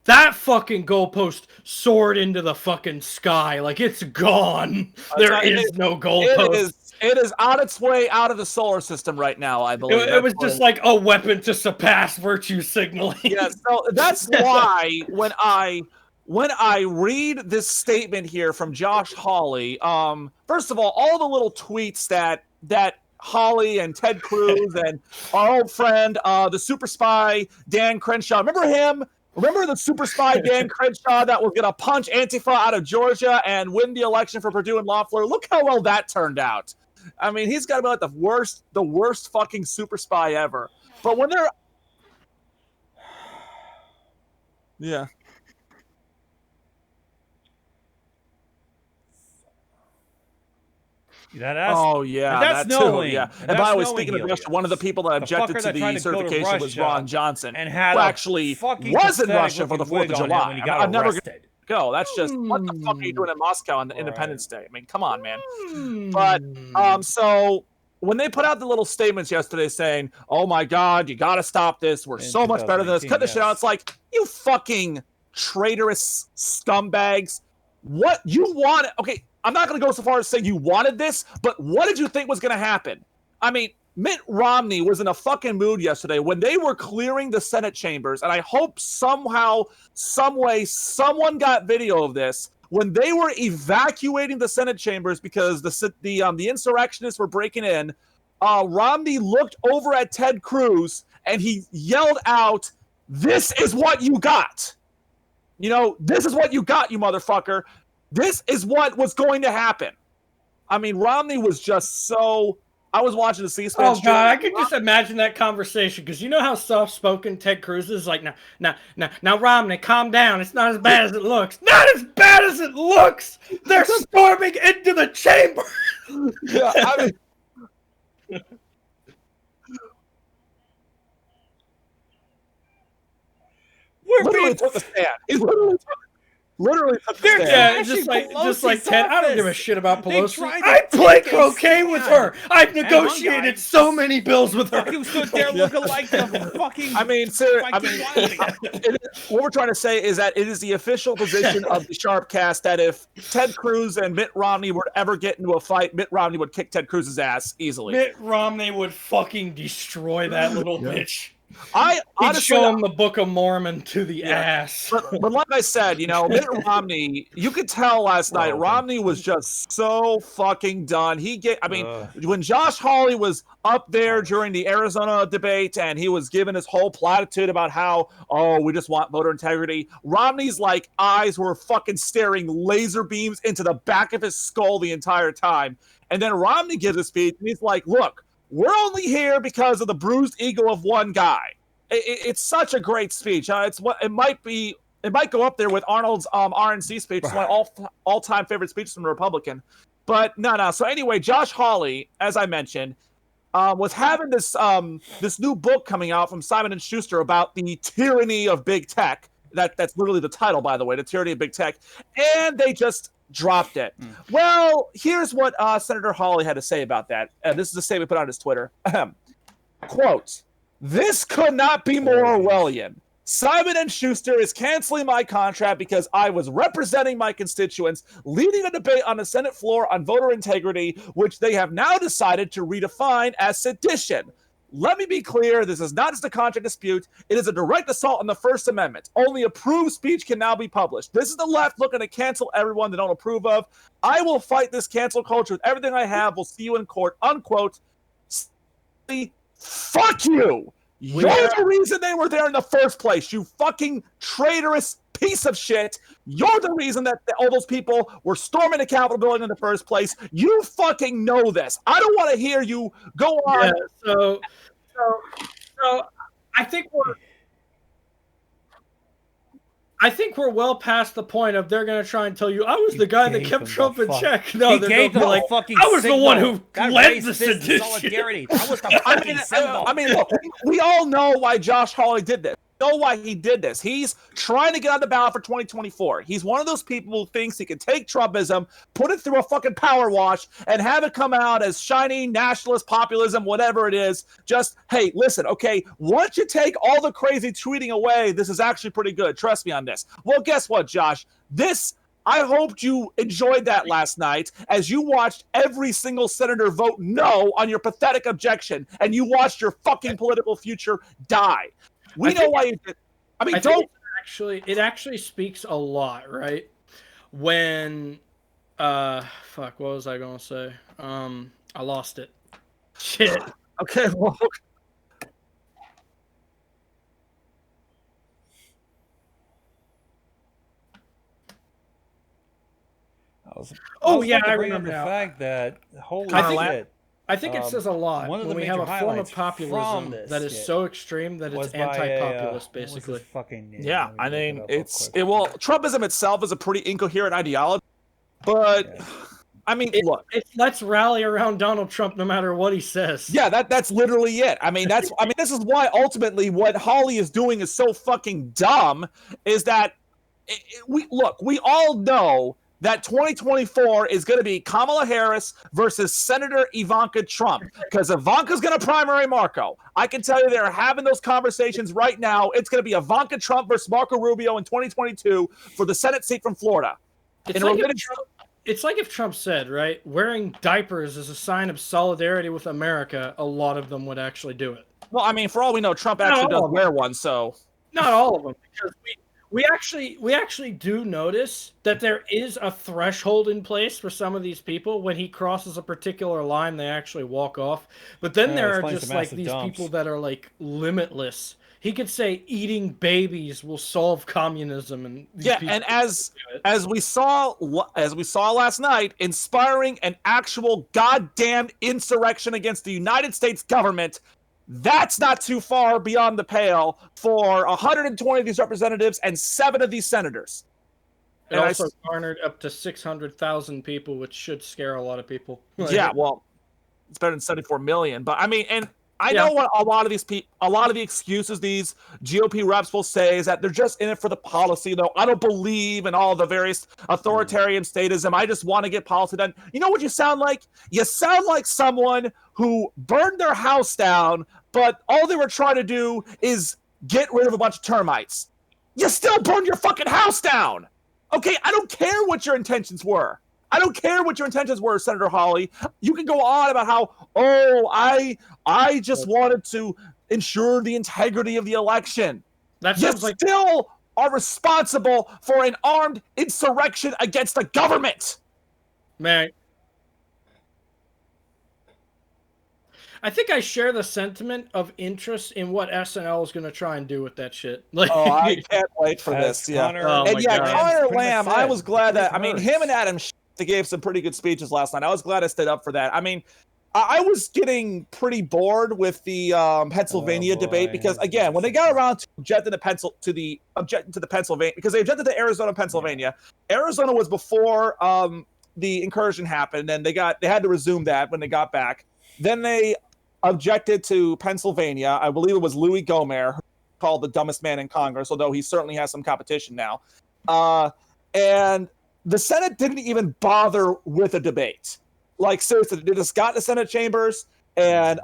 That fucking goalpost soared into the fucking sky. It's gone. There is no goalpost. It is on its way out of the solar system right now, I believe. It was just like a weapon to surpass virtue signaling. Yeah, so that's why when I read this statement here from Josh Hawley, first of all the little tweets that Hawley and Ted Cruz and our old friend, the super spy Dan Crenshaw, remember him? Remember the super spy Dan Crenshaw that was going to punch Antifa out of Georgia and win the election for Purdue and Loeffler? Look how well that turned out. I mean, he's got to be the worst fucking super spy ever. But when they're... Yeah. That too. Yeah. And by the way, speaking of Russia, one of the people that objected to the certification was Ron Johnson, and had who actually was in Russia for the 4th of July. When he got arrested. go. That's just what the fuck are you doing in Moscow on the Independence Day? I mean, come on, man. But so when they put out the little statements yesterday saying, "Oh my God, you got to stop this. We're so much better than this. Cut this shit out." It's like, you fucking traitorous scumbags. What you want? Okay, I'm not going to go so far as saying you wanted this, but what did you think was going to happen? I mean, Mitt Romney was in a fucking mood yesterday when they were clearing the Senate chambers, and I hope somehow, some way, someone got video of this. When they were evacuating the Senate chambers because the insurrectionists were breaking in, Romney looked over at Ted Cruz and he yelled out, "This is what you got. You know, this is what you got, you motherfucker. This is what was going to happen." I mean, Romney was just so... I was watching the C-SPAN. Oh God, I could just imagine that conversation because you know how soft-spoken Ted Cruz is. Like, now, Romney, calm down. It's not as bad as it looks. Not as bad as it looks. They're storming into the chamber. Yeah, I mean, literally took the stand. He literally took the stand. Yeah, just like Ted. I don't give a shit about Pelosi. I play cocaine with her. I've negotiated so many bills with her. You stood there looking like the fucking. I mean, sir. What we're trying to say is that it is the official position of the Sharpcast that if Ted Cruz and Mitt Romney were to ever get into a fight, Mitt Romney would kick Ted Cruz's ass easily. Mitt Romney would fucking destroy that little bitch. I honestly show him the Book of Mormon to the ass. But like I said, you know, Mitt Romney, you could tell last night, Romney was just so fucking done. When Josh Hawley was up there during the Arizona debate and he was giving his whole platitude about how, we just want voter integrity, Romney's like eyes were fucking staring laser beams into the back of his skull the entire time. And then Romney gives a speech and he's like, "Look, we're only here because of the bruised ego of one guy." It's such a great speech. It might go up there with Arnold's RNC speech. It's my all-time favorite speech from a Republican. But no. So anyway, Josh Hawley, as I mentioned, was having this new book coming out from Simon & Schuster about the tyranny of big tech. That's literally the title, by the way, the tyranny of big tech. And they just dropped it. Well, here's what Senator Hawley had to say about that. This is a statement put on his Twitter. Quote, "This could not be more Orwellian. Simon & Schuster is canceling my contract because I was representing my constituents, leading a debate on the Senate floor on voter integrity, which they have now decided to redefine as sedition. Let me be clear, this is not just a contract dispute. It is a direct assault on the First Amendment. Only approved speech can now be published. This is the left looking to cancel everyone they don't approve of. I will fight this cancel culture with everything I have. We'll see you in court." Unquote. Fuck you! You're the reason they were there in the first place, you fucking traitorous piece of shit. You're the reason that all those people were storming the Capitol building in the first place. You fucking know this. I don't want to hear you go on. Yeah, so I think we're well past the point of they're going to try and tell you I was the guy that kept Trump in check. No, they're going to be like, I was the one who led the sedition. Solidarity. That was the fucking symbol. I mean, look, we all know why Josh Hawley did this. We know why he did this. He's trying to get on the ballot for 2024. He's one of those people who thinks he can take Trumpism, put it through a fucking power wash, and have it come out as shiny nationalist populism, whatever it is. Just, hey, listen, okay, once you take all the crazy tweeting away, this is actually pretty good. Trust me on this. Well, guess what, Josh? I hoped you enjoyed that last night as you watched every single senator vote no on your pathetic objection, and you watched your fucking political future die. We know why you did. I mean, it actually speaks a lot, right? When, what was I gonna say? I lost it. Shit. Okay, well. I remember the now. fact that holy shit. I think it says a lot one of when the we have major a form of highlights populism from that is this so extreme that it's anti-populist, basically. Yeah, I mean, Trumpism itself is a pretty incoherent ideology, but I mean, look, let's rally around Donald Trump no matter what he says. Yeah, that's literally it. I mean, this is why ultimately what Hawley is doing is so fucking dumb, is that we all know that 2024 is going to be Kamala Harris versus Senator Ivanka Trump, because Ivanka's going to primary Marco. I can tell you they're having those conversations right now. It's going to be Ivanka Trump versus Marco Rubio in 2022 for the Senate seat from Florida. It's like if Trump said, right, wearing diapers is a sign of solidarity with America, a lot of them would actually do it. Well, I mean, for all we know, Trump actually does wear one, so. Not all of them, because we actually do notice that there is a threshold in place for some of these people. When he crosses a particular line, they actually walk off. But then there are just like these people that are like limitless. He could say eating babies will solve communism, and and as we saw last night, inspiring an actual goddamn insurrection against the United States government. That's not too far beyond the pale for 120 of these representatives and 7 of these senators. It also garnered up to 600,000 people, which should scare a lot of people. Yeah, well, it's better than 74 million. But I mean, and I know what a lot of the excuses these GOP reps will say is that they're just in it for the policy. Though I don't believe in all the various authoritarian statism. I just want to get policy done. You know what you sound like? You sound like someone who burned their house down, but all they were trying to do is get rid of a bunch of termites. You still burned your fucking house down. Okay, I don't care what your intentions were. Senator Hawley. You can go on about how, I just wanted to ensure the integrity of the election. That you sounds like still are responsible for an armed insurrection against the government. Man, I think I share the sentiment of interest in what SNL is going to try and do with that shit. Like, I can't wait for this. Yeah, Connor Lamb. I was glad that. I mean, him and Adam. They gave some pretty good speeches last night. I was glad I stayed up for that. I mean, I was getting pretty bored with the Pennsylvania debate because, again, when they got around to objecting to the Pennsylvania, because they objected to Arizona, Pennsylvania. Arizona was before the incursion happened, and they had to resume that when they got back. Then they objected to Pennsylvania. I believe it was Louis Gohmert, who called the dumbest man in Congress, although he certainly has some competition now. And the Senate didn't even bother with a debate. Like, seriously, they just got in the Senate chambers, and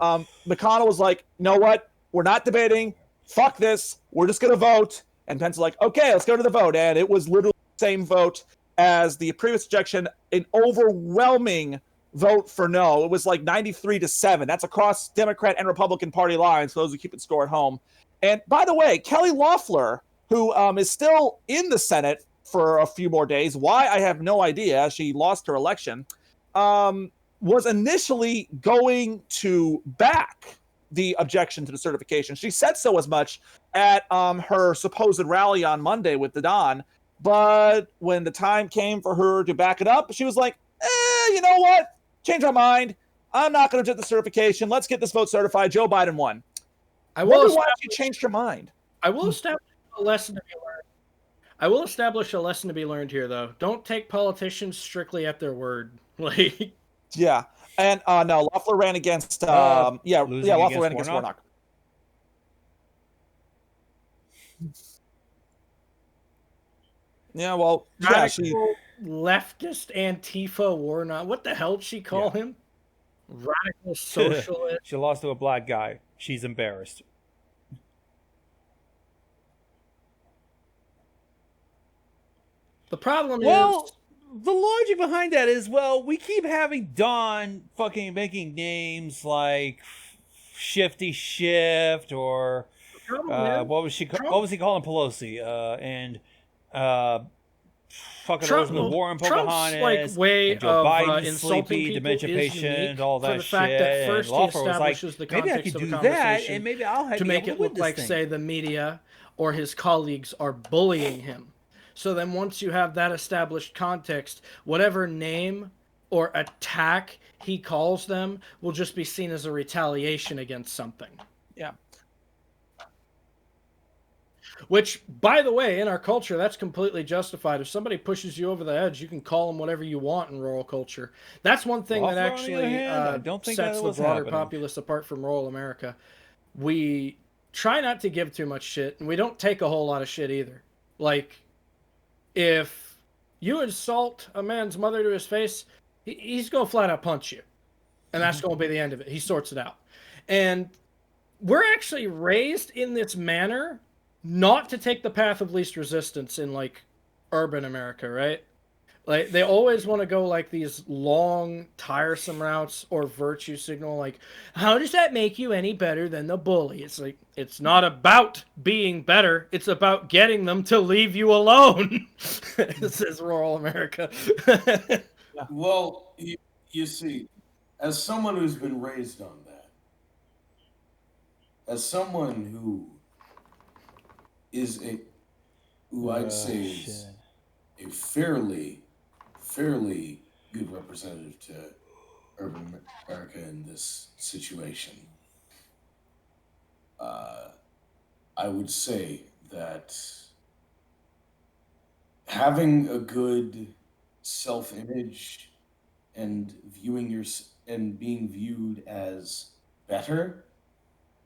McConnell was like, you know what? We're not debating. Fuck this. We're just going to vote. And Pence was like, okay, let's go to the vote. And it was literally the same vote as the previous objection, an overwhelming vote for no. It was like 93-7. That's across Democrat and Republican Party lines, for those who keep it score at home. And by the way, Kelly Loeffler, who is still in the Senate for a few more days. Why? I have no idea. She lost her election. Was initially going to back the objection to the certification. She said so as much at her supposed rally on Monday with the Don. But when the time came for her to back it up, she was like, you know what? Change my mind. I'm not going to do the certification. Let's get this vote certified. Joe Biden won. Why she changed her mind. I will establish a lesson to be learned. I will establish a lesson to be learned here, though. Don't take politicians strictly at their word. Like, yeah, and no, Loeffler ran against Loeffler ran against Warnock. Yeah, well, she leftist Antifa Warnock. What the hell did she call him? Radical socialist. She lost to a black guy. She's embarrassed. The problem is... the logic behind that is, we keep having Don fucking making names like Shifty Shift or what was he calling Pelosi? Fucking Elizabeth Warren, Pocahontas, Trump's way and Joe of Biden, insulting sleepy, people dementia patient, all that for the shit. fact that first he establishes the maybe I context could of do the that, conversation and maybe I'll have to make it look like, say, the media or his colleagues are bullying him. So then once you have that established context, whatever name or attack he calls them will just be seen as a retaliation against something. Yeah. Which, by the way, in our culture, that's completely justified. If somebody pushes you over the edge, you can call them whatever you want in rural culture. That's one thing that actually sets the broader populace apart from rural America. We try not to give too much shit, and we don't take a whole lot of shit either. Like, if you insult a man's mother to his face, he's going to flat out punch you. And that's going to be the end of it. He sorts it out. And we're actually raised in this manner not to take the path of least resistance in like urban America, right? Like they always want to go like these long, tiresome routes or virtue signal. Like, how does that make you any better than the bully? It's like it's not about being better. It's about getting them to leave you alone. This is rural America. Well, you see, as someone who's been raised on that, as someone who I'd say is a fairly good representative to urban America in this situation, I would say that having a good self-image and being viewed as better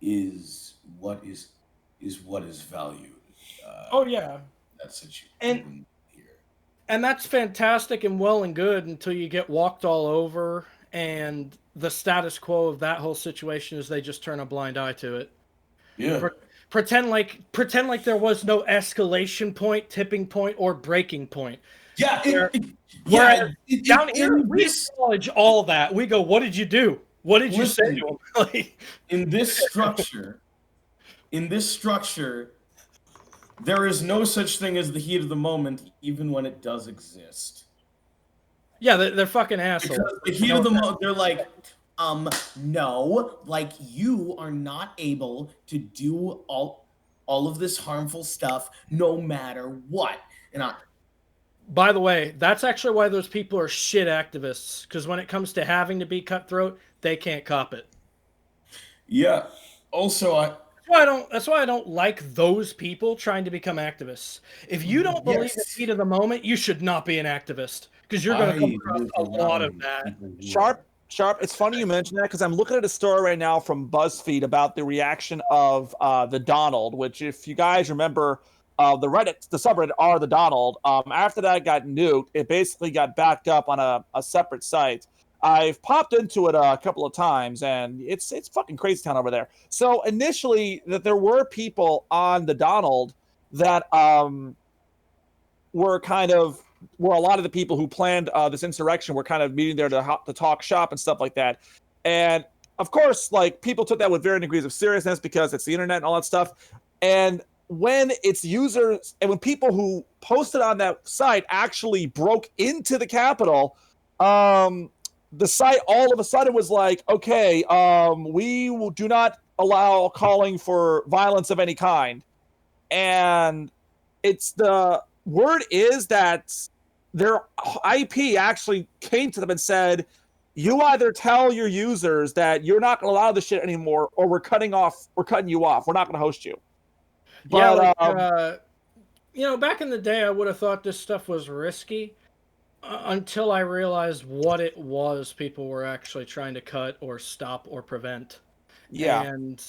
is what is valued. Oh yeah, That situation. And that's fantastic and well and good until you get walked all over, and the status quo of that whole situation is they just turn a blind eye to it. Yeah. Pretend like there was no escalation point, tipping point, or breaking point. Yeah. Down here, we acknowledge all that. We go, "What did you do? What did you say to him?" Like, in this structure, there is no such thing as the heat of the moment, even when it does exist. Yeah, they're fucking assholes. Because the heat of the moment, they're like, no, like you are not able to do all of this harmful stuff, no matter what. By the way, that's actually why those people are shit activists. Because when it comes to having to be cutthroat, they can't cop it. Yeah. Also, That's why I don't like those people trying to become activists. If you don't believe the heat of the moment, you should not be an activist because you're going to come across a lot of that. Sharp. It's funny you mentioned that because I'm looking at a story right now from BuzzFeed about the reaction of the Donald, which, if you guys remember, the subreddit r the Donald. After that got nuked, it basically got backed up on a separate site. I've popped into it a couple of times, and it's fucking crazy town over there. So initially, that there were people on the Donald that were a lot of the people who planned this insurrection were kind of meeting there to talk shop and stuff like that. And of course, like people took that with varying degrees of seriousness because it's the internet and all that stuff. And when its users and when people who posted on that site actually broke into the Capitol, the site all of a sudden was like, okay, we do not allow calling for violence of any kind. And the word is that their IP actually came to them and said, you either tell your users that you're not going to allow this shit anymore, or we're cutting you off. We're not going to host you. But, back in the day, I would have thought this stuff was risky. Until I realized what it was people were actually trying to cut or stop or prevent. Yeah. And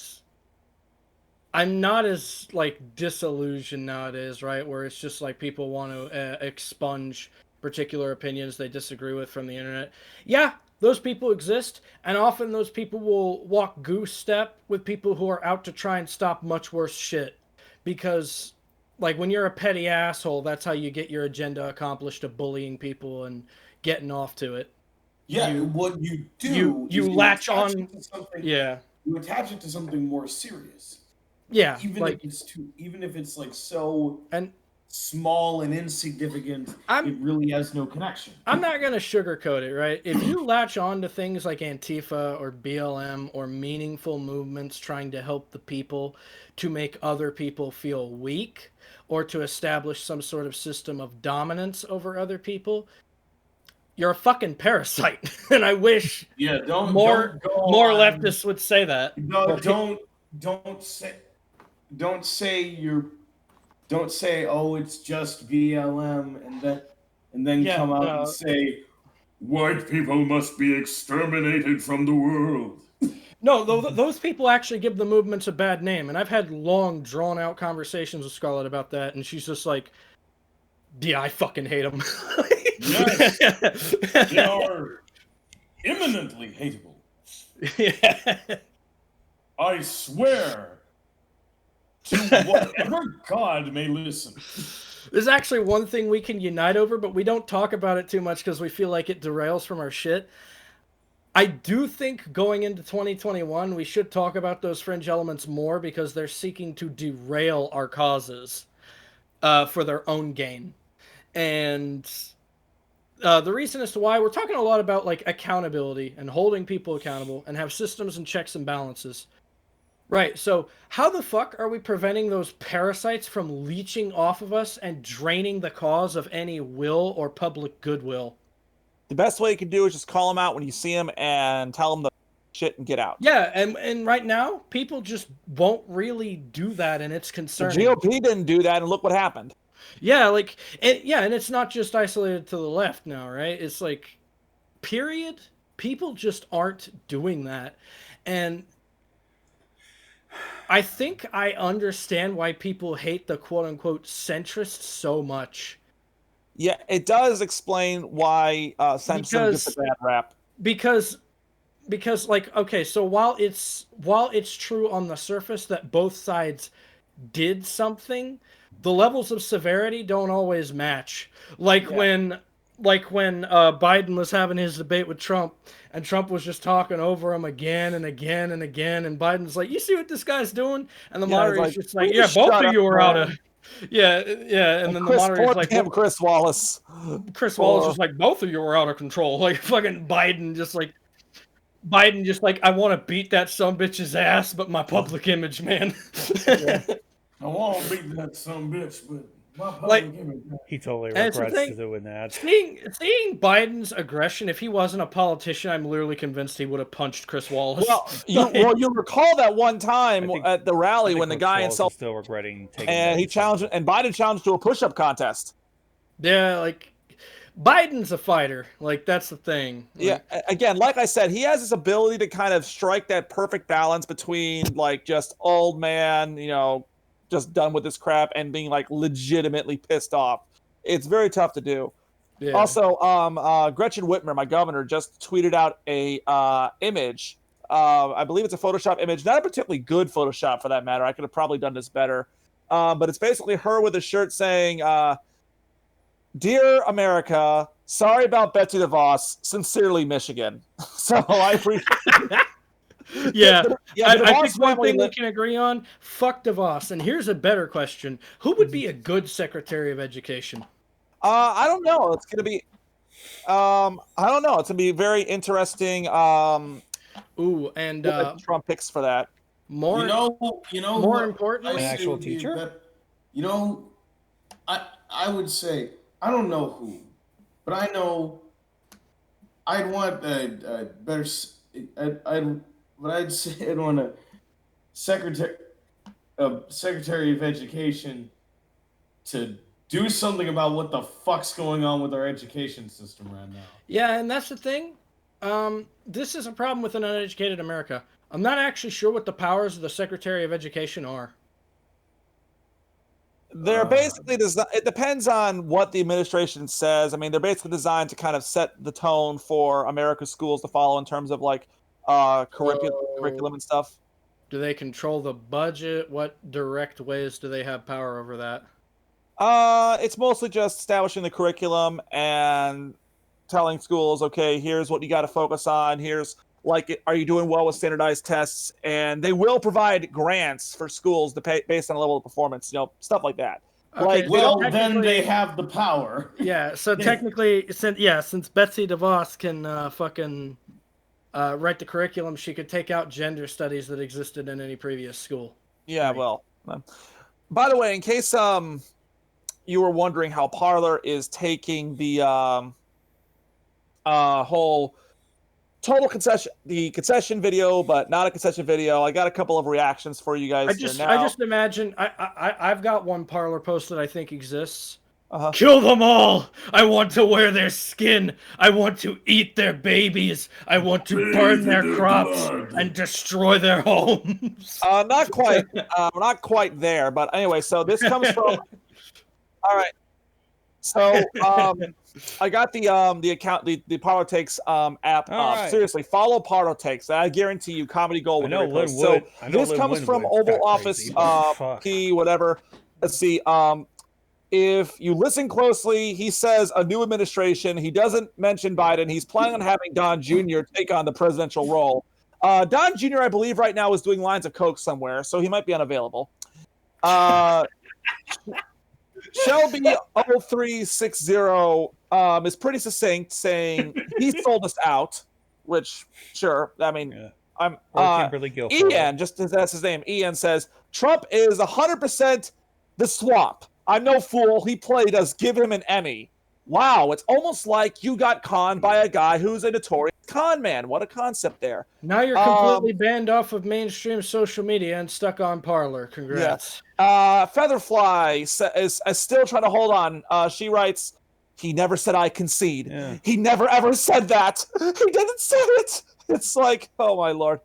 I'm not as, disillusioned nowadays, right? Where it's just like people want to expunge particular opinions they disagree with from the internet. Yeah, those people exist. And often those people will walk goose step with people who are out to try and stop much worse shit. Because when you're a petty asshole, that's how you get your agenda accomplished of bullying people and getting off to it. Yeah, what you do you latch on. Yeah, you attach it to something more serious. Yeah, even if it's so small and insignificant, it really has no connection. I'm not gonna sugarcoat it, right? If you latch on to things like Antifa or BLM or meaningful movements trying to help the people to make other people feel weak, or to establish some sort of system of dominance over other people, you're a fucking parasite. And I wish more leftists would say that. No, don't say oh, it's just BLM and then come out and say white people must be exterminated from the world. No, those people actually give the movements a bad name. And I've had long, drawn-out conversations with Scarlett about that, and she's just like, Yeah, I fucking hate them. Yes, they are imminently hateable. Yeah. I swear to whatever God may listen. There's actually one thing we can unite over, but we don't talk about it too much because we feel like it derails from our shit. I do think going into 2021, we should talk about those fringe elements more because they're seeking to derail our causes for their own gain. And the reason as to why we're talking a lot about like accountability and holding people accountable and have systems and checks and balances. Right, so how the fuck are we preventing those parasites from leeching off of us and draining the cause of any will or public goodwill? The best way you can do is just call them out when you see them and tell them the shit and get out. Yeah, and right now, people just won't really do that, and it's The concerning. GOP didn't do that, and look what happened. Yeah, like, and it's not just isolated to the left now, right? It's like, period. People just aren't doing that. And I think I understand why people hate the quote-unquote centrists so much. Yeah, it does explain why centrism gets a bad rap. Because like, okay, so while it's true on the surface that both sides did something, the levels of severity don't always match. Like when Biden was having his debate with Trump, and Trump was just talking over him again and again and again, and Biden's like, "You see what this guy's doing?" And the moderator's just like, "Yeah, both of you are out of." Yeah, and then the moderator's like, Chris Wallace. Chris Wallace was like, "Both of you are out of control." Like fucking Biden just like, I want to beat that sumbitch's ass, but my public image, man. I want to beat that sumbitch, but my public image. He totally And it's the regrets thing- doing that. Seeing Biden's aggression, if he wasn't a politician, I'm literally convinced he would have punched Chris Wallace. Well, you recall that one time at the rally when the guy himself still regretting taking and he challenged and Biden challenged to a push-up contest. Yeah, like Biden's a fighter. Like that's the thing. Yeah, again, like I said, he has this ability to kind of strike that perfect balance between like just old man, just done with this crap, and being like legitimately pissed off. It's very tough to do. Yeah. Also, Gretchen Whitmer, my governor, just tweeted out a image. I believe it's a Photoshop image, not a particularly good Photoshop for that matter. I could have probably done this better. But it's basically her with a shirt saying, "Dear America, sorry about Betsy DeVos. Sincerely, Michigan." So I appreciate Yeah, I DeVos think one family thing we can agree on, fuck DeVos. And here's a better question. Who would be a good Secretary of Education? I don't know. It's going to be I don't know. It's going to be very interesting Ooh, and what Trump picks for that. more More importantly, An actual teacher? I would say, I don't know who, but I know I'd want a better. I'd say I'd want a secretary of education to do something about what the fuck's going on with our education system right now. yeah, and that's the thing. This is a problem with an uneducated America. I'm not actually sure what the powers of the Secretary of Education are. They're basically it depends on what the administration says. I mean, they're basically designed to kind of set the tone for America's schools to follow in terms of like curriculum and stuff. Do they control the budget? What direct ways do they have power over that? It's mostly just establishing the curriculum and telling schools, okay, here's what you got to focus on. Here's like, are you doing well with standardized tests? And they will provide grants for schools to pay based on the level of performance, stuff like that. Okay, Like, Well, then they have the power. Yeah, so technically, since Betsy DeVos can fucking write the curriculum, she could take out gender studies that existed in any previous school. Yeah, well. By the way, in case you were wondering how Parler is taking the whole total concession video, but not a concession video, I got a couple of reactions for you guys. I just imagine I've got one Parler post that I think exists. Uh-huh. Kill them all! I want to wear their skin. I want to eat their babies. I want to burn their crops and destroy their homes. Not quite there, but anyway. So this comes from. All right. So I got the account, the Politics app. All right. Seriously, follow Politics. I guarantee you, comedy gold. I know with every Lynn post. Wood. So I know this Lynn comes from Winwood's Oval got Office crazy, but fuck. P whatever. Let's see. If you listen closely, he says a new administration. He doesn't mention Biden. He's planning on having Don Jr. take on the presidential role. Don Jr., I believe, right now is doing lines of coke somewhere, so he might be unavailable. Shelby 0360 is pretty succinct, saying he sold us out, which, sure, I mean, Yeah. I'm Or Kimberly Guilford. Ian, just as that's his name. Ian says Trump is 100% the swamp. I'm no fool. He played us. Give him an Emmy. Wow, it's almost like you got conned by a guy who's a notorious con man. What a concept there. Now you're completely banned off of mainstream social media and stuck on Parler. Congrats. Featherfly is still trying to hold on. She writes, he never said I concede. Yeah. He never ever said that. He didn't say it. It's like, oh my lord.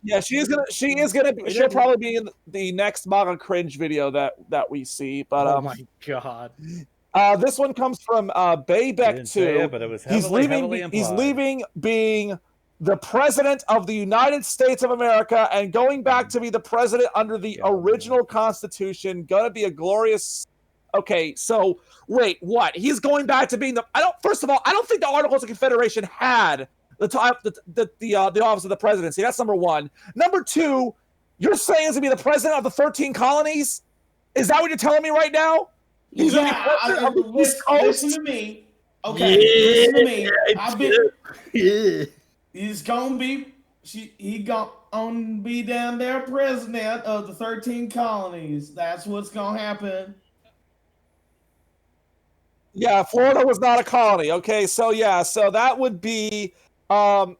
Yeah, she'll probably be in the next MAGA cringe video that we see. But Oh my god. this one comes from Baybeck Didn't say 2. it, but it was He's heavily leaving being the president of the United States of America and going back to be the president under the original Constitution. Gonna be a glorious. Okay, so wait, what? He's going back to being the. First of all, I don't think the Articles of Confederation had the office of the presidency. That's number one. Number two, you're saying he's gonna be the president of the 13 colonies? Is that what you're telling me right now? He's listen to me. Okay, listen to me. He's gonna be. He gonna be down there, president of the 13 colonies. That's what's gonna happen. Yeah, Florida was not a colony. Okay, so that would be.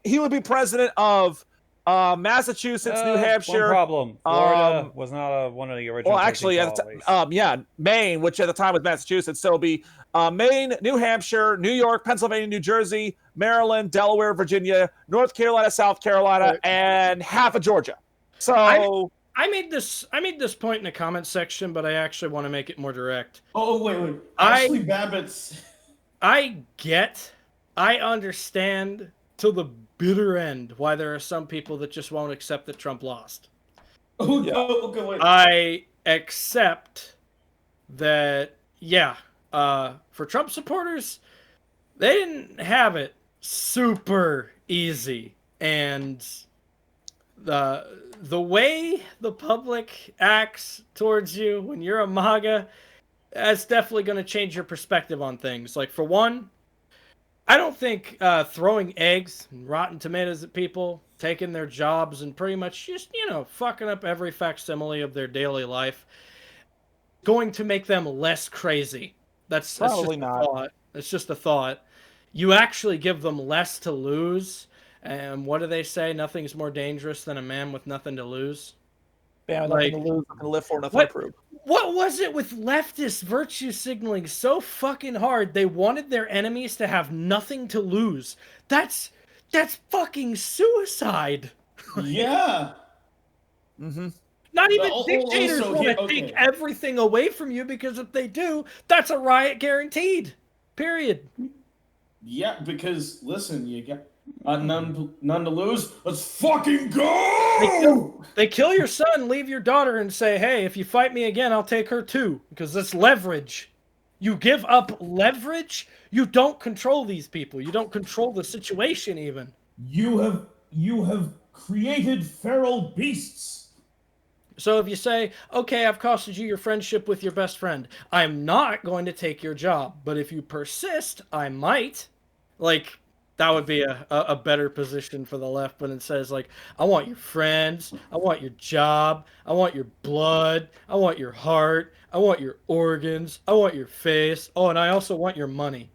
He would be president of Massachusetts, New Hampshire. One problem. Florida was not one of the original. Well, actually, Maine, which at the time was Massachusetts. So it'll be Maine, New Hampshire, New York, Pennsylvania, New Jersey, Maryland, Delaware, Virginia, North Carolina, South Carolina, and half of Georgia. So I made this point in the comment section, but I actually want to make it more direct. Oh wait. Ashley Babbitt's. I understand to the bitter end why there are some people that just won't accept that Trump lost. Okay, wait. I accept that, for Trump supporters, they didn't have it super easy. And the way the public acts towards you when you're a MAGA, that's definitely going to change your perspective on things. Like, for one, I don't think throwing eggs and rotten tomatoes at people, taking their jobs, and pretty much just, fucking up every facsimile of their daily life, going to make them less crazy. That's probably just not. A thought. It's just a thought. You actually give them less to lose. And what do they say? Nothing's more dangerous than a man with nothing to lose. Yeah, nothing to lose, nothing to live for, nothing to prove. What was it with leftist virtue signaling so fucking hard? They wanted their enemies to have nothing to lose. That's fucking suicide. Yeah. Mm-hmm. Not even dictators want to take everything away from you, because if they do, that's a riot guaranteed. Period. Yeah, because listen, you got none to lose. Let's fucking go! They kill your son, leave your daughter, and say, hey, if you fight me again, I'll take her too. Because that's leverage. You give up leverage, you don't control these people. You don't control the situation even. You have created feral beasts. So if you say, okay, I've costed you your friendship with your best friend, I'm not going to take your job. But if you persist, I might. Like, that would be a better position for the left, but it says, like, I want your friends, I want your job, I want your blood, I want your heart, I want your organs, I want your face, and I also want your money.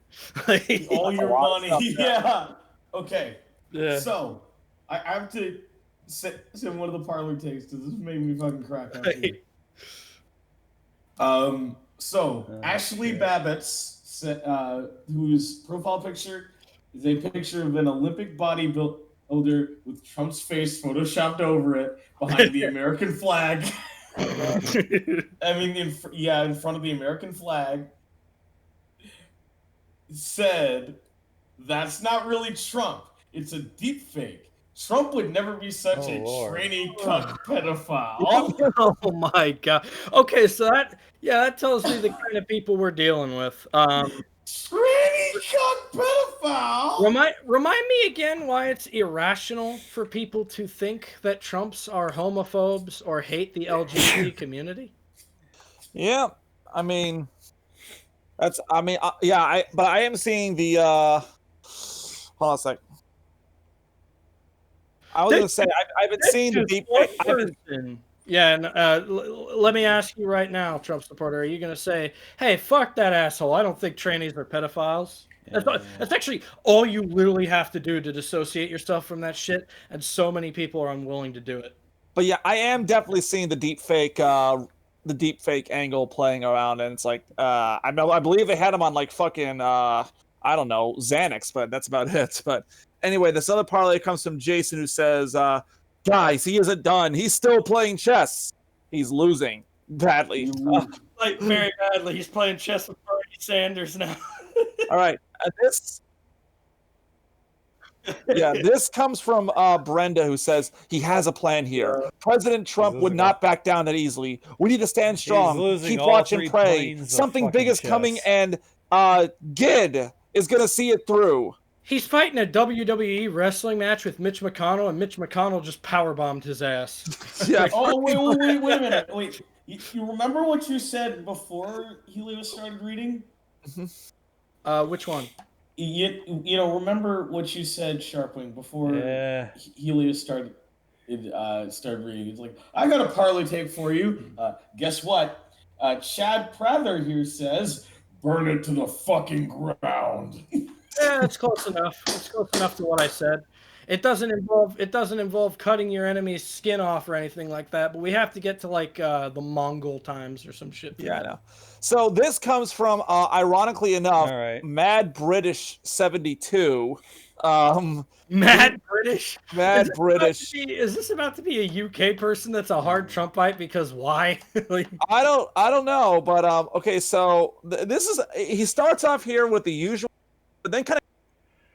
All your money, yeah. Okay. Yeah. So, I have to send one of the parlor takes, because this made me fucking crack up here. Ashley Babbitt's, whose profile picture is a picture of an Olympic bodybuilder with Trump's face photoshopped over it behind the American flag. I mean, in front of the American flag, said, "That's not really Trump. It's a deep fake. Trump would never be such a Lord. tranny cuck pedophile." Oh my god. Okay, so that tells me the kind of people we're dealing with. Tranny cuck pedophile. Remind me again why it's irrational for people to think that Trumps are homophobes or hate the LGBT community. Yeah, I mean, but I am seeing the. Hold on a sec. I was gonna say I've been seeing the deep. Yeah, and let me ask you right now, Trump supporter, are you going to say, hey, fuck that asshole, I don't think trannies are pedophiles? That's actually all you literally have to do to dissociate yourself from that shit, and so many people are unwilling to do it. But yeah, I am definitely seeing the deep fake angle playing around, and it's like, I believe they had him on like fucking, I don't know, Xanax, but that's about it. But anyway, this other parlay comes from Jason, who says, guys, he isn't done. He's still playing chess. He's losing badly. Like, very badly. He's playing chess with Bernie Sanders now. All right. This comes from Brenda, who says he has a plan here. President Trump would not back down that easily. We need to stand strong. Keep watch and pray. Something big is coming, and Gid is going to see it through. He's fighting a WWE wrestling match with Mitch McConnell, and Mitch McConnell just powerbombed his ass. Yeah. Oh, wait a minute. Wait, you remember what you said before Helios started reading? Which one? Remember what you said, Sharpwing, before Helios started reading. It's like, I got a parlay tape for you. Guess what? Chad Prather here says, burn it to the fucking ground. Yeah, it's close enough. It's close enough to what I said. It doesn't involve cutting your enemy's skin off or anything like that, but we have to get to like the Mongol times or some shit. Yeah, I know. So this comes from, ironically enough, Mad British 72. Mad British. Mad British. Is this about to be a UK person that's a hard Trumpite? Because why? I don't know, but okay. So he starts off here with the usual, but then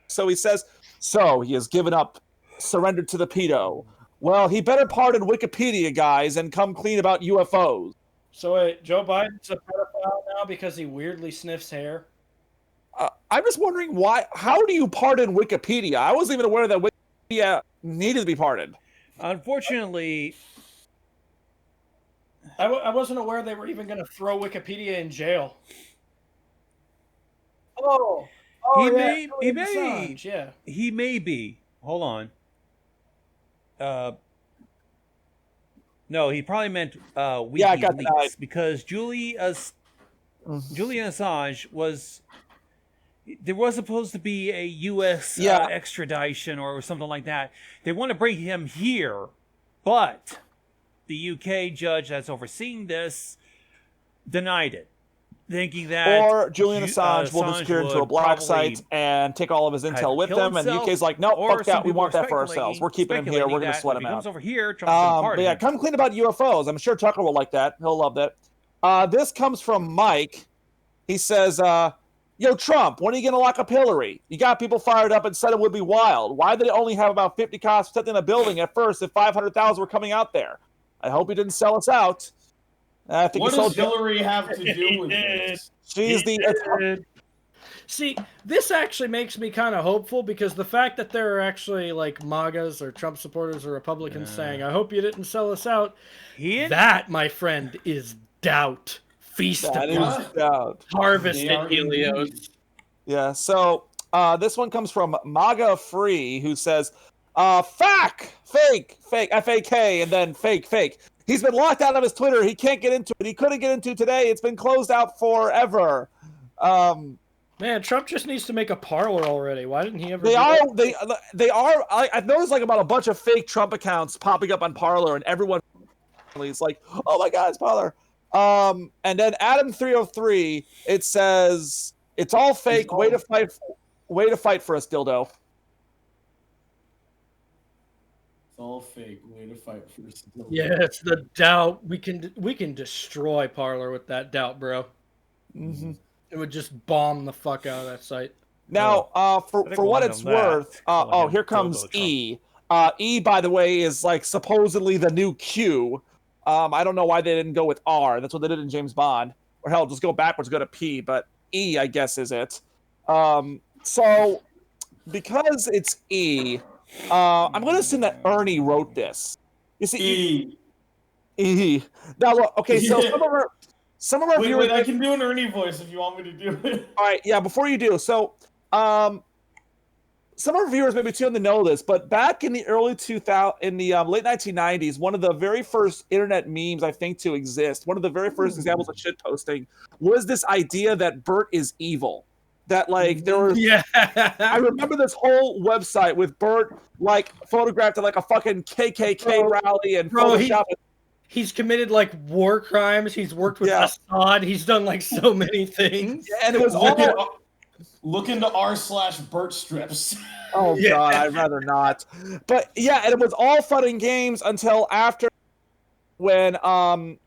so he says, so he has given up, surrendered to the pedo. Well, he better pardon Wikipedia, guys, and come clean about UFOs. So wait, Joe Biden's a pedophile now because he weirdly sniffs hair? I'm just wondering why. How do you pardon Wikipedia? I wasn't even aware that Wikipedia needed to be pardoned. Unfortunately, I wasn't aware they were even going to throw Wikipedia in jail. He may Assange, yeah. He may be. Hold on. No, he probably meant WikiLeaks, because Julian Assange was. There was supposed to be a U.S. Extradition or something like that. They want to bring him here, but the UK judge that's overseeing this denied it, thinking that Julian Assange will disappear into a black site and take all of his intel with them, and the UK's like, no, fuck that, we want that for ourselves. We're keeping him here. We're going to sweat him out. Comes over here, Trump's gonna pardon him. Come clean about UFOs. I'm sure Tucker will like that. He'll love that. This comes from Mike. He says, yo, Trump, when are you going to lock up Hillary? You got people fired up and said it would be wild. Why did they only have about 50 cops protecting the building at first if 500,000 were coming out there? I hope he didn't sell us out. I think what does Hillary have to do with this? She's the... See, this actually makes me kind of hopeful, because the fact that there are actually like MAGAs or Trump supporters or Republicans saying, I hope you didn't sell us out, that, my friend, is doubt. Feast of doubt. Harvest at Helios. Yeah, so this one comes from MAGA Free, who says, fake, F-A-K, and then fake. He's been locked out of his Twitter. He can't get into it. He couldn't get into today. It's been closed out forever. Man, Trump just needs to make a Parler already. Why didn't he ever? They are. I've noticed like about a bunch of fake Trump accounts popping up on Parler, and everyone is like, "Oh my God, it's Parler." And then Adam303, it says it's all fake. Way to fight for us, dildo. It's all fake. Way to fight for stability. Yeah, it's the doubt. We can destroy Parler with that doubt, bro. Mm-hmm. It would just bomb the fuck out of that site. Now, for think what we'll it's end on that. worth, Calling him here comes Turbo Trump. E. E, by the way, is like supposedly the new Q. I don't know why they didn't go with R. That's what they did in James Bond. Or hell, just go backwards, go to P. But E, I guess, is it. So, because it's E, I'm going to assume that Ernie wrote this. You see, E. Now, look, okay, so some of our viewers... Wait, I can do an Ernie voice if you want me to do it. All right, yeah, before you do, so... some of our viewers may be too young to know this, but back in the early 2000s, in the late 1990s, one of the very first internet memes, I think, to exist, one of the very first examples of shitposting, was this idea that Bert is evil. That, like, there was... Yeah. I remember this whole website with Bert, like, photographed at, like, a fucking KKK rally and Photoshop. He's committed, like, war crimes. He's worked with Assad. He's done, like, so many things. Yeah, and it was all... Look into r/Bert strips. Oh, Yeah. God, I'd rather not. But, yeah, and it was all fun and games until after when a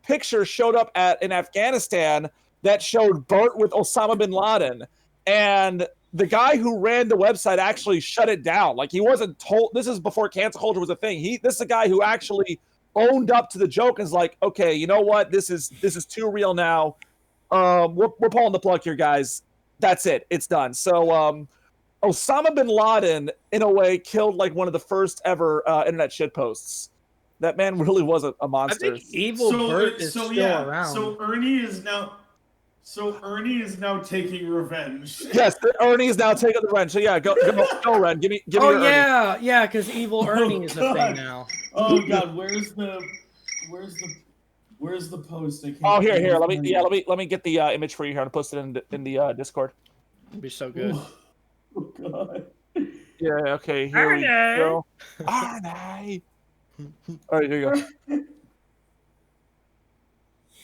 picture showed up in Afghanistan that showed Bert with Osama bin Laden. And the guy who ran the website actually shut it down. Like, he wasn't told. This is before cancel culture was a thing. This is a guy who actually owned up to the joke and is like, okay, you know what? This is too real now. We're pulling the plug here, guys. That's it. It's done. So, Osama bin Laden, in a way, killed like one of the first ever internet shitposts. That man really was a monster. I think evil Bert is still around. So Ernie is now taking revenge. Yes, Ernie is now taking the revenge. So yeah, go, Ren. Give me. Oh your Ernie. yeah, because evil Ernie is a thing now. Oh God, where's the post? I can't Here. Let me get the image for you here and post it in the Discord. It'd be so good. Oh God. Yeah. Okay. Here we go. Arnie. All right. Here you go.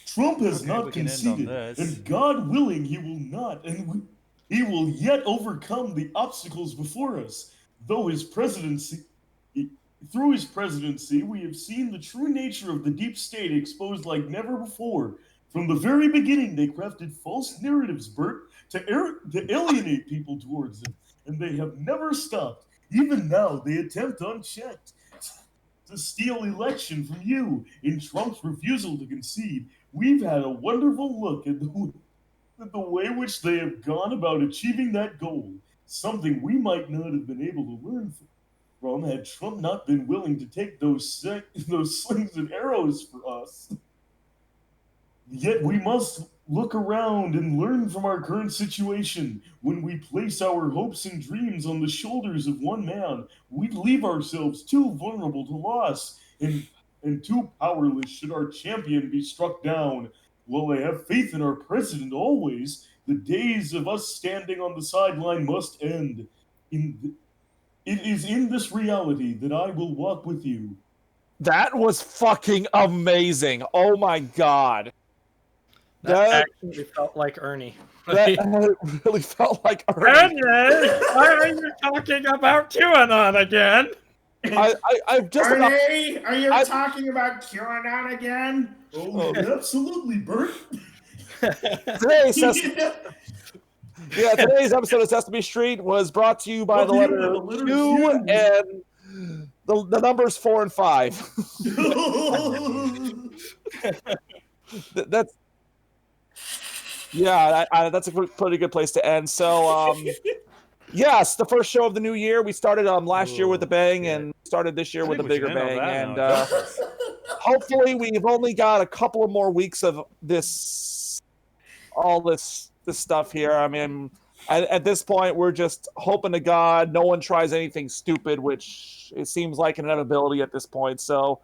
Trump has not conceded, and God willing, he will not, and he will yet overcome the obstacles before us. Through his presidency, we have seen the true nature of the deep state exposed like never before. From the very beginning, they crafted false narratives, Bert, to alienate people towards them, and they have never stopped. Even now, they attempt unchecked to steal election from you in Trump's refusal to concede. We've had a wonderful look at the way which they have gone about achieving that goal, something we might not have been able to learn from had Trump not been willing to take those slings and arrows for us. Yet we must look around and learn from our current situation. When we place our hopes and dreams on the shoulders of one man, we leave ourselves too vulnerable to loss and too powerless should our champion be struck down. While I have faith in our president always, the days of us standing on the sideline must end. It is in this reality that I will walk with you. That was fucking amazing. Oh my God. That actually felt like Ernie. That really felt like Ernie. Why are you talking about QAnon again? I've just Ernie, are you talking about QAnon again? Oh, absolutely, Bert. Today's episode of Sesame Street was brought to you by the letter 2 and the numbers 4 and 5. That's a pretty good place to end. So, yes, the first show of the new year. We started last year with a bang and started this year with a bigger bang. And hopefully we've only got a couple of more weeks of this stuff here. I mean, at this point, we're just hoping to God no one tries anything stupid, which it seems like an inevitability at this point. So,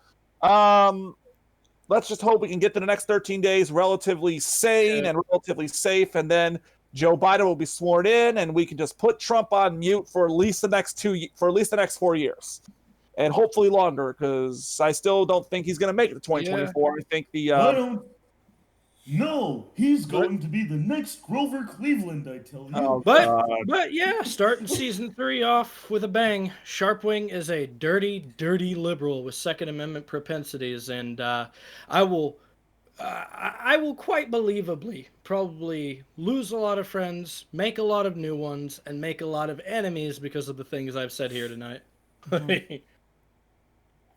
let's just hope we can get to the next 13 days relatively sane and relatively safe, and then Joe Biden will be sworn in, and we can just put Trump on mute for at least the next 4 years, and hopefully longer, because I still don't think he's going to make it to 2024. I think No, he's going to be the next Grover Cleveland, I tell you. Oh, But God. but yeah, starting season 3 off with a bang. Sharpwing is a dirty, dirty liberal with Second Amendment propensities, and I will quite believably probably lose a lot of friends, make a lot of new ones, and make a lot of enemies because of the things I've said here tonight.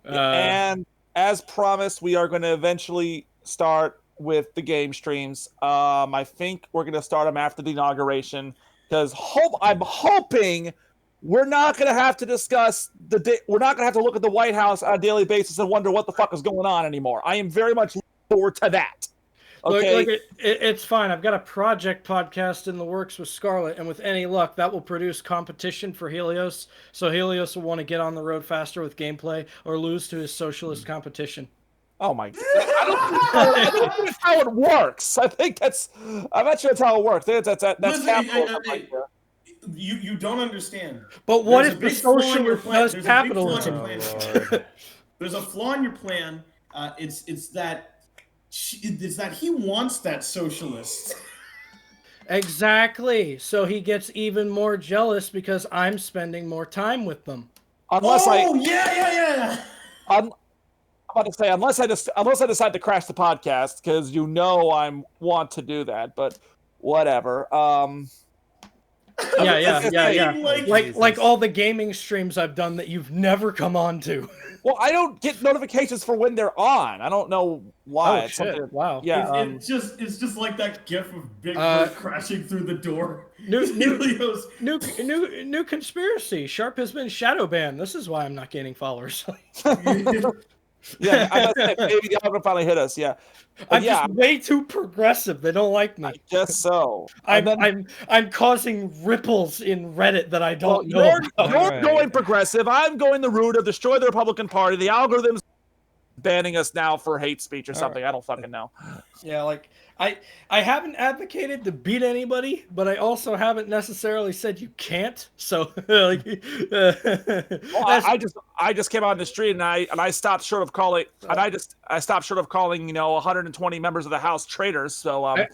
And as promised, we are going to eventually start with the game streams. I think we're going to start them after the inauguration because I'm hoping we're not going to have to discuss we're not going to have to look at the White House on a daily basis and wonder what the fuck is going on anymore. I am very much looking forward to that. Okay. Look, it's fine. I've got a project podcast in the works with Scarlett, and with any luck, that will produce competition for Helios. So Helios will want to get on the road faster with gameplay or lose to his socialist competition. Oh my God. I don't think that's how it works. I'm not sure that's how it works. That's Listen, capitalism right there. You don't understand. But what There's if a the big flaw in your socialist plan. does There's a big flaw in capitalism? your plan. There's a flaw in your plan. It's that he wants that socialist. Exactly. So he gets even more jealous because I'm spending more time with them. Unless yeah. I'm about to say unless I decide to crash the podcast because I want to do that, but whatever. Yeah. Like, Like all the gaming streams I've done that you've never come on to. Well, I don't get notifications for when they're on. I don't know why. Oh, It's shit. something- Wow. Yeah. it's just like that gif of Big Bird crashing through the door. New conspiracy. Sharp has been shadow banned. This is why I'm not gaining followers. Yeah, I must say, maybe the algorithm finally hit us. Yeah, I'm just way too progressive. They don't like me. I guess so. I'm causing ripples in Reddit that I don't know. You're going progressive. I'm going the route of destroy the Republican Party. The algorithm's banning us now for hate speech or something. I don't fucking know. Yeah, like I haven't advocated to beat anybody, but I also haven't necessarily said you can't. So like, I just came out in the street and I stopped short of calling 120 members of the House traitors. So I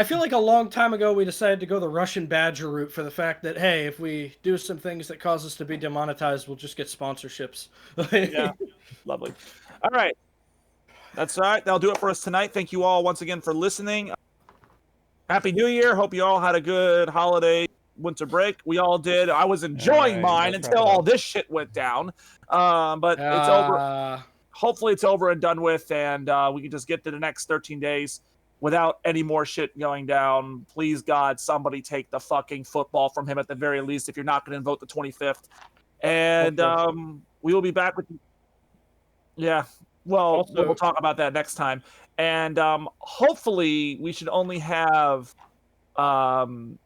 feel like a long time ago we decided to go the Russian Badger route for the fact that, hey, if we do some things that cause us to be demonetized, we'll just get sponsorships. Yeah, lovely. All right. That's all right. That'll do it for us tonight. Thank you all once again for listening. Happy New Year. Hope you all had a good holiday winter break. We all did. I was enjoying mine until all this shit went down. But it's over. Hopefully it's over and done with, and we can just get to the next 13 days without any more shit going down. Please, God, somebody take the fucking football from him at the very least if you're not going to vote the 25th. And we will be back with you. Yeah. Well, we'll talk about that next time. And hopefully we should only have really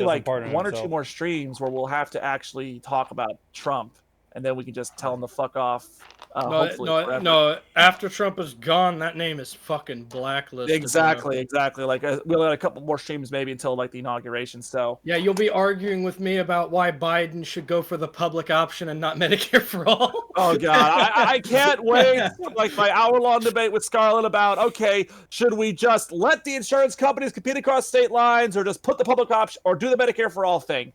like one or two more streams where we'll have to actually talk about Trump. And then we can just tell him to fuck off. No. After Trump is gone, that name is fucking blacklisted. Exactly. Like we'll have a couple more streams maybe until like the inauguration. So yeah, you'll be arguing with me about why Biden should go for the public option and not Medicare for all. Oh God, I can't wait. Like my hour-long debate with Scarlett about should we just let the insurance companies compete across state lines, or just put the public option, or do the Medicare for all thing?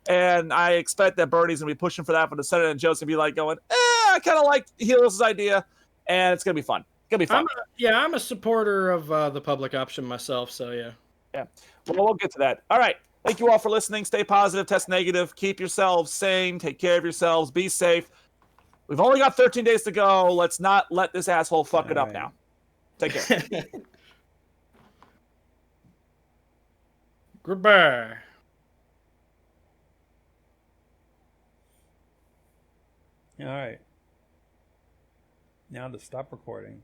And I expect that Bernie's gonna be pushing for that for the Senate, and Joe's gonna be like going, I kind of like Helios' idea, and it's gonna be fun. It's gonna be fun. I'm a supporter of the public option myself, so yeah. Yeah. Well, we'll get to that. All right. Thank you all for listening. Stay positive, test negative, keep yourselves sane, take care of yourselves, be safe. We've only got 13 days to go. Let's not let this asshole fuck it up now. Take care. Goodbye. All right. Now to stop recording.